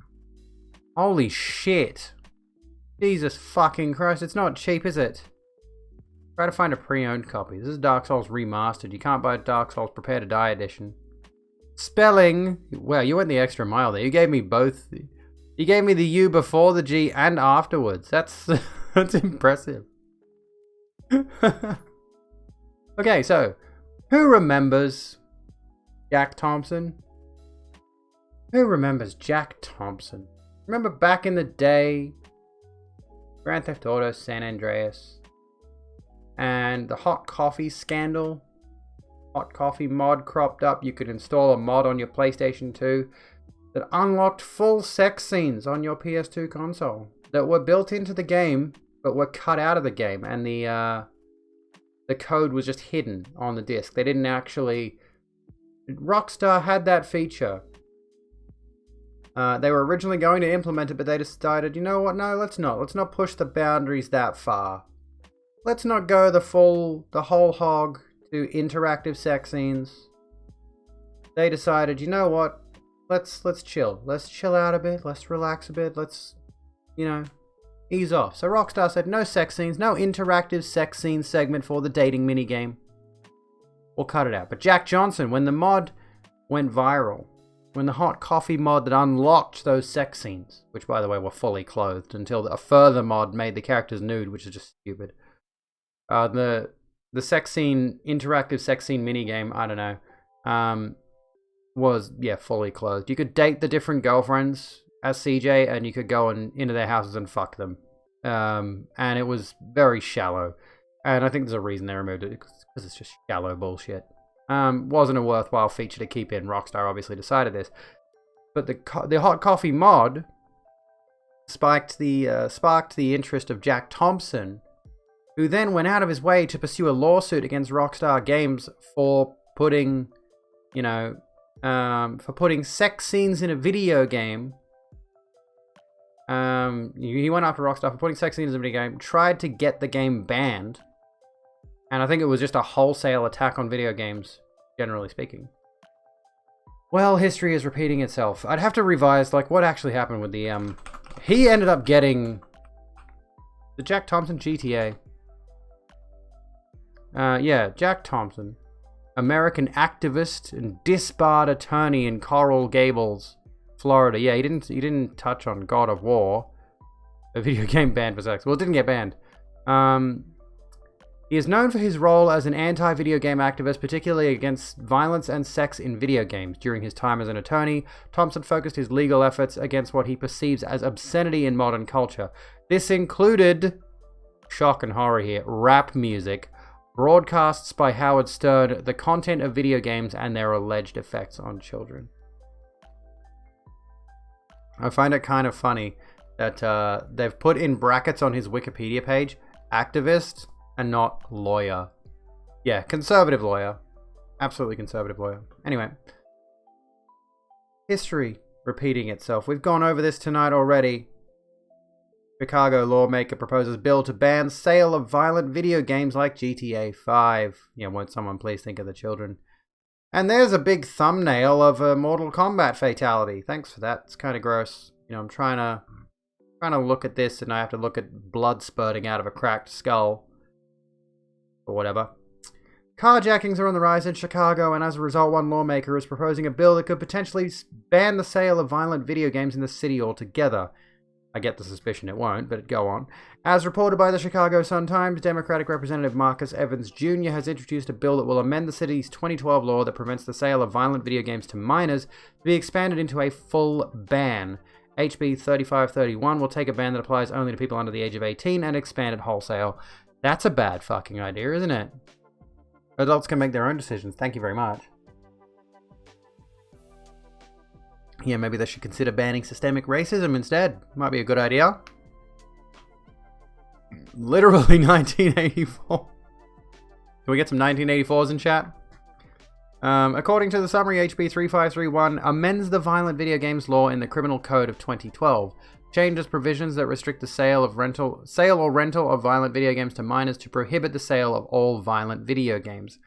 [SPEAKER 2] Holy shit. Jesus fucking Christ, it's not cheap, is it? Try to find a pre-owned copy. This is Dark Souls Remastered. You can't buy Dark Souls Prepare to Die edition. Spelling... Well, you went the extra mile there. You gave me both. You gave me the U before the G and afterwards. That's impressive. Okay, so... Who remembers Jack Thompson? Who remembers Jack Thompson? Remember back in the day, Grand Theft Auto San Andreas, and the hot coffee scandal? Hot coffee mod cropped up. You could install a mod on your PlayStation 2 that unlocked full sex scenes on your PS2 console that were built into the game but were cut out of the game, and the code was just hidden on the disc. They didn't actually... Rockstar had that feature. They were originally going to implement it, but they decided, you know what, no, let's not. Let's not push the boundaries that far. Let's not go the whole hog to interactive sex scenes. They decided, you know what, let's chill. Let's chill out a bit. Let's relax a bit. Let's, you know... ease off. So Rockstar said no sex scenes, no interactive sex scene segment for the dating minigame. We'll cut it out. But Jack Johnson, when the mod went viral, when the hot coffee mod that unlocked those sex scenes, which by the way were fully clothed until a further mod made the characters nude, which is just stupid. The sex scene, interactive sex scene minigame, I don't know, was, yeah, fully clothed. You could date the different girlfriends as CJ, and you could go into their houses and fuck them. And it was very shallow. And I think there's a reason they removed it, because it's just shallow bullshit. Wasn't a worthwhile feature to keep in. Rockstar obviously decided this. But the hot coffee mod sparked the interest of Jack Thompson, who then went out of his way to pursue a lawsuit against Rockstar Games for putting, you know, for putting sex scenes in a video game. He went after Rockstar for putting sex scenes in a video game, tried to get the game banned, and I think it was just a wholesale attack on video games, generally speaking. Well, history is repeating itself. I'd have to revise, like, what actually happened with the, he ended up getting the Jack Thompson GTA. Yeah, Jack Thompson, American activist and disbarred attorney in Coral Gables, Florida. Yeah, he didn't touch on God of War, a video game banned for sex. Well, it didn't get banned. He is known for his role as an anti-video game activist, particularly against violence and sex in video games. During his time as an attorney, Thompson focused his legal efforts against what he perceives as obscenity in modern culture. This included, shock and horror here, rap music, broadcasts by Howard Stern, the content of video games, and their alleged effects on children. I find it kind of funny that they've put in brackets on his Wikipedia page, activist and not lawyer. Yeah, conservative lawyer. Absolutely conservative lawyer. Anyway. History repeating itself. We've gone over this tonight already. Chicago lawmaker proposes bill to ban sale of violent video games like GTA 5. Yeah, won't someone please think of the children? And there's a big thumbnail of a Mortal Kombat fatality. Thanks for that. It's kind of gross. You know, I'm trying to look at this and I have to look at blood spurting out of a cracked skull. Or whatever. Carjackings are on the rise in Chicago, and as a result, one lawmaker is proposing a bill that could potentially ban the sale of violent video games in the city altogether. I get the suspicion it won't, but go on. As reported by the Chicago Sun-Times, Democratic Representative Marcus Evans Jr. has introduced a bill that will amend the city's 2012 law that prevents the sale of violent video games to minors to be expanded into a full ban. HB 3531 will take a ban that applies only to people under the age of 18 and expand it wholesale. That's a bad fucking idea, isn't it? Adults can make their own decisions. Thank you very much. Yeah, maybe they should consider banning systemic racism instead. Might be a good idea. Literally 1984. Can we get some 1984s in chat? According to the summary, HB 3531 amends the violent video games law in the Criminal Code of 2012. Changes provisions that restrict the sale or rental of violent video games to minors to prohibit the sale of all violent video games.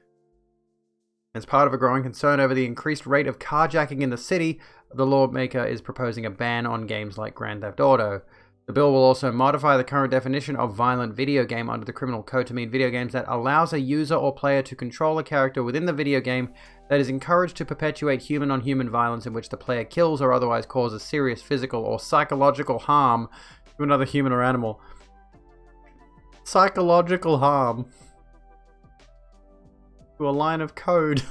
[SPEAKER 2] As part of a growing concern over the increased rate of carjacking in the city, the lawmaker is proposing a ban on games like Grand Theft Auto. The bill will also modify the current definition of violent video game under the Criminal Code to mean video games that allows a user or player to control a character within the video game that is encouraged to perpetuate human-on-human violence in which the player kills or otherwise causes serious physical or psychological harm to another human or animal. Psychological harm to a line of code.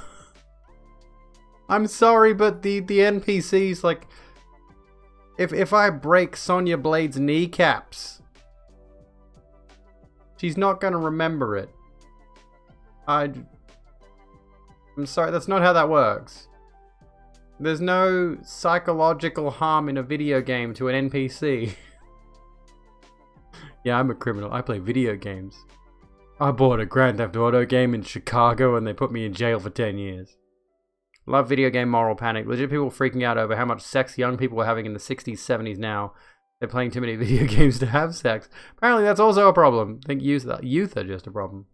[SPEAKER 2] I'm sorry, but the NPCs, like, if I break Sonya Blade's kneecaps, she's not gonna remember it. I'm sorry, that's not how that works. There's no psychological harm in a video game to an NPC. Yeah, I'm a criminal. I play video games. I bought a Grand Theft Auto game in Chicago and they put me in jail for 10 years. Love video game moral panic. Legit people freaking out over how much sex young people are having in the 60s, 70s now. They're playing too many video games to have sex. Apparently that's also a problem. I think youth are just a problem.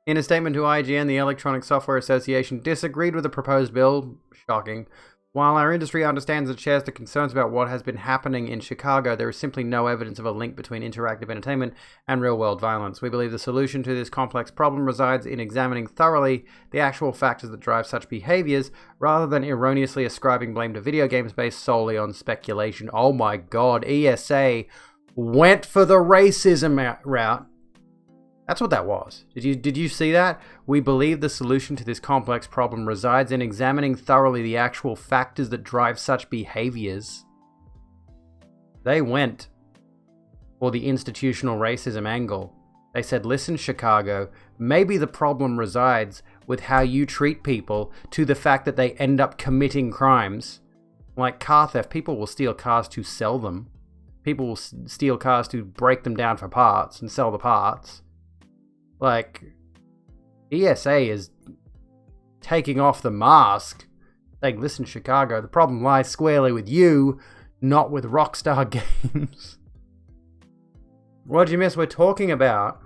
[SPEAKER 2] In a statement to IGN, the Electronic Software Association disagreed with the proposed bill. Shocking. While our industry understands and shares the concerns about what has been happening in Chicago, there is simply no evidence of a link between interactive entertainment and real-world violence. We believe the solution to this complex problem resides in examining thoroughly the actual factors that drive such behaviors, rather than erroneously ascribing blame to video games based solely on speculation. Oh my god, ESA went for the racism route. That's what that was. Did you see that? We believe the solution to this complex problem resides in examining thoroughly the actual factors that drive such behaviors. They went for the institutional racism angle. They said, listen, Chicago, maybe the problem resides with how you treat people to the fact that they end up committing crimes. Like car theft, people will steal cars to sell them. People will steal cars to break them down for parts and sell the parts. Like, ESA is taking off the mask, saying, listen, Chicago, the problem lies squarely with you, not with Rockstar Games. What'd you miss? We're talking about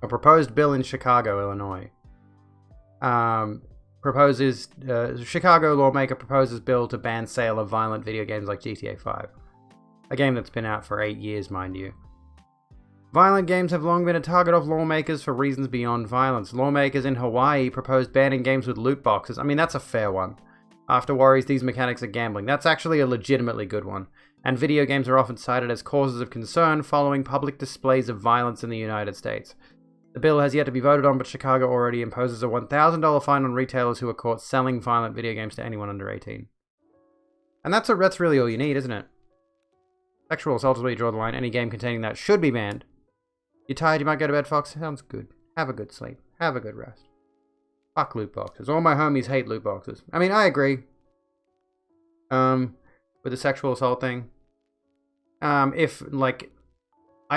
[SPEAKER 2] a proposed bill in Chicago, Illinois. Chicago lawmaker proposes bill to ban sale of violent video games like GTA 5. A game that's been out for 8 years, mind you. Violent games have long been a target of lawmakers for reasons beyond violence. Lawmakers in Hawaii proposed banning games with loot boxes. I mean, that's a fair one. After worries, these mechanics are gambling. That's actually a legitimately good one. And video games are often cited as causes of concern following public displays of violence in the United States. The bill has yet to be voted on, but Chicago already imposes a $1,000 fine on retailers who are caught selling violent video games to anyone under 18. And that's really all you need, isn't it? Sexual assault is where you draw the line. Any game containing that should be banned. You're tired, you might go to bed, Fox? Sounds good. Have a good sleep. Have a good rest. Fuck loot boxes. All my homies hate loot boxes. I mean, I agree. With the sexual assault thing. I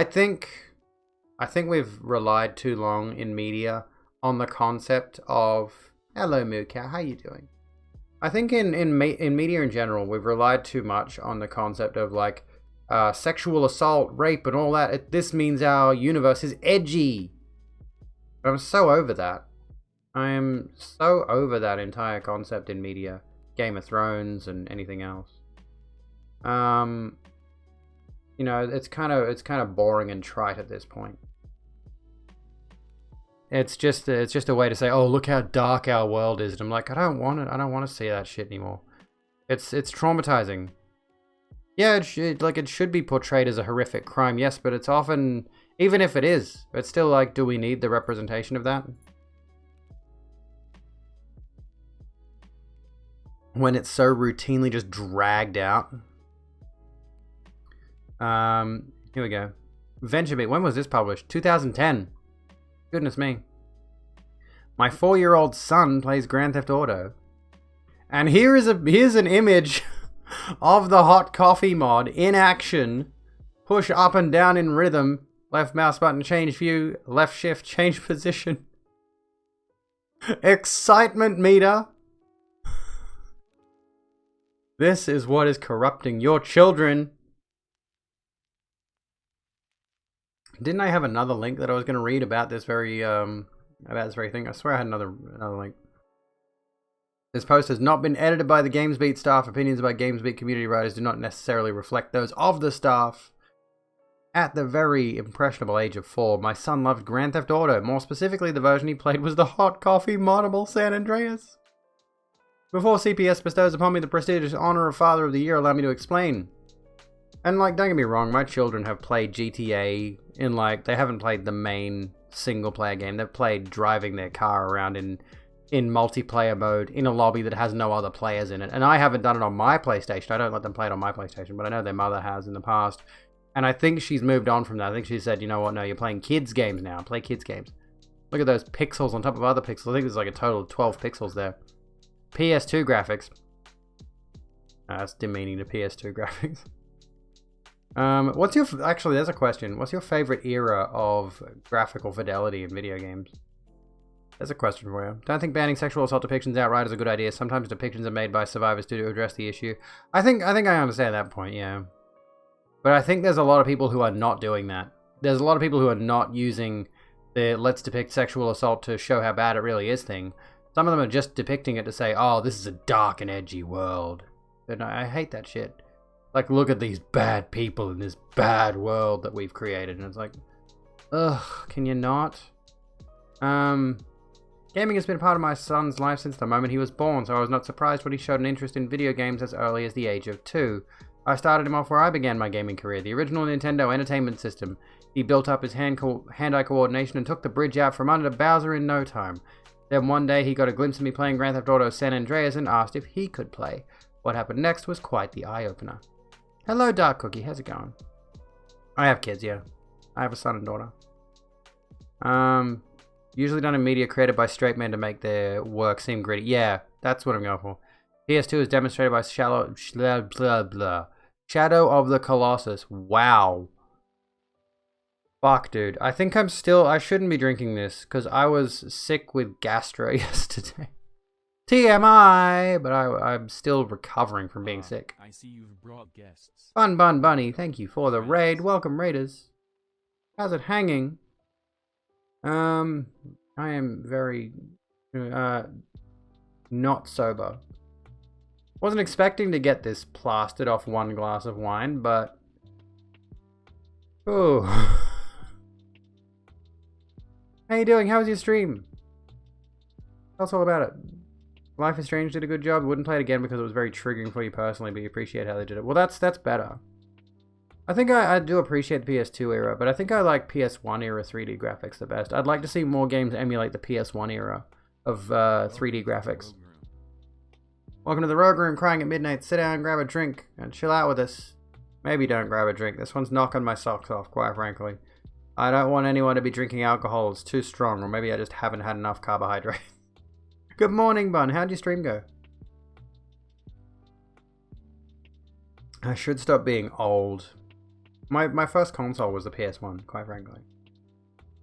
[SPEAKER 2] think we've relied too long in media on the concept of, hello Moo Cow, how you doing? I think in media in general, we've relied too much on the concept of, like, sexual assault, rape, and all that. This means our universe is edgy. I'm so over that. I am so over that entire concept in media. Game of Thrones and anything else. You know, it's kind of boring and trite at this point. It's just a way to say, oh, look how dark our world is. And I'm like, I don't want it. I don't want to see that shit anymore. It's traumatizing. Yeah, it should be portrayed as a horrific crime, yes, but it's often, even if it is, it's still like, do we need the representation of that? When it's so routinely just dragged out. Here we go. VentureBeat, when was this published? 2010. Goodness me. My 4-year-old son plays Grand Theft Auto. And here's an image of the hot coffee mod in action. Push up and down in rhythm. Left mouse button, change view. Left shift, change position. Excitement meter. This is what is corrupting your children. Didn't I have another link that I was going to read about this very thing? I swear I had another link. This post has not been edited by the GamesBeat staff. Opinions about GamesBeat community writers do not necessarily reflect those of the staff. At the very impressionable age of 4, my son loved Grand Theft Auto. More specifically, the version he played was the hot coffee moddable San Andreas. Before CPS bestows upon me the prestigious honor of Father of the Year, allow me to explain. And, like, don't get me wrong, my children have played GTA in, like, they haven't played the main single-player game. They've played driving their car around in multiplayer mode in a lobby that has no other players in it. And I haven't done it on my PlayStation. I don't let them play it on my PlayStation, but I know their mother has in the past. And I think she's moved on from that. I think she said, you know what, no, you're playing kids' games now. Play kids' games. Look at those pixels on top of other pixels. I think there's like a total of 12 pixels there. PS2 graphics. That's demeaning to PS2 graphics. Actually, there's a question. What's your favorite era of graphical fidelity in video games? There's a question for you. Don't think banning sexual assault depictions outright is a good idea. Sometimes depictions are made by survivors to address the issue. I think I understand that point, yeah. But I think there's a lot of people who are not doing that. There's a lot of people who are not using the let's depict sexual assault to show how bad it really is thing. Some of them are just depicting it to say, oh, this is a dark and edgy world. And I hate that shit. Like, look at these bad people in this bad world that we've created. And it's like, ugh, can you not? Gaming has been a part of my son's life since the moment he was born, so I was not surprised when he showed an interest in video games as early as the age of 2. I started him off where I began my gaming career, the original Nintendo Entertainment System. He built up his hand-eye coordination and took the bridge out from under Bowser in no time. Then one day he got a glimpse of me playing Grand Theft Auto San Andreas and asked if he could play. What happened next was quite the eye-opener. Hello, Dark Cookie. How's it going? I have kids, yeah. I have a son and daughter. Usually done in media created by straight men to make their work seem gritty. Yeah, that's what I'm going for. PS2 is demonstrated by Shadow of the Colossus. Wow. Fuck, dude. I think I shouldn't be drinking this because I was sick with gastro yesterday. TMI, but I'm still recovering from being sick.
[SPEAKER 1] I see you've brought guests.
[SPEAKER 2] Bun Bun Bunny, thank you for the raid. Welcome, raiders. How's it hanging? I am very not sober. Wasn't expecting to get this plastered off one glass of wine, but oh. How you doing? How was your stream? Tell us all about it. Life is Strange did a good job. Wouldn't play it again because it was very triggering for you personally, but you appreciate how they did it. Well, that's better. I think I do appreciate the PS2 era, but I think I like PS1 era 3D graphics the best. I'd like to see more games emulate the PS1 era of 3D graphics. Welcome to the Rogue Room, crying at midnight. Sit down, grab a drink, and chill out with us. Maybe don't grab a drink. This one's knocking my socks off, quite frankly. I don't want anyone to be drinking alcohol. It's too strong, or maybe I just haven't had enough carbohydrate. Good morning, Bun. How'd your stream go? I should stop being old. My first console was the PS1, quite frankly.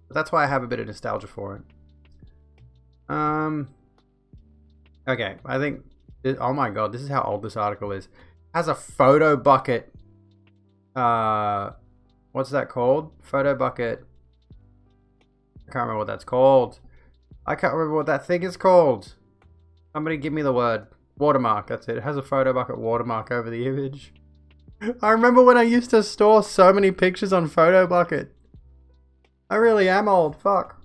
[SPEAKER 2] But that's why I have a bit of nostalgia for it. Okay, I think... Oh my god, this is how old this article is. Has a photo bucket What's that called? Photo bucket. I can't remember what that's called. I can't remember what that thing is called. Somebody give me the word. Watermark, that's it. It has a photo bucket watermark over the image. I remember when I used to store so many pictures on Photo Bucket. I really am old, fuck.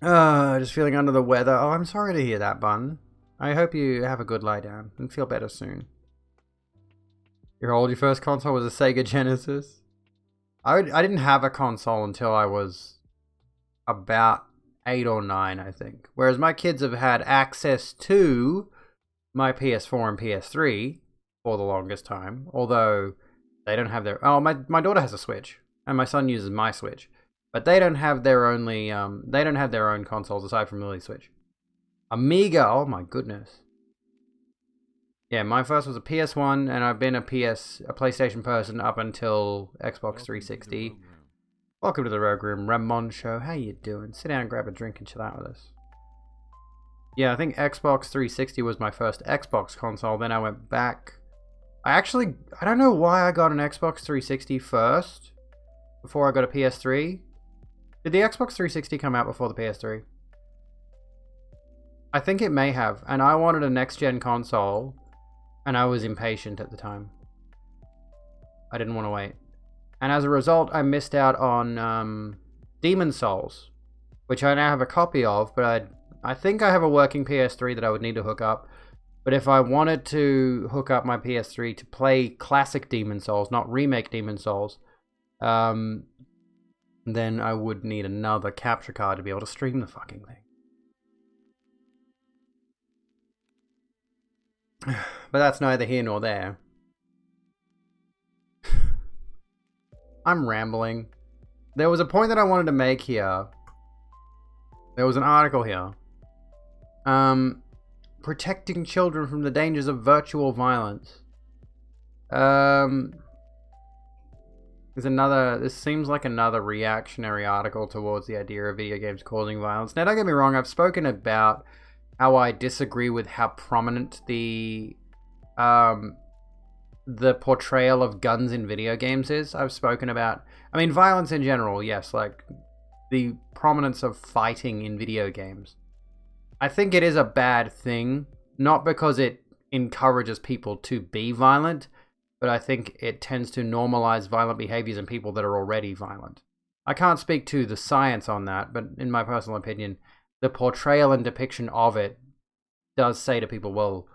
[SPEAKER 2] Just feeling under the weather. Oh, I'm sorry to hear that, Bun. I hope you have a good lie down and feel better soon. You're old, your first console was a Sega Genesis? I didn't have a console until I was about 8 or 9, I think. Whereas my kids have had access to my PS4 and PS3 for the longest time. Although they don't have their... Oh, my daughter has a Switch. And my son uses my Switch. But they don't have their only... they don't have their own consoles aside from Lily's Switch. Amiga, oh my goodness. Yeah, my first was a PS1, and I've been a PlayStation person up until Xbox 360. Welcome to the Rogue Room, Ramon Show. How you doing? Sit down, grab a drink, and chill out with us. Yeah, I think Xbox 360 was my first Xbox console. Then I went back. I don't know why I got an Xbox 360 first, before I got a PS3. Did the Xbox 360 come out before the PS3? I think it may have, and I wanted a next-gen console, and I was impatient at the time. I didn't want to wait. And as a result, I missed out on Demon's Souls, which I now have a copy of, but I think I have a working PS3 that I would need to hook up. But if I wanted to hook up my PS3 to play classic Demon's Souls, not remake Demon's Souls, then I would need another capture card to be able to stream the fucking thing. But that's neither here nor there. I'm rambling. There was a point that I wanted to make here. There was an article here. Protecting children from the dangers of virtual violence. This seems like another reactionary article towards the idea of video games causing violence. Now, don't get me wrong, I've spoken about how I disagree with how prominent the portrayal of guns in video games is. I've spoken about, I mean, violence in general, yes, like the prominence of fighting in video games. I think it is a bad thing, not because it encourages people to be violent, but I think it tends to normalize violent behaviors in people that are already violent. I can't speak to the science on that, but in my personal opinion, the portrayal and depiction of it does say to people, well,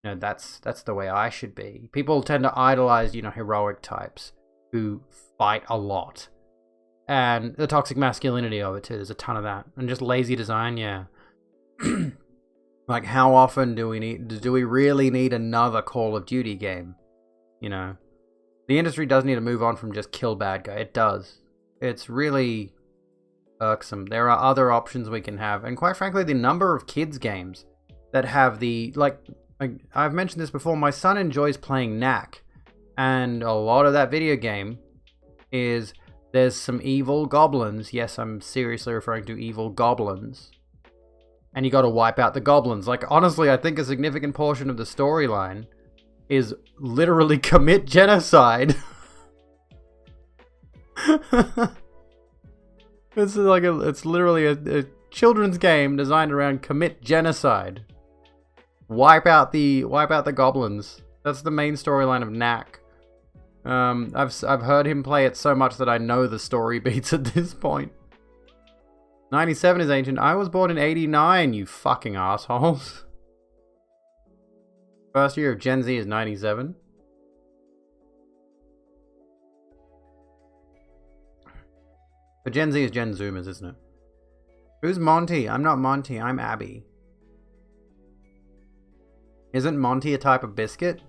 [SPEAKER 2] you know, that's the way I should be. People tend to idolize, you know, heroic types who fight a lot. And the toxic masculinity of it too, there's a ton of that. And just lazy design, yeah. Like, how often do we really need another Call of Duty game? You know, the industry does need to move on from just kill bad guy. It does. It's really irksome. There are other options we can have. And quite frankly, the number of kids games that have the, like I've mentioned this before, my son enjoys playing Knack. And a lot of that video game is, there's some evil goblins. Yes, I'm seriously referring to evil goblins. And you got to wipe out the goblins. Like, honestly, I think a significant portion of the storyline is literally commit genocide. It's literally a children's game designed around commit genocide. Wipe out the goblins. That's the main storyline of Knack. I've heard him play it so much that I know the story beats at this point. 97 is ancient. I was born in 89, you fucking assholes. First year of Gen Z is 97. But Gen Z is Gen Zoomers, isn't it? Who's Monty? I'm not Monty, I'm Abby. Isn't Monty a type of biscuit?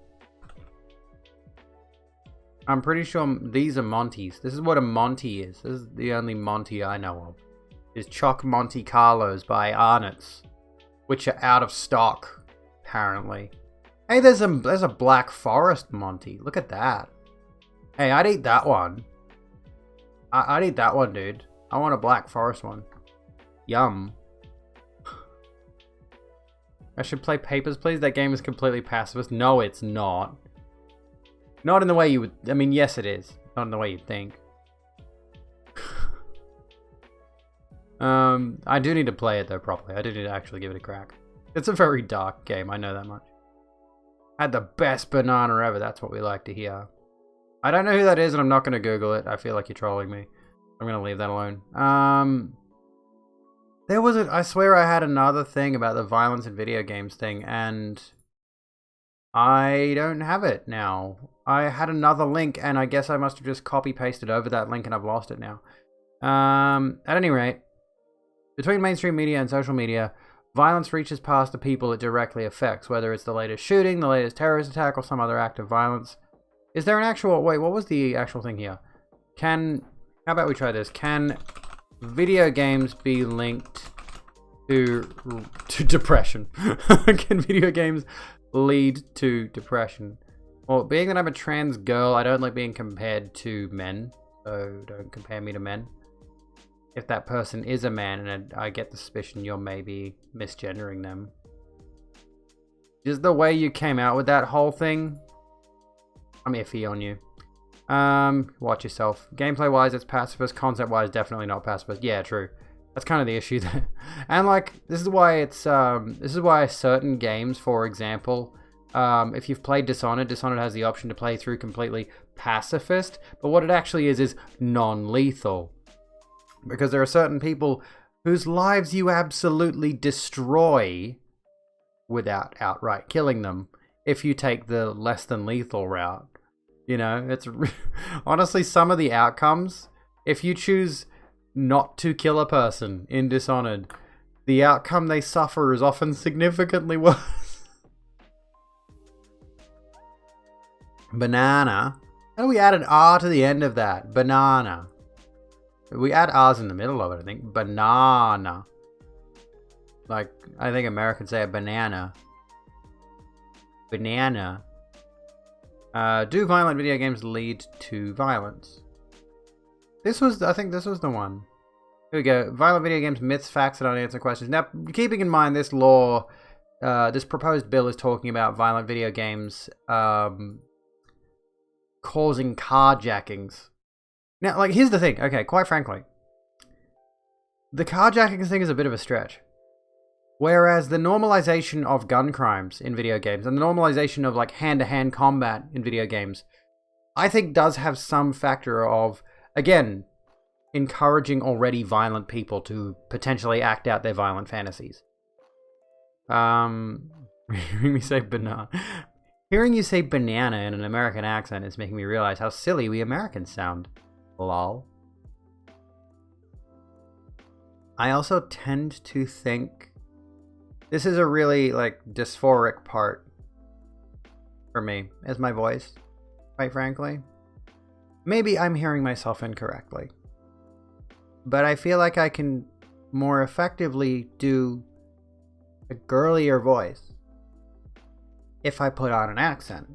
[SPEAKER 2] I'm pretty sure these are Monties. This is what a Monty is. This is the only Monty I know of. Is Choc Monte Carlos by Arnott's, which are out of stock, apparently. Hey, there's a Black Forest Monty. Look at that. Hey, I'd eat that one. I'd eat that one, dude. I want a Black Forest one. Yum. I should play Papers, Please. That game is completely pacifist. No, it's not. Not in the way you would... I mean, yes, it is. Not in the way you'd think. I do need to play it, though, properly. I do need to actually give it a crack. It's a very dark game, I know that much. Had the best banana ever, that's what we like to hear. I don't know who that is, and I'm not going to Google it. I feel like you're trolling me. I'm going to leave that alone. There was I swear I had another thing about the violence in video games thing, and I don't have it now. I had another link, and I guess I must have just copy-pasted over that link, and I've lost it now. At any rate, between mainstream media and social media, violence reaches past the people it directly affects, whether it's the latest shooting, the latest terrorist attack, or some other act of violence. Is there an actual... Wait, what was the actual thing here? How about we try this? Can video games be linked to depression? Can video games lead to depression? Well, being that I'm a trans girl, I don't like being compared to men, so don't compare me to men. If that person is a man, and I get the suspicion you're maybe misgendering them. Just the way you came out with that whole thing, I'm iffy on you. Watch yourself. Gameplay-wise, it's pacifist. Concept-wise, definitely not pacifist. Yeah, true. That's kind of the issue there. And like, this is why it's this is why certain games, for example, if you've played Dishonored, Dishonored has the option to play through completely pacifist, but what it actually is non-lethal. Because there are certain people whose lives you absolutely destroy without outright killing them if you take the less than lethal route. You know, it's honestly some of the outcomes, if you choose not to kill a person in Dishonored, the outcome they suffer is often significantly worse. Banana. How do we add an R to the end of that? Banana. We add R's in the middle of it, I think. Banana. Like, I think Americans say a banana. Banana. Do violent video games lead to violence? I think this was the one. Here we go. Violent video games, myths, facts, and unanswered questions. Now, keeping in mind this law, this proposed bill is talking about violent video games causing carjackings. Now, like, here's the thing. Okay, quite frankly, the carjacking thing is a bit of a stretch. Whereas the normalization of gun crimes in video games and the normalization of, like, hand-to-hand combat in video games, I think does have some factor of, again, encouraging already violent people to potentially act out their violent fantasies. Hearing me say banana. Hearing you say banana in an American accent is making me realize how silly we Americans sound. Lol. I also tend to think this is a really, like, dysphoric part for me, is my voice, quite frankly. Maybe I'm hearing myself incorrectly, but I feel like I can more effectively do a girlier voice if I put on an accent.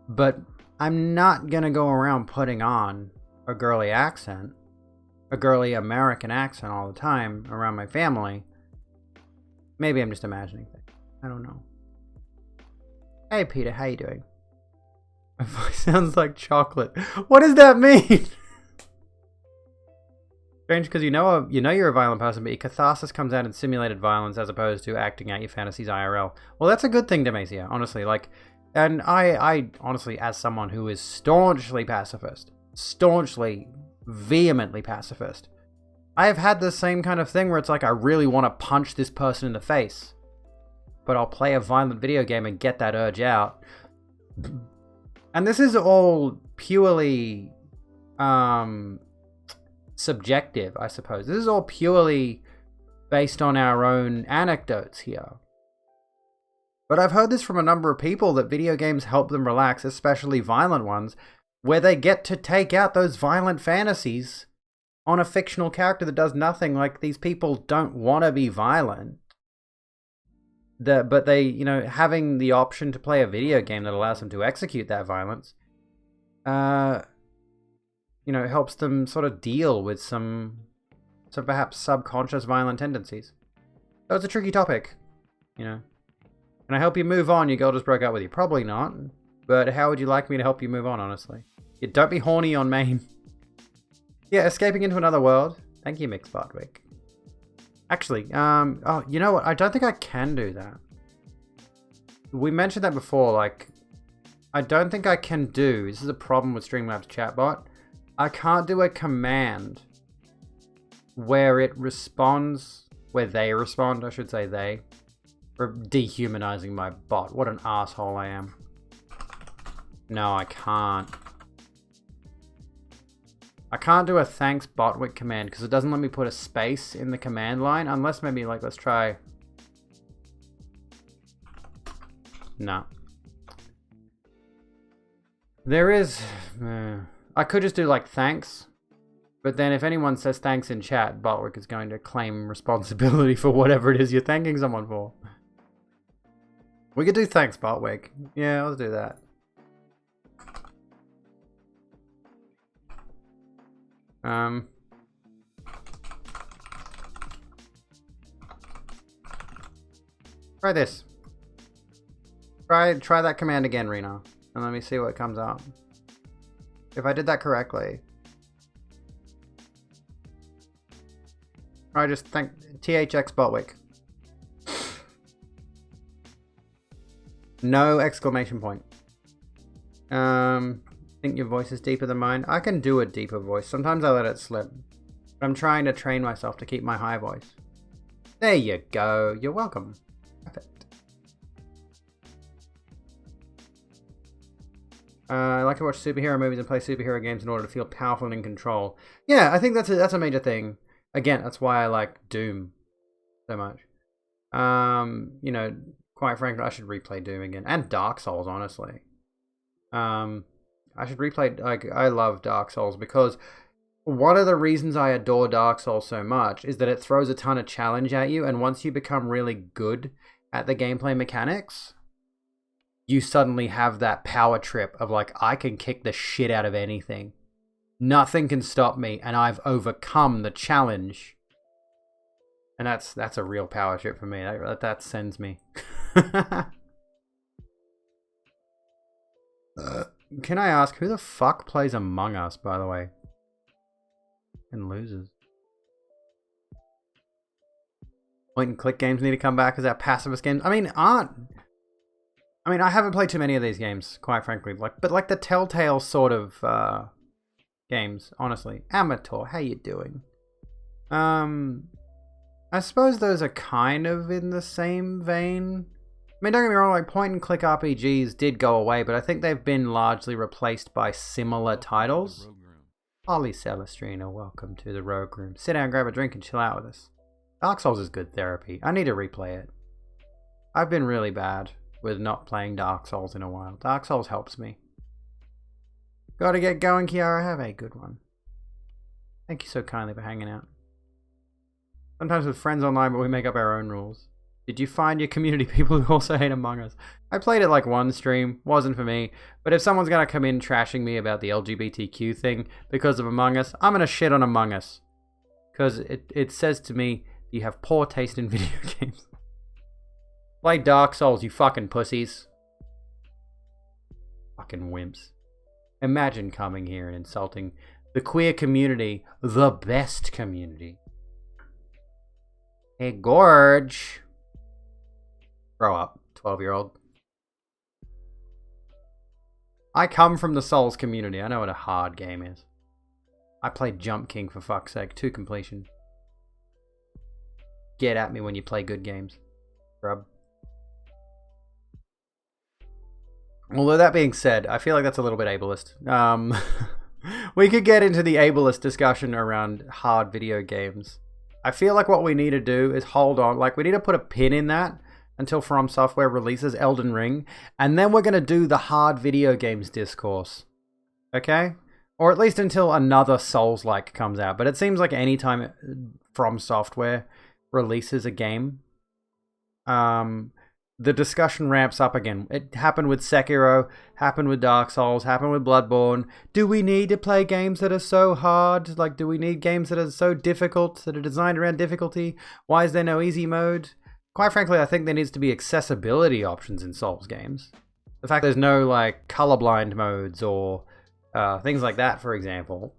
[SPEAKER 2] But I'm not gonna go around putting on a girly accent, a girly American accent all the time around my family. Maybe I'm just imagining things. I don't know. Hey Peter, how you doing? My voice sounds like chocolate. What does that mean? Strange, because you know you're a violent person, but your catharsis comes out in simulated violence as opposed to acting out your fantasies IRL. Well, that's a good thing, Demacia, honestly. Like, and I honestly, as someone who is staunchly pacifist, staunchly, vehemently pacifist, I have had the same kind of thing where it's like I really want to punch this person in the face, but I'll play a violent video game and get that urge out. And this is all purely subjective, I suppose. This is all purely based on our own anecdotes here. But I've heard this from a number of people that video games help them relax, especially violent ones, where they get to take out those violent fantasies on a fictional character that does nothing. Like, these people don't want to be violent. But they, you know, having the option to play a video game that allows them to execute that violence, you know, helps them sort of deal with some perhaps subconscious violent tendencies. So it's a tricky topic, you know. Can I help you move on? Your girl just broke up with you. Probably not. But how would you like me to help you move on, honestly? Yeah, don't be horny on main. Yeah, escaping into another world. Thank you, Mix Bartwick. Actually, oh, you know what? I don't think I can do that. We mentioned that before, like, I don't think I can do, this is a problem with Streamlabs chatbot. I can't do a command where it responds, where they respond, I should say they. For dehumanizing my bot. What an asshole I am. No, I can't. I can't do a thanks botwick command because it doesn't let me put a space in the command line unless maybe like let's try. No. There is I could just do like thanks, but then if anyone says thanks in chat, botwick is going to claim responsibility for whatever it is you're thanking someone for. We could do thanks botwick. Yeah, let's do that. Try this. Try that command again, Rena, and let me see what comes up. If I did that correctly. I just think THX Botwick. No exclamation point. Think your voice is deeper than mine. I can do a deeper voice. Sometimes I let it slip. But I'm trying to train myself to keep my high voice. There you go. You're welcome. Perfect. I like to watch superhero movies and play superhero games in order to feel powerful and in control. Yeah, I think that's a major thing. Again, that's why I like Doom so much. You know, quite frankly, I should replay Doom again. And Dark Souls, honestly. I should replay, like, I love Dark Souls because one of the reasons I adore Dark Souls so much is that it throws a ton of challenge at you, and once you become really good at the gameplay mechanics, you suddenly have that power trip of like, I can kick the shit out of anything. Nothing can stop me, and I've overcome the challenge. And that's a real power trip for me. That sends me. Can I ask, who the fuck plays Among Us, by the way? And loses. Point and click games need to come back as our pacifist games. I mean, I haven't played too many of these games, quite frankly. But like the Telltale sort of games, honestly. Amateur, how you doing? I suppose those are kind of in the same vein. I mean, don't get me wrong, like point and click RPGs did go away, but I think they've been largely replaced by similar titles. Ollie Celestrino, welcome to the Rogue Room. Sit down, grab a drink, and chill out with us. Dark Souls is good therapy. I need to replay it. I've been really bad with not playing Dark Souls in a while. Dark Souls helps me. Gotta get going, Kiara. Have a good one. Thank you so kindly for hanging out. Sometimes with friends online, but we make up our own rules. Did you find your community people who also hate Among Us? I played it like one stream, wasn't for me. But if someone's gonna come in trashing me about the LGBTQ thing because of Among Us, I'm gonna shit on Among Us. Because it says to me, you have poor taste in video games. Play Dark Souls, you fucking pussies. Fucking wimps. Imagine coming here and insulting the queer community, the best community. Hey, Gorge. Grow up, 12-year-old. I come from the Souls community. I know what a hard game is. I played Jump King for fuck's sake, to completion. Get at me when you play good games, grub. Although that being said, I feel like that's a little bit ableist. We could get into the ableist discussion around hard video games. I feel like what we need to do is hold on. Like, we need to put a pin in that until From Software releases Elden Ring. And then we're going to do the hard video games discourse. Okay? Or at least until another Souls-like comes out. But it seems like anytime From Software releases a game, the discussion ramps up again. It happened with Sekiro, happened with Dark Souls, happened with Bloodborne. Do we need to play games that are so hard? Like, do we need games that are so difficult, that are designed around difficulty? Why is there no easy mode? Quite frankly, I think there needs to be accessibility options in Souls games. The fact there's no, like, colorblind modes or things like that, for example.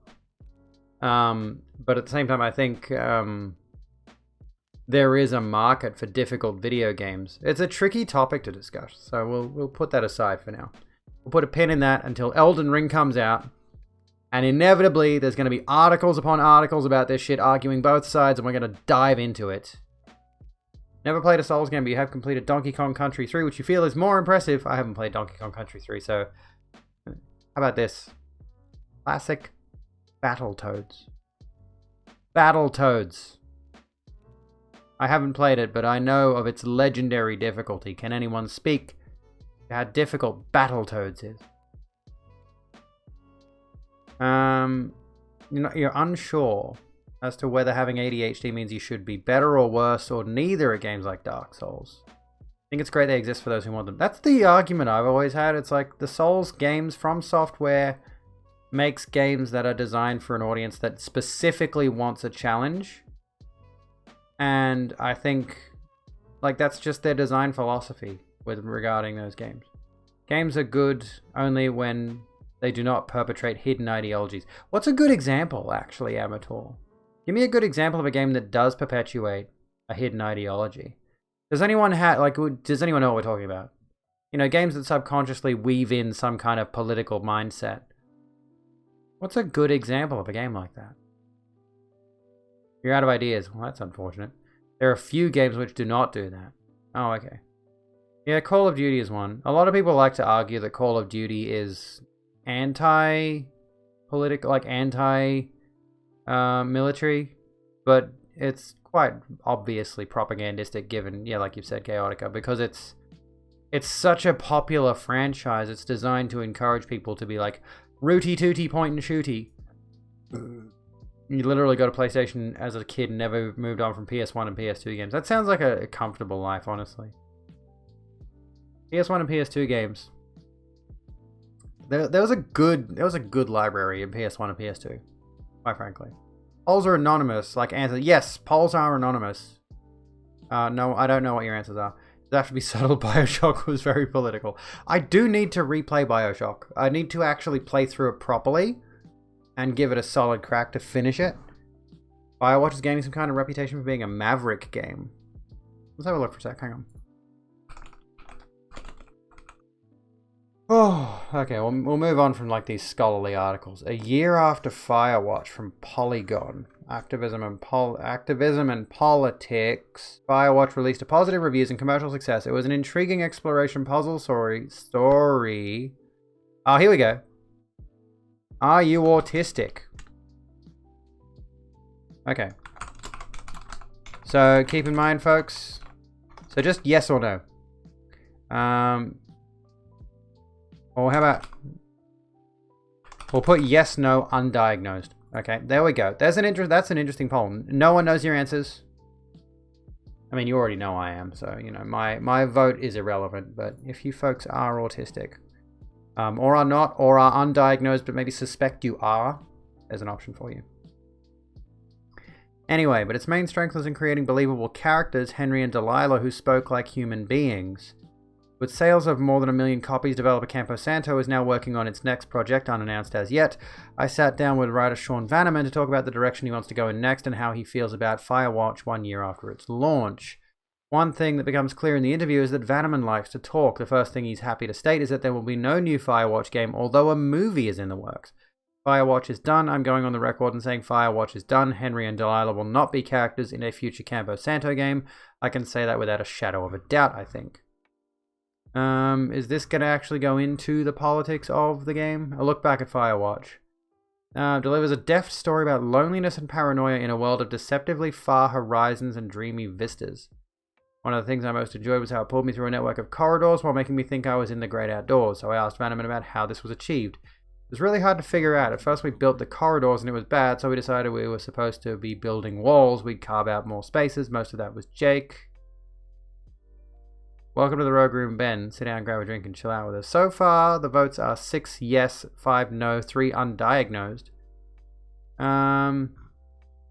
[SPEAKER 2] But at the same time, I think there is a market for difficult video games. It's a tricky topic to discuss, so we'll put that aside for now. We'll put a pin in that until Elden Ring comes out. And inevitably, there's going to be articles upon articles about this shit, arguing both sides, and we're going to dive into it. Never played a Souls game, but you have completed Donkey Kong Country 3, which you feel is more impressive. I haven't played Donkey Kong Country 3, so... How about this? Classic Battletoads. Battletoads. I haven't played it, but I know of its legendary difficulty. Can anyone speak to how difficult Battletoads is? You're unsure as to whether having ADHD means you should be better or worse or neither at games like Dark Souls. I think it's great they exist for those who want them. That's the argument I've always had. It's like the Souls games from Software makes games that are designed for an audience that specifically wants a challenge. And I think like that's just their design philosophy with regarding those games. Games are good only when they do not perpetrate hidden ideologies. What's a good example, actually, Amateur? Give me a good example of a game that does perpetuate a hidden ideology. Does anyone know what we're talking about? You know, games that subconsciously weave in some kind of political mindset. What's a good example of a game like that? You're out of ideas. Well, that's unfortunate. There are a few games which do not do that. Oh, okay. Yeah, Call of Duty is one. A lot of people like to argue that Call of Duty is anti-political, like anti-military, but it's quite obviously propagandistic given, yeah, like you've said, Chaotica, because it's such a popular franchise. It's designed to encourage people to be like, rooty tooty point and shooty. You literally got a PlayStation as a kid and never moved on from PS1 and PS2 games. That sounds like a comfortable life, honestly. PS1 and PS2 games. There was a good library in PS1 and PS2, quite frankly. Polls are anonymous, like answers. Yes, polls are anonymous. No, I don't know what your answers are. They have to be subtle. BioShock was very political. I do need to replay BioShock. I need to actually play through it properly and give it a solid crack to finish it. Firewatch is gaining some kind of reputation for being a maverick game. Let's have a look for a sec. Hang on. Oh, okay, we'll move on from like these scholarly articles. A year after Firewatch from Polygon, activism and politics, Firewatch released a positive reviews and commercial success. It was an intriguing exploration puzzle story. Oh, here we go. Are you autistic? Okay. So keep in mind, folks. So just yes or no. Or how about... We'll put yes, no, undiagnosed. Okay, there we go. That's an interesting poll. No one knows your answers. I mean, you already know I am, so, you know, my vote is irrelevant. But if you folks are autistic, or are not, or are undiagnosed, but maybe suspect you are, there's an option for you. Anyway, but its main strength was in creating believable characters, Henry and Delilah, who spoke like human beings. With sales of more than 1 million copies, developer Campo Santo is now working on its next project, unannounced as yet. I sat down with writer Sean Vanneman to talk about the direction he wants to go in next and how he feels about Firewatch 1 year after its launch. One thing that becomes clear in the interview is that Vanneman likes to talk. The first thing he's happy to state is that there will be no new Firewatch game, although a movie is in the works. Firewatch is done. I'm going on the record and saying Firewatch is done. Henry and Delilah will not be characters in a future Campo Santo game. I can say that without a shadow of a doubt, I think. Is this going to actually go into the politics of the game? A look back at Firewatch. Delivers a deft story about loneliness and paranoia in a world of deceptively far horizons and dreamy vistas. One of the things I most enjoyed was how it pulled me through a network of corridors while making me think I was in the great outdoors, so I asked Vanneman about how this was achieved. It was really hard to figure out. At first we built the corridors and it was bad, so we decided we were supposed to be building walls. We'd carve out more spaces. Most of that was Jake. Welcome to the Rogue Room, Ben. Sit down, grab a drink, and chill out with us. So far, the votes are 6 yes, 5 no, 3 undiagnosed.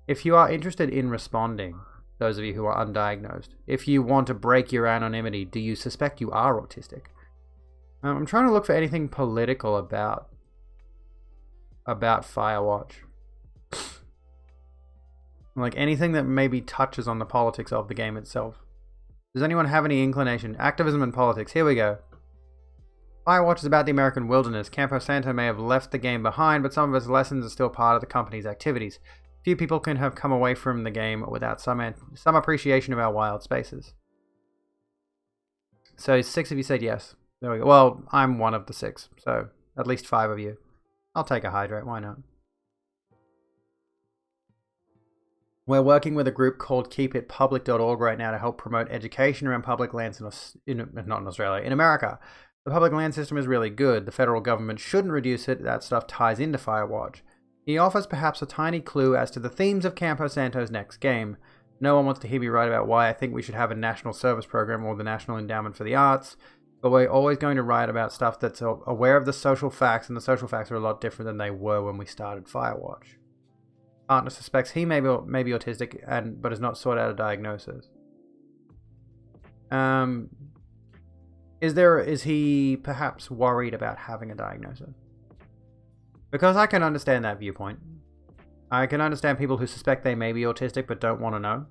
[SPEAKER 2] If you are interested in responding, those of you who are undiagnosed, if you want to break your anonymity, do you suspect you are autistic? I'm trying to look for anything political about Firewatch. Like anything that maybe touches on the politics of the game itself. Does anyone have any inclination? Activism and politics. Here we go. Firewatch is about the American wilderness. Campo Santo may have left the game behind, but some of its lessons are still part of the company's activities. Few people can have come away from the game without some appreciation of our wild spaces. So 6 of you said yes. There we go. Well, I'm one of the 6, so at least 5 of you. I'll take a hydrate, why not? We're working with a group called keepitpublic.org right now to help promote education around public lands not in Australia, in America. The public land system is really good. The federal government shouldn't reduce it. That stuff ties into Firewatch. He offers perhaps a tiny clue as to the themes of Campo Santo's next game. No one wants to hear me write about why I think we should have a national service program or the National Endowment for the Arts, but we're always going to write about stuff that's aware of the social facts, and the social facts are a lot different than they were when we started Firewatch. Partner suspects he may be autistic, but has not sought out a diagnosis. Is he perhaps worried about having a diagnosis? Because I can understand that viewpoint. I can understand people who suspect they may be autistic but don't want to know.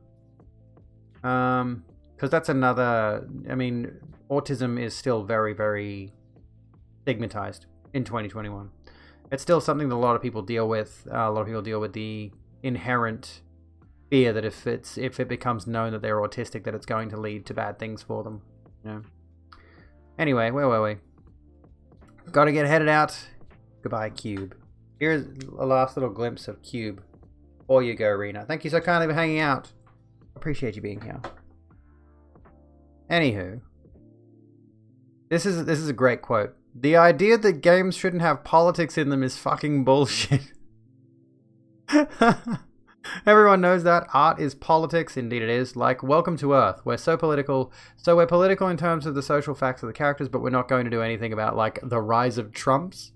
[SPEAKER 2] Because that's another... I mean, autism is still very, very stigmatized in 2021. It's still something that a lot of people deal with. A lot of people deal with the inherent fear that if it becomes known that they're autistic, that it's going to lead to bad things for them. You know? Anyway, where were we? Gotta get headed out. Goodbye, Cube. Here's a last little glimpse of Cube. Or you go, Rena. Thank you so kindly for hanging out. Appreciate you being here. Anywho, this is a great quote. The idea that games shouldn't have politics in them is fucking bullshit. Everyone knows that. Art is politics. Indeed it is. Like, Welcome to Earth. We're so political. So we're political in terms of the social facts of the characters, but we're not going to do anything about, like, the rise of Trumps.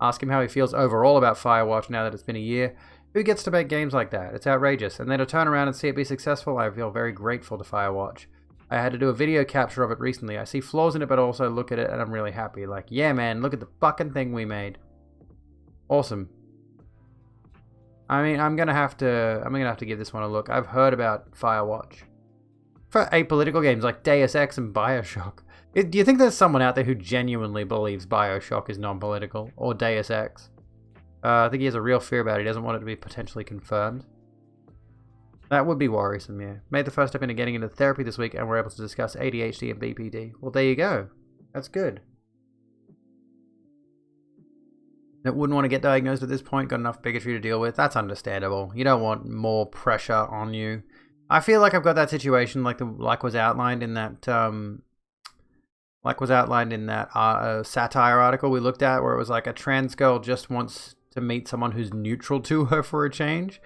[SPEAKER 2] Ask him how he feels overall about Firewatch now that it's been a year. Who gets to make games like that? It's outrageous. And then to turn around and see it be successful, I feel very grateful to Firewatch. I had to do a video capture of it recently. I see flaws in it, but also look at it and I'm really happy. Like, yeah, man, look at the fucking thing we made. Awesome. I mean, I'm gonna have to give this one a look. I've heard about Firewatch. For apolitical games like Deus Ex and Bioshock. Do you think there's someone out there who genuinely believes Bioshock is non-political? Or Deus Ex? I think he has a real fear about it. He doesn't want it to be potentially confirmed. That would be worrisome, yeah. Made the first step into getting into therapy this week and we're able to discuss ADHD and BPD. Well, there you go. That's good. That wouldn't want to get diagnosed at this point, got enough bigotry to deal with. That's understandable. You don't want more pressure on you. I feel like I've got that situation like was outlined in that satire article we looked at, where it was like a trans girl just wants to meet someone who's neutral to her for a change.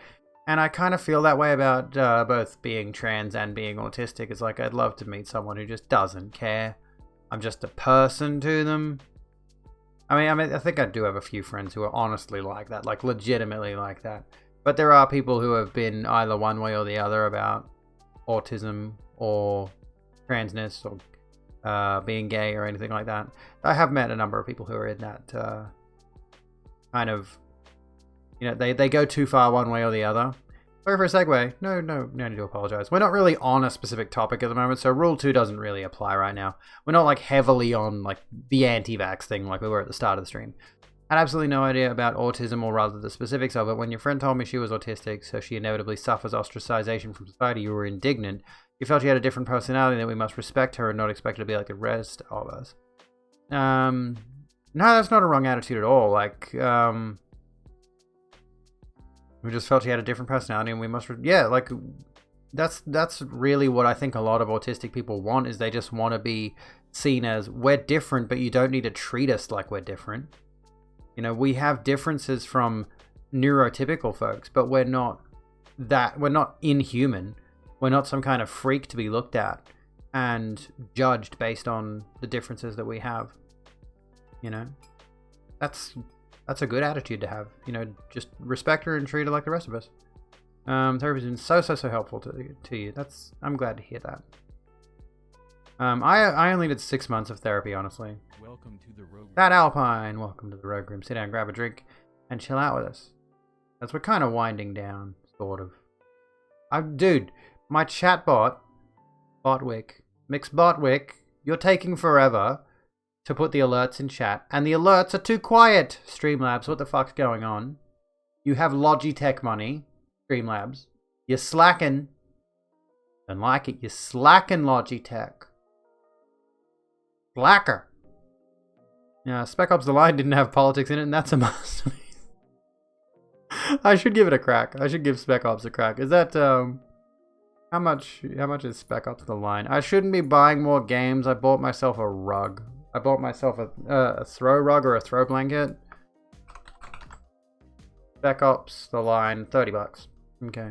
[SPEAKER 2] And I kind of feel that way about both being trans and being autistic. It's like I'd love to meet someone who just doesn't care. I'm just a person to them. I mean, I think I do have a few friends who are honestly like that, like legitimately like that. But there are people who have been either one way or the other about autism or transness or being gay or anything like that. I have met a number of people who are in that kind of, you know, they go too far one way or the other. Sorry for a segue. No need to apologize. We're not really on a specific topic at the moment, so Rule 2 doesn't really apply right now. We're not like heavily on like the anti-vax thing like we were at the start of the stream. I had absolutely no idea about autism, or rather the specifics of it. When your friend told me she was autistic, so she inevitably suffers ostracization from society, you were indignant. You felt she had a different personality, that we must respect her and not expect her to be like the rest of us. No, that's not a wrong attitude at all. Like, we just felt she had a different personality and we must... Yeah, like, that's really what I think a lot of autistic people want, is they just want to be seen as, we're different, but you don't need to treat us like we're different. You know, we have differences from neurotypical folks, but we're not inhuman. We're not some kind of freak to be looked at and judged based on the differences that we have. You know? That's a good attitude to have. You know, just respect her and treat her like the rest of us. Therapy's been so helpful to you. I'm glad to hear that. I only did 6 months of therapy, honestly.
[SPEAKER 1] Welcome to the Rogue.
[SPEAKER 2] That Alpine, welcome to the Rogue Room. Sit down, grab a drink, and chill out with us. As we're kind of winding down, sort of. Dude, my chatbot, Mix Botwick, you're taking forever to put the alerts in chat, and the alerts are too quiet. Streamlabs, what the fuck's going on? You have Logitech money, Streamlabs. You're slacking. Don't like it. You're slacking, Logitech. Slacker. Yeah, Spec Ops The Line didn't have politics in it, and that's a masterpiece. I should give it a crack. I should give Spec Ops a crack. Is that, how much is Spec Ops The Line? I shouldn't be buying more games. I bought myself a rug. I bought myself a throw rug or a throw blanket. Spec Ops The Line, $30. Okay.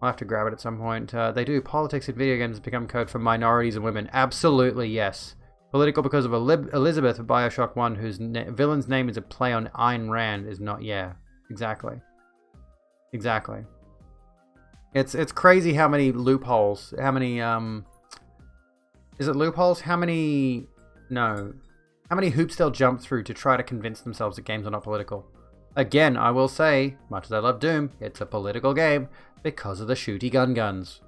[SPEAKER 2] I'll have to grab it at some point. They do. Politics in video games has become code for minorities and women. Absolutely, yes. Political because of Elizabeth of Bioshock 1, whose villain's name is a play on Ayn Rand, is not... Yeah, exactly. Exactly. It's crazy how many loopholes, how many, is it loopholes? How many hoops they'll jump through to try to convince themselves that games are not political. Again, I will say, much as I love Doom, it's a political game because of the shooty guns.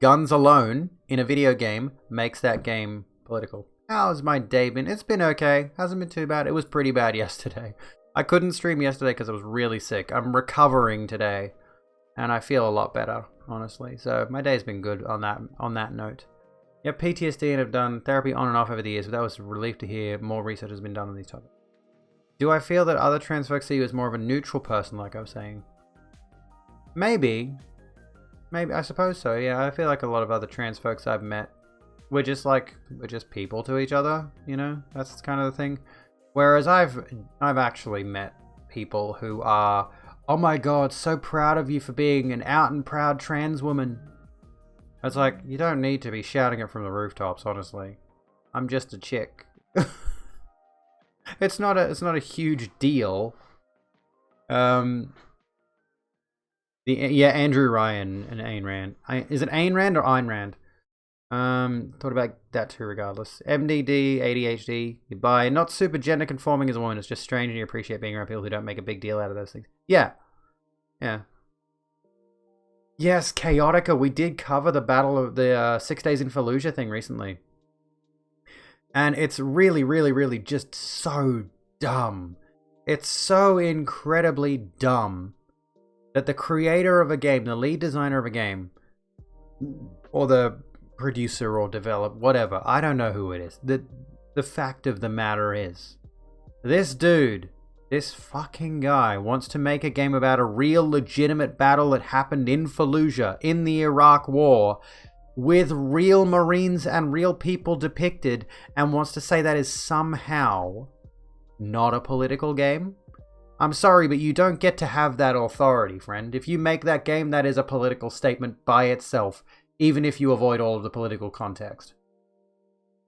[SPEAKER 2] Guns alone in a video game makes that game political. How's my day been? It's been okay. Hasn't been too bad. It was pretty bad yesterday. I couldn't stream yesterday because I was really sick. I'm recovering today, and I feel a lot better, honestly. So my day's been good on that note. Yeah, PTSD and have done therapy on and off over the years, but that was a relief to hear more research has been done on these topics. Do I feel that other trans folks see you as more of a neutral person, like I was saying? Maybe, I suppose so. Yeah, I feel like a lot of other trans folks I've met, we're just people to each other. You know, that's kind of the thing. Whereas I've actually met people who are, oh my god, so proud of you for being an out and proud trans woman. It's like, you don't need to be shouting it from the rooftops, honestly. I'm just a chick. It's not a huge deal. Yeah, Andrew Ryan and Ayn Rand. Is it Ayn Rand or Ayn Rand? Thought about that too regardless. MDD, ADHD, you buy. Not super gender conforming as a woman, it's just strange and you appreciate being around people who don't make a big deal out of those things. Yeah. Yeah. Yes, Chaotica. We did cover the battle of the 6 Days in Fallujah thing recently. And it's really, really, really just so dumb. It's so incredibly dumb that the creator of a game, the lead designer of a game, or the producer or developer, whatever, I don't know who it is. The fact of the matter is, this dude, this fucking guy wants to make a game about a real legitimate battle that happened in Fallujah in the Iraq War with real Marines and real people depicted and wants to say that is somehow not a political game. I'm sorry, but you don't get to have that authority, friend. If you make that game, that is a political statement by itself, even if you avoid all of the political context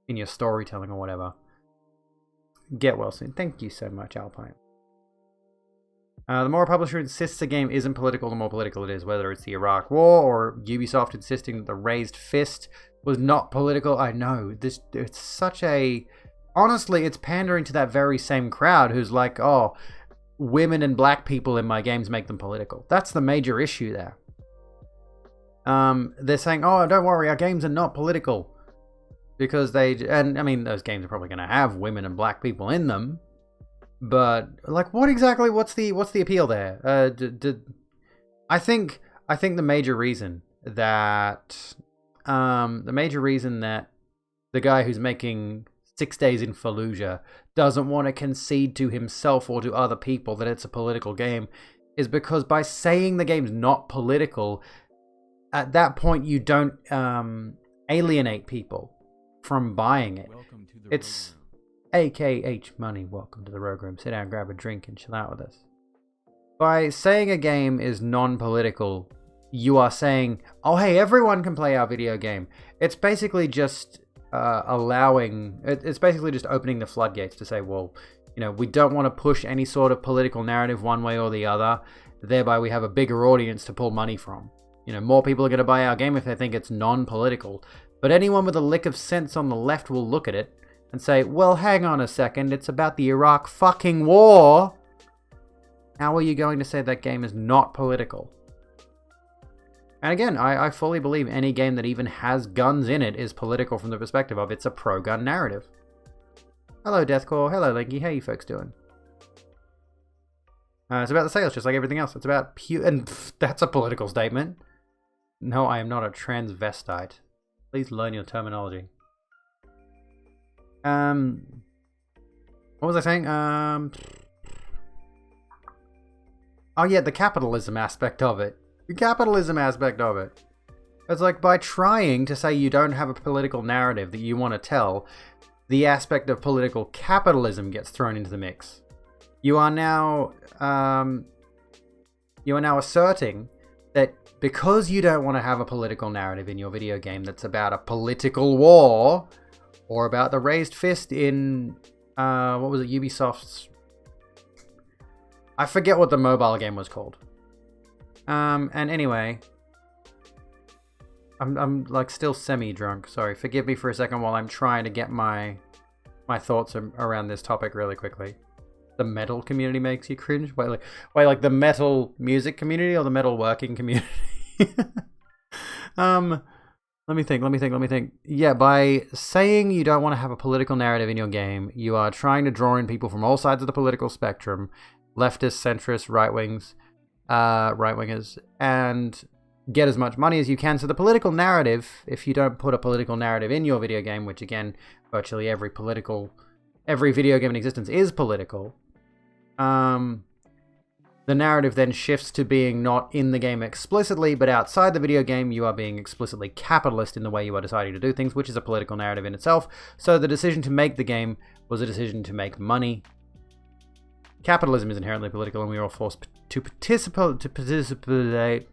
[SPEAKER 2] in your storytelling or whatever. Get well soon. Thank you so much, Alpine. The more a publisher insists a game isn't political, the more political it is, whether it's the Iraq War or Ubisoft insisting that the Raised Fist was not political. I know, it's such a... Honestly, it's pandering to that very same crowd who's like, oh, women and black people in my games make them political. That's the major issue there. They're saying, oh, don't worry, our games are not political. Because and I mean, those games are probably going to have women and black people in them. But like, what's the appeal there? I think the major reason that the guy who's making 6 Days in Fallujah doesn't want to concede to himself or to other people that it's a political game is because by saying the game's not political, at that point you don't alienate people from buying it. It's AKH Money, welcome to the Rogue Room. Sit down, grab a drink, and chill out with us. By saying a game is non-political, you are saying, oh hey, everyone can play our video game. It's basically just it's basically just opening the floodgates to say, well, you know, we don't want to push any sort of political narrative one way or the other, thereby we have a bigger audience to pull money from. more people are going to buy our game if they think it's non-political. But anyone with a lick of sense on the left will look at it and say, well, hang on a second, it's about the Iraq fucking war. How are you going to say that game is not political? And again, I fully believe any game that even has guns in it is political from the perspective of it's a pro-gun narrative. Hello, Deathcore. Hello, Linky. How you folks doing? It's about the sales, just like everything else. It's about pure... And that's a political statement. No, I am not a transvestite. Please learn your terminology. What was I saying? Oh yeah, the capitalism aspect of it. The capitalism aspect of it. It's like by trying to say you don't have a political narrative that you want to tell, the aspect of political capitalism gets thrown into the mix. You are now asserting that because you don't want to have a political narrative in your video game that's about a political war, or about the raised fist in, what was it, Ubisoft's... I forget what the mobile game was called. And anyway, I'm like still semi-drunk. Sorry, forgive me for a second while I'm trying to get my thoughts around this topic really quickly. The metal community makes you cringe? Wait, like the metal music community or the metal working community? Let me think. Yeah, by saying you don't want to have a political narrative in your game, you are trying to draw in people from all sides of the political spectrum, leftists, centrists, right-wingers, and get as much money as you can. So the political narrative, if you don't put a political narrative in your video game, which again, virtually every video game in existence is political, the narrative then shifts to being not in the game explicitly, but outside the video game, you are being explicitly capitalist in the way you are deciding to do things, which is a political narrative in itself. So the decision to make the game was a decision to make money. Capitalism is inherently political, and we are all forced to participate.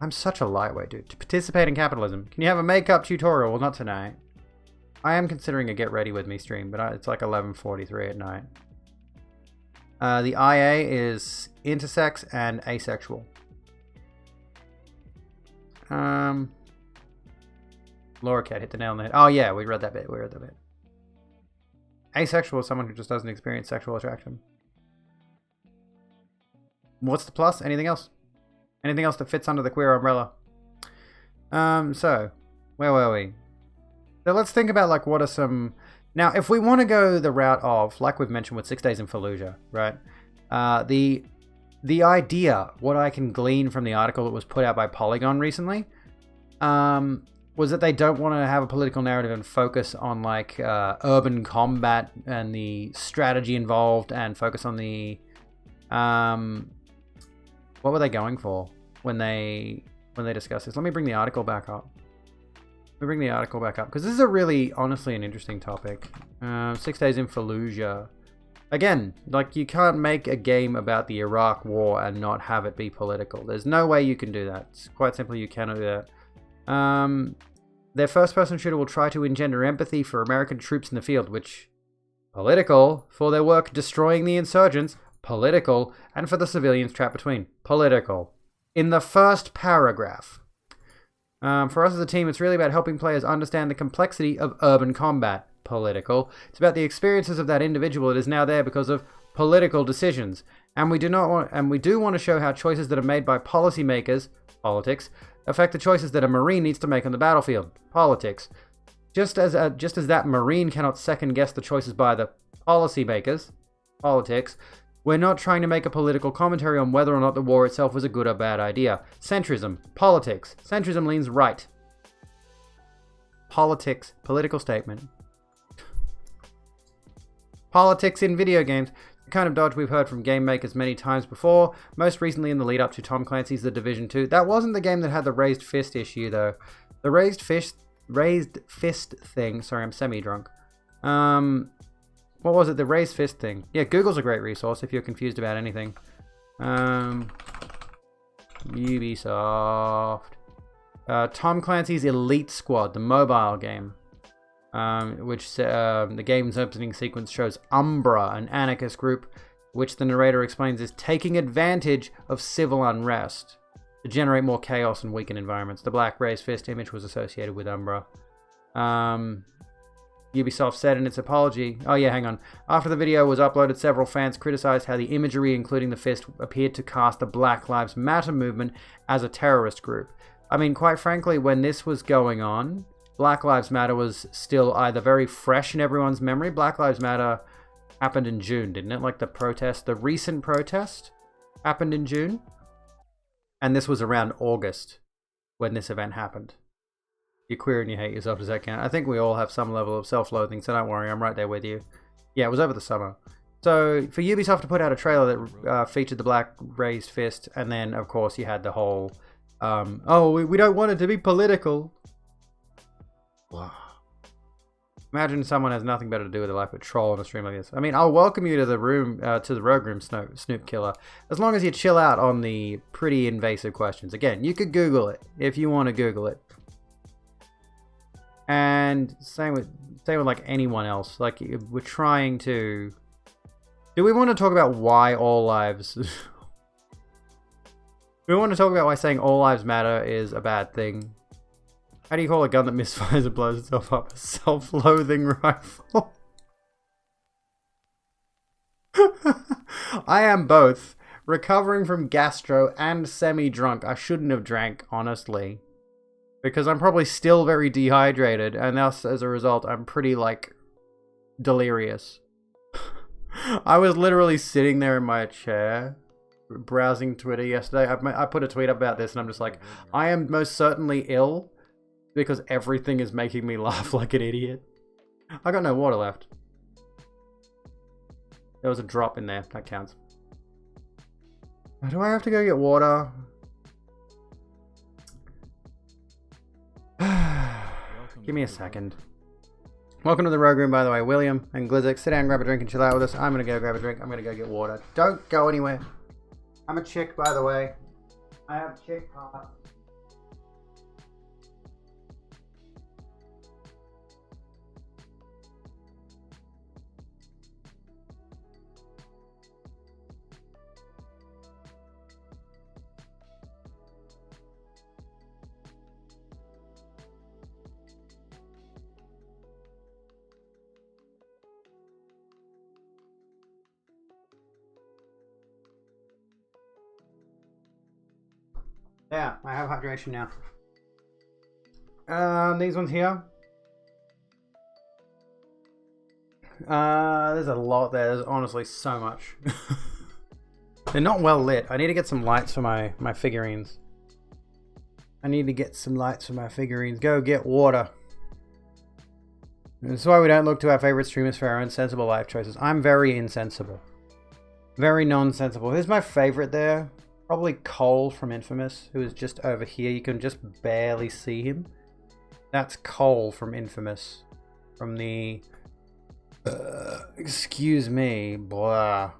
[SPEAKER 2] I'm such a lightweight, dude. To participate in capitalism. Can you have a makeup tutorial? Well, not tonight. I am considering a get ready with me stream, but it's like 11:43 at night. The IA is intersex and asexual. Laura Cat hit the nail on the head. Oh yeah, we read that bit. Asexual is someone who just doesn't experience sexual attraction. What's the plus? Anything else? Anything else that fits under the queer umbrella? So, where were we? So let's think about like what are some... Now, if we want to go the route of, like we've mentioned with 6 Days in Fallujah, right? The idea, what I can glean from the article that was put out by Polygon recently, was that they don't want to have a political narrative and focus on like urban combat and the strategy involved, and focus on the what were they going for when they discussed this? Let me bring the article back up. Because this is a really, honestly, an interesting topic. 6 Days in Fallujah. Again, like, you can't make a game about the Iraq war and not have it be political. There's no way you can do that. It's quite simply, you cannot do that. Their first-person shooter will try to engender empathy for American troops in the field, which... Political. For their work destroying the insurgents. Political. And for the civilians trapped between. Political. In the first paragraph. For us as a team, it's really about helping players understand the complexity of urban combat. Political. It's about the experiences of that individual that is now there because of political decisions. And we do want to show how choices that are made by policymakers, politics, affect the choices that a Marine needs to make on the battlefield, politics. Just as that Marine cannot second guess the choices by the policymakers, politics. We're not trying to make a political commentary on whether or not the war itself was a good or bad idea. Centrism. Politics. Centrism leans right. Politics. Political statement. Politics in video games. The kind of dodge we've heard from game makers many times before. Most recently in the lead up to Tom Clancy's The Division 2. That wasn't the game that had the raised fist issue though. The raised fist thing. Sorry, I'm semi-drunk. What was it? The raised fist thing. Yeah, Google's a great resource if you're confused about anything. Ubisoft. Tom Clancy's Elite Squad, the mobile game. Which the game's opening sequence shows Umbra, an anarchist group, which the narrator explains is taking advantage of civil unrest. to generate more chaos and weaken environments. The black raised fist image was associated with Umbra. Ubisoft said in its apology, oh yeah, hang on. After the video was uploaded, several fans criticized how the imagery, including the fist, appeared to cast the Black Lives Matter movement as a terrorist group. I mean, quite frankly, when this was going on, Black Lives Matter was still either very fresh in everyone's memory. Black Lives Matter happened in June, didn't it? Like the recent protest happened in June. And this was around August when this event happened. You're queer and you hate yourself, does that count? I think we all have some level of self-loathing, so don't worry, I'm right there with you. Yeah, it was over the summer. So, for Ubisoft to put out a trailer that featured the black raised fist, and then, of course, you had the whole, we don't want it to be political. Wow. Imagine someone has nothing better to do with their life but troll on a stream like this. I mean, I'll welcome you to the room, to the Rogue Room, Snoop Killer, as long as you chill out on the pretty invasive questions. Again, you could Google it if you want to Google it. And same with like anyone else. Like, we're trying to... Do we want to talk about why all lives... Do we want to talk about why saying all lives matter is a bad thing? How do you call a gun that misfires and blows itself up a self-loathing rifle? I am both. Recovering from gastro and semi-drunk. I shouldn't have drank, honestly. Because I'm probably still very dehydrated, and thus, as a result, I'm pretty, like, delirious. I was literally sitting there in my chair, browsing Twitter yesterday. I put a tweet up about this, and I'm just like, I am most certainly ill, because everything is making me laugh like an idiot. I got no water left. There was a drop in there. That counts. Do I have to go get water? Give me a second. Welcome to the Rogue Room, by the way. William and Glizzik, sit down, grab a drink, and chill out with us. I'm going to go grab a drink. I'm going to go get water. Don't go anywhere. I'm a chick, by the way. I have chick parts. Yeah, I have hydration now. These ones here. There's a lot there. There's honestly so much. They're not well lit. I need to get some lights for my figurines. Go get water. This is why we don't look to our favorite streamers for our insensible life choices. I'm very insensible. Very nonsensible. Who's my favorite there? Probably Cole from Infamous, who is just over here. You can just barely see him. That's Cole from Infamous. From the... excuse me. Blah.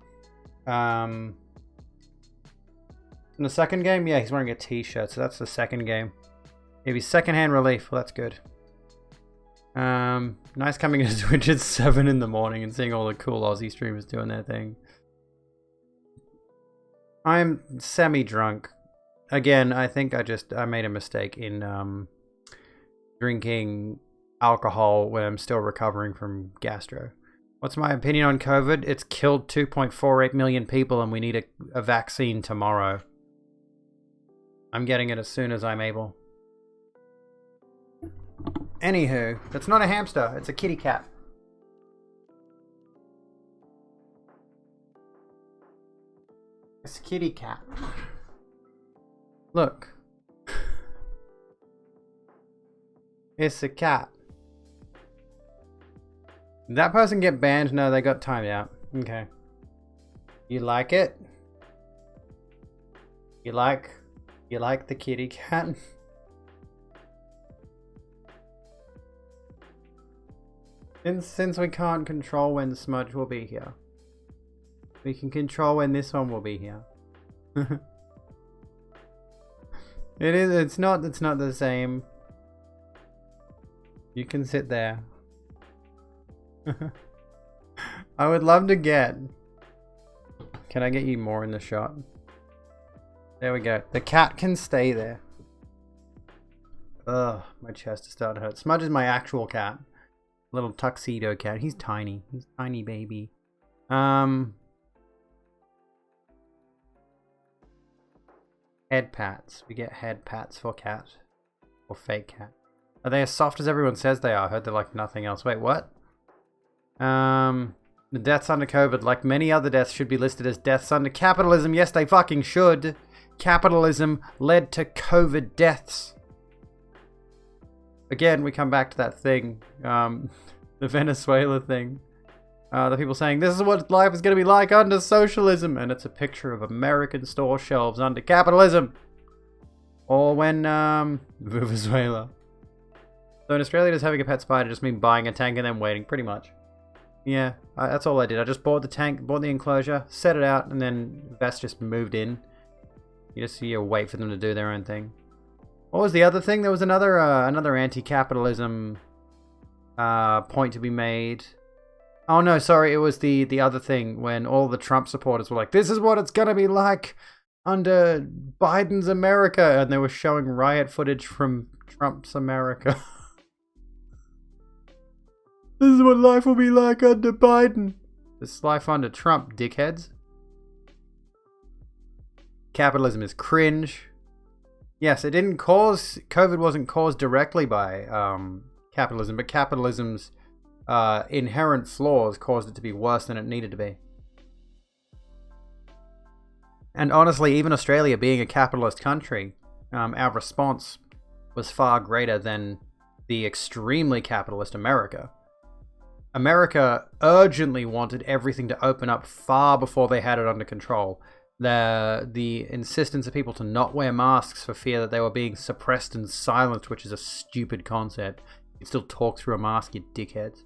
[SPEAKER 2] In the second game? Yeah, he's wearing a t-shirt, so that's the second game. Maybe secondhand relief. Well, that's good. Nice coming into Twitch at 7 in the morning and seeing all the cool Aussie streamers doing their thing. I'm semi-drunk. Again, I think I made a mistake in drinking alcohol when I'm still recovering from gastro. What's my opinion on COVID? It's killed 2.48 million people and we need a vaccine tomorrow. I'm getting it as soon as I'm able. Anywho, that's not a hamster, it's a kitty cat. It's a kitty cat. Look. It's a cat. Did that person get banned? No, they got timed out. Okay. You like it? You like the kitty cat? Since we can't control when Smudge will be here. We can control when this one will be here. It's not the same. You can sit there. I would love to get... Can I get you more in the shot? There we go. The cat can stay there. Ugh, my chest is starting to hurt. Smudge is my actual cat. Little tuxedo cat. He's tiny. He's a tiny baby. Head pats. We get head pats for cat. Or fake cat. Are they as soft as everyone says they are? I heard they're like nothing else. Wait, what? The deaths under COVID, like many other deaths, should be listed as deaths under capitalism. Yes, they fucking should. Capitalism led to COVID deaths. Again, we come back to that thing. The Venezuela thing. The people saying, this is what life is going to be like under socialism. And it's a picture of American store shelves under capitalism. Or when, Venezuela. So in Australia, does having a pet spider just mean buying a tank and then waiting? Pretty much. Yeah, that's all I did. I just bought the tank, bought the enclosure, set it out, and then Vest just moved in. You wait for them to do their own thing. What was the other thing? There was another anti-capitalism point to be made. Oh no, sorry, it was the other thing when all the Trump supporters were like, this is what it's gonna be like under Biden's America, and they were showing riot footage from Trump's America. This is what life will be like under Biden. This is life under Trump, dickheads. Capitalism is cringe. Yes, COVID wasn't caused directly by capitalism, but capitalism's inherent flaws caused it to be worse than it needed to be. And honestly, even Australia being a capitalist country, our response was far greater than the extremely capitalist America. America urgently wanted everything to open up far before they had it under control. The insistence of people to not wear masks for fear that they were being suppressed and silenced, which is a stupid concept. You can still talk through a mask, you dickheads.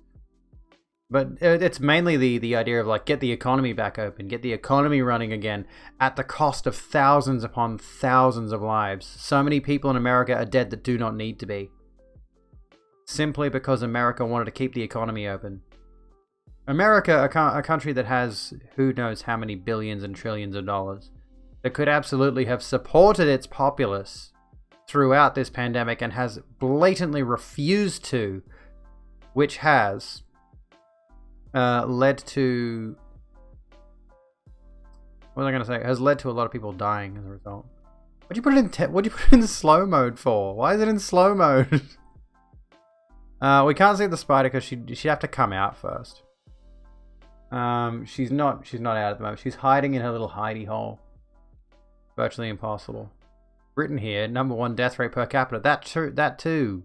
[SPEAKER 2] But it's mainly the idea of like, get the economy back open, get the economy running again at the cost of thousands upon thousands of lives. So many people in America are dead that do not need to be. Simply because America wanted to keep the economy open. America, a country that has who knows how many billions and trillions of dollars, that could absolutely have supported its populace throughout this pandemic and has blatantly refused to, which has led to... What was I going to say? Has led to a lot of people dying as a result. What'd you put it in slow mode for? Why is it in slow mode? We can't see the spider because she'd have to come out first. She's not out at the moment. She's hiding in her little hidey hole. Virtually impossible. Written here, #1 death rate per capita. That too.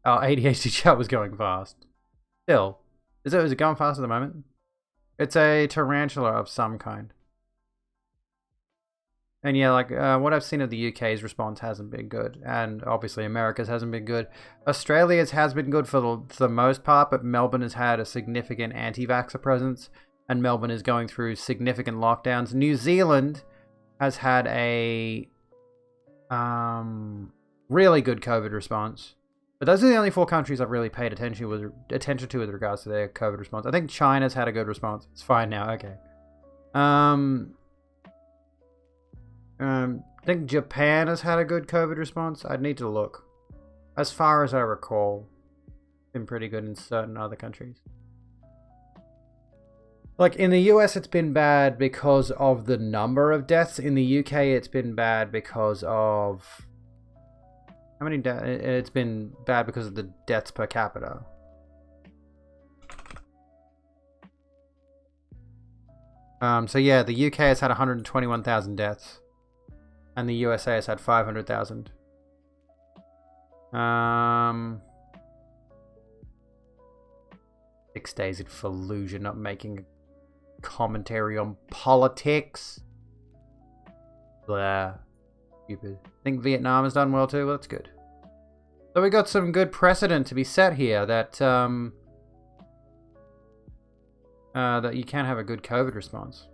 [SPEAKER 2] Our ADHD chat was going fast. Still, is it going fast at the moment? It's a tarantula of some kind. And yeah, like what I've seen of the UK's response hasn't been good, and obviously America's hasn't been good. Australia's has been good for the most part, but Melbourne has had a significant anti-vaxxer presence, and Melbourne is going through significant lockdowns. New Zealand has had a really good COVID response, but those are the only 4 countries I've really paid attention to with regards to their COVID response. I think China's had a good response. It's fine now. Okay. I think Japan has had a good COVID response. I'd need to look. As far as I recall, been pretty good in certain other countries. Like in the US, it's been bad because of the number of deaths. In the UK, it's been bad because of how many deaths? It's been bad because of the deaths per capita. So yeah, the UK has had 121,000 deaths. And the USA has had 500,000. 6 days in Fallujah, not making a commentary on politics. Blah. Stupid. I think Vietnam has done well too. Well, that's good. So we got some good precedent to be set here that that you can have a good COVID response.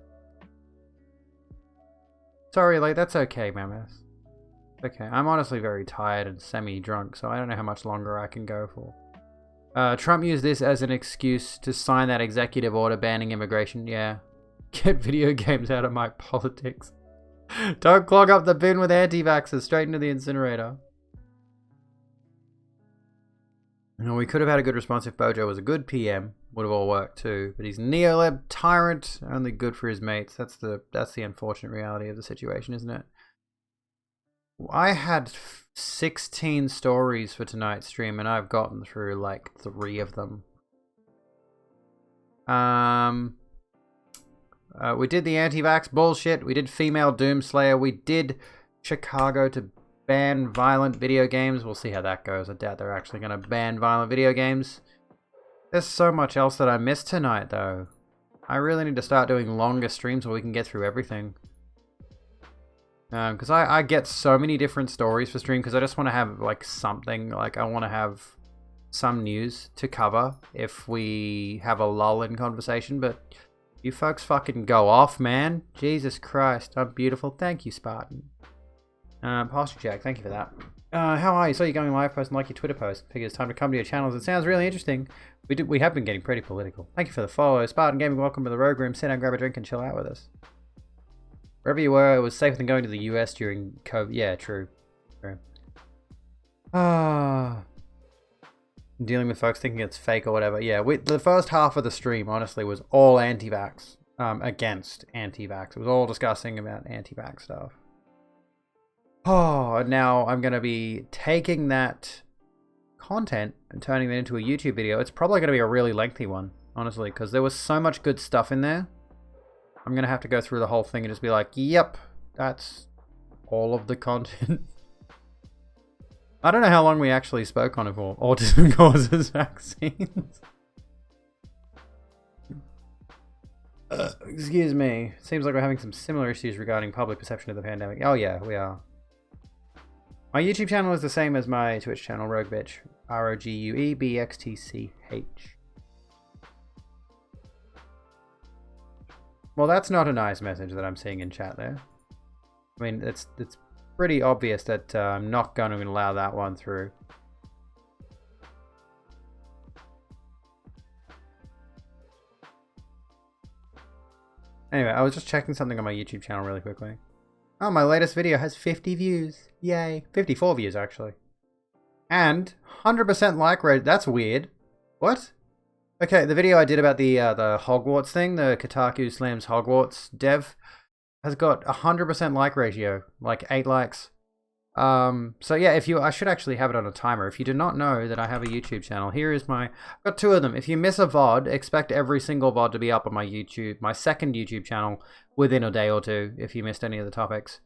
[SPEAKER 2] Sorry, like, that's okay, Mammoth. Okay, I'm honestly very tired and semi-drunk, so I don't know how much longer I can go for. Trump used this as an excuse to sign that executive order banning immigration. Yeah. Get video games out of my politics. Don't clog up the bin with anti-vaxxers. Straight into the incinerator. You know, we could have had a good response if Bojo was a good PM. Would have all worked too. But he's Neolib tyrant, only good for his mates. That's the unfortunate reality of the situation, isn't it? I had 16 stories for tonight's stream, and I've gotten through like 3 of them. We did the anti-vax bullshit. We did female doomslayer. We did Chicago to ban violent video games. We'll see how that goes. I doubt they're actually going to ban violent video games. There's so much else that I missed tonight, though. I really need to start doing longer streams where we can get through everything. Because I get so many different stories for stream, because I just want to have like something. Like I want to have some news to cover if we have a lull in conversation, but you folks fucking go off, man. Jesus Christ, I'm beautiful. Thank you, Spartan. Posture Jack, thank you for that. How are you? Saw you going live post and like your Twitter post. Figure it's time to come to your channels. It sounds really interesting. We have been getting pretty political. Thank you for the follow. Spartan Gaming, welcome to the Rogue Room. Sit down, grab a drink, and chill out with us. Wherever you were, it was safer than going to the US during COVID. Yeah, true. Dealing with folks thinking it's fake or whatever. Yeah, the first half of the stream, honestly, was all anti-vax. Against anti-vax. It was all discussing about anti-vax stuff. Oh, now I'm going to be taking that content and turning it into a YouTube video. It's probably going to be a really lengthy one, honestly, because there was so much good stuff in there. I'm going to have to go through the whole thing and just be like, yep, that's all of the content. I don't know how long we actually spoke on it for. Autism causes vaccines. Excuse me. Seems like we're having some similar issues regarding public perception of the pandemic. Oh yeah, we are. My YouTube channel is the same as my Twitch channel, Rogue Bitch. ROGUEBXTCH. Well, that's not a nice message that I'm seeing in chat there. I mean, it's pretty obvious that I'm not going to allow that one through. Anyway, I was just checking something on my YouTube channel really quickly. Oh, my latest video has 50 views. Yay. 54 views, actually. And 100% like rate. That's weird. What? Okay, the video I did about the Hogwarts thing, the Kotaku Slams Hogwarts dev, has got 100% like ratio, like 8 likes. So yeah, I should actually have it on a timer. If you do not know that I have a YouTube channel, here is I've got 2 of them. If you miss a VOD, expect every single VOD to be up on my second YouTube channel within a day or 2, if you missed any of the topics.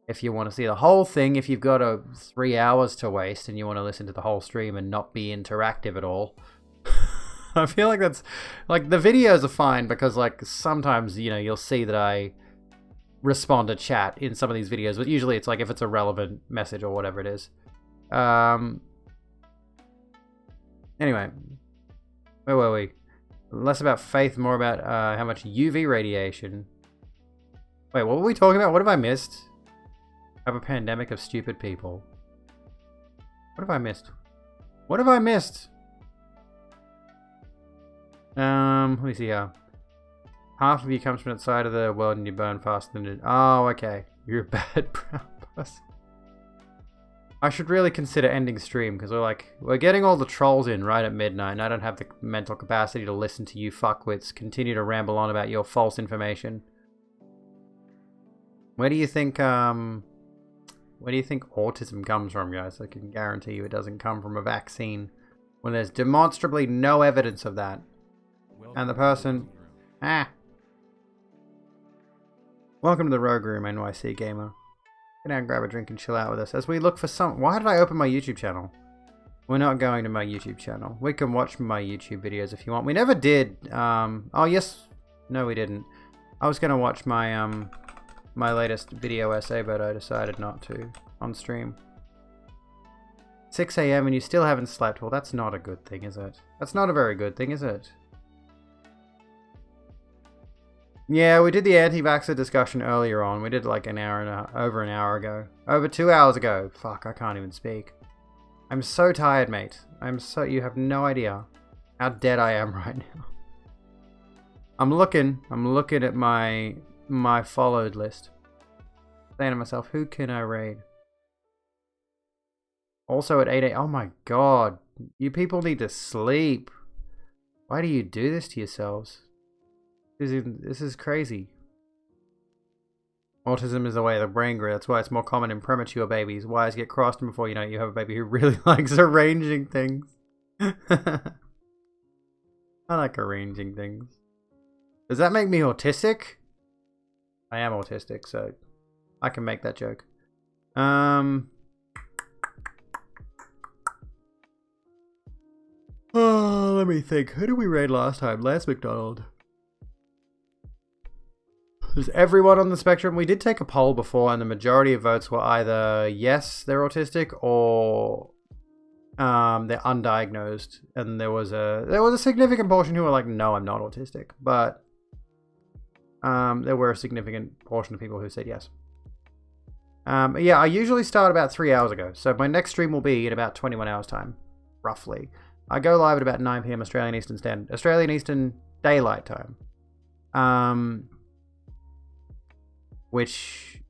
[SPEAKER 2] If you want to see the whole thing, if you've got 3 hours to waste and you want to listen to the whole stream and not be interactive at all, I feel like that's, like, the videos are fine because, like, sometimes, you know, you'll see that I respond to chat in some of these videos, but usually it's like if it's a relevant message or whatever it is. Anyway, where were we? Less about faith, more about how much UV radiation. Wait, what were we talking about? What have I missed? I have a pandemic of stupid people. What have I missed? What have I missed? Let me see here. Half of you comes from outside of the world and you burn faster than it. Oh, okay. You're a bad brown person. I should really consider ending stream because we're getting all the trolls in right at midnight and I don't have the mental capacity to listen to you fuckwits continue to ramble on about your false information. Where do you think autism comes from, guys? I can guarantee you it doesn't come from a vaccine when there's demonstrably no evidence of that. And the person... Welcome to the Rogue Room, NYC Gamer. Get down, grab a drink and chill out with us as we look for some... Why did I open my YouTube channel? We're not going to my YouTube channel. We can watch my YouTube videos if you want. We never did. Oh, yes. No, we didn't. I was going to watch my my latest video essay, but I decided not to on stream. 6 AM and you still haven't slept. Well, that's not a good thing, is it? That's not a very good thing, is it? Yeah, we did the anti-vaxxer discussion earlier on. We did like over an hour ago. Over 2 hours ago. Fuck, I can't even speak. I'm so tired, mate. You have no idea how dead I am right now. I'm looking at my followed list. saying to myself, who can I raid? Also at 8 a.m. Oh my god. You people need to sleep. Why do you do this to yourselves? This is crazy. Autism is the way of the brain grew. That's why it's more common in premature babies. Wires get crossed, and before you know it, you have a baby who really likes arranging things. I like arranging things. Does that make me autistic? I am autistic, so I can make that joke. Oh, let me think. Who did we raid last time? Lance McDonald. Is everyone on the spectrum? We did take a poll before, and the majority of votes were either yes, they're autistic, or they're undiagnosed. And there was a significant portion who were like, no, I'm not autistic. But there were a significant portion of people who said yes. Yeah, I usually start about 3 hours ago. So my next stream will be in about 21 hours time, roughly. I go live at about 9 p.m. Australian Eastern Daylight Time. Which,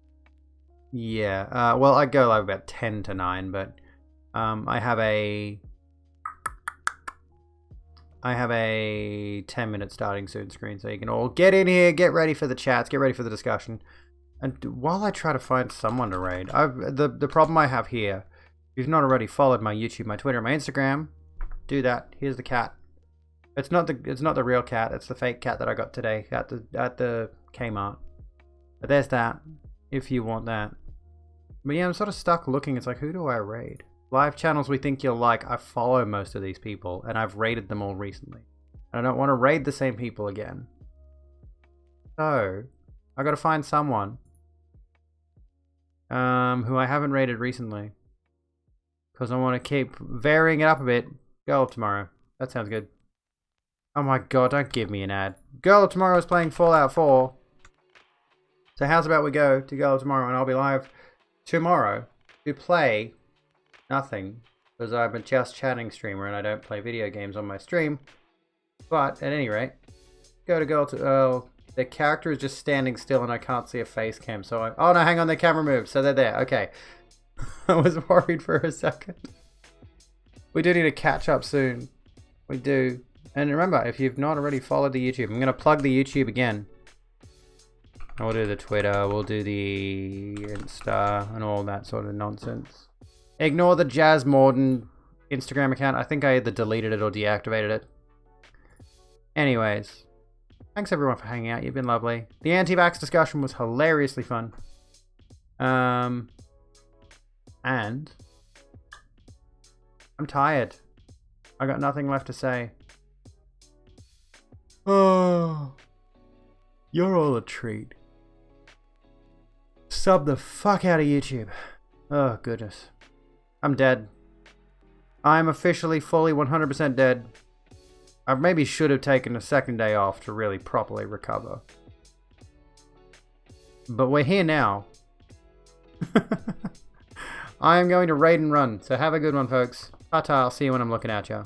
[SPEAKER 2] yeah, well, I go live about 10 to 9, but I have a 10-minute starting soon screen, so you can all get in here, get ready for the chats, get ready for the discussion. And while I try to find someone to raid, the problem I have here, if you've not already followed my YouTube, my Twitter, and my Instagram, do that. Here's the cat. It's not the real cat. It's the fake cat that I got today at the Kmart. But there's that, if you want that. But yeah, I'm sort of stuck looking. It's like, who do I raid? Live channels we think you'll like. I follow most of these people, and I've raided them all recently. And I don't want to raid the same people again. So, I got to find someone who I haven't raided recently. Because I want to keep varying it up a bit. Girl of Tomorrow. That sounds good. Oh my god, don't give me an ad. Girl of Tomorrow is playing Fallout 4. So how's about we go to Girl of Tomorrow, and I'll be live tomorrow to play nothing. Because I'm a just chatting streamer and I don't play video games on my stream. But at any rate, go to Girl to... the character is just standing still and I can't see a face cam. So oh no, hang on, the camera moved. So they're there. Okay. I was worried for a second. We do need to catch up soon. We do. And remember, if you've not already followed the YouTube, I'm going to plug the YouTube again. We'll do the Twitter, we'll do the Insta, and all that sort of nonsense. Ignore the Jazz Morden Instagram account. I think I either deleted it or deactivated it. Anyways, thanks everyone for hanging out. You've been lovely. The anti-vax discussion was hilariously fun. And I'm tired. I got nothing left to say. Oh, you're all a treat. Sub the fuck out of YouTube. Oh, goodness. I'm dead. I'm officially, fully, 100% dead. I maybe should have taken a second day off to really properly recover. But we're here now. I am going to raid and run, so have a good one, folks. Ta-ta, I'll see you when I'm looking at ya.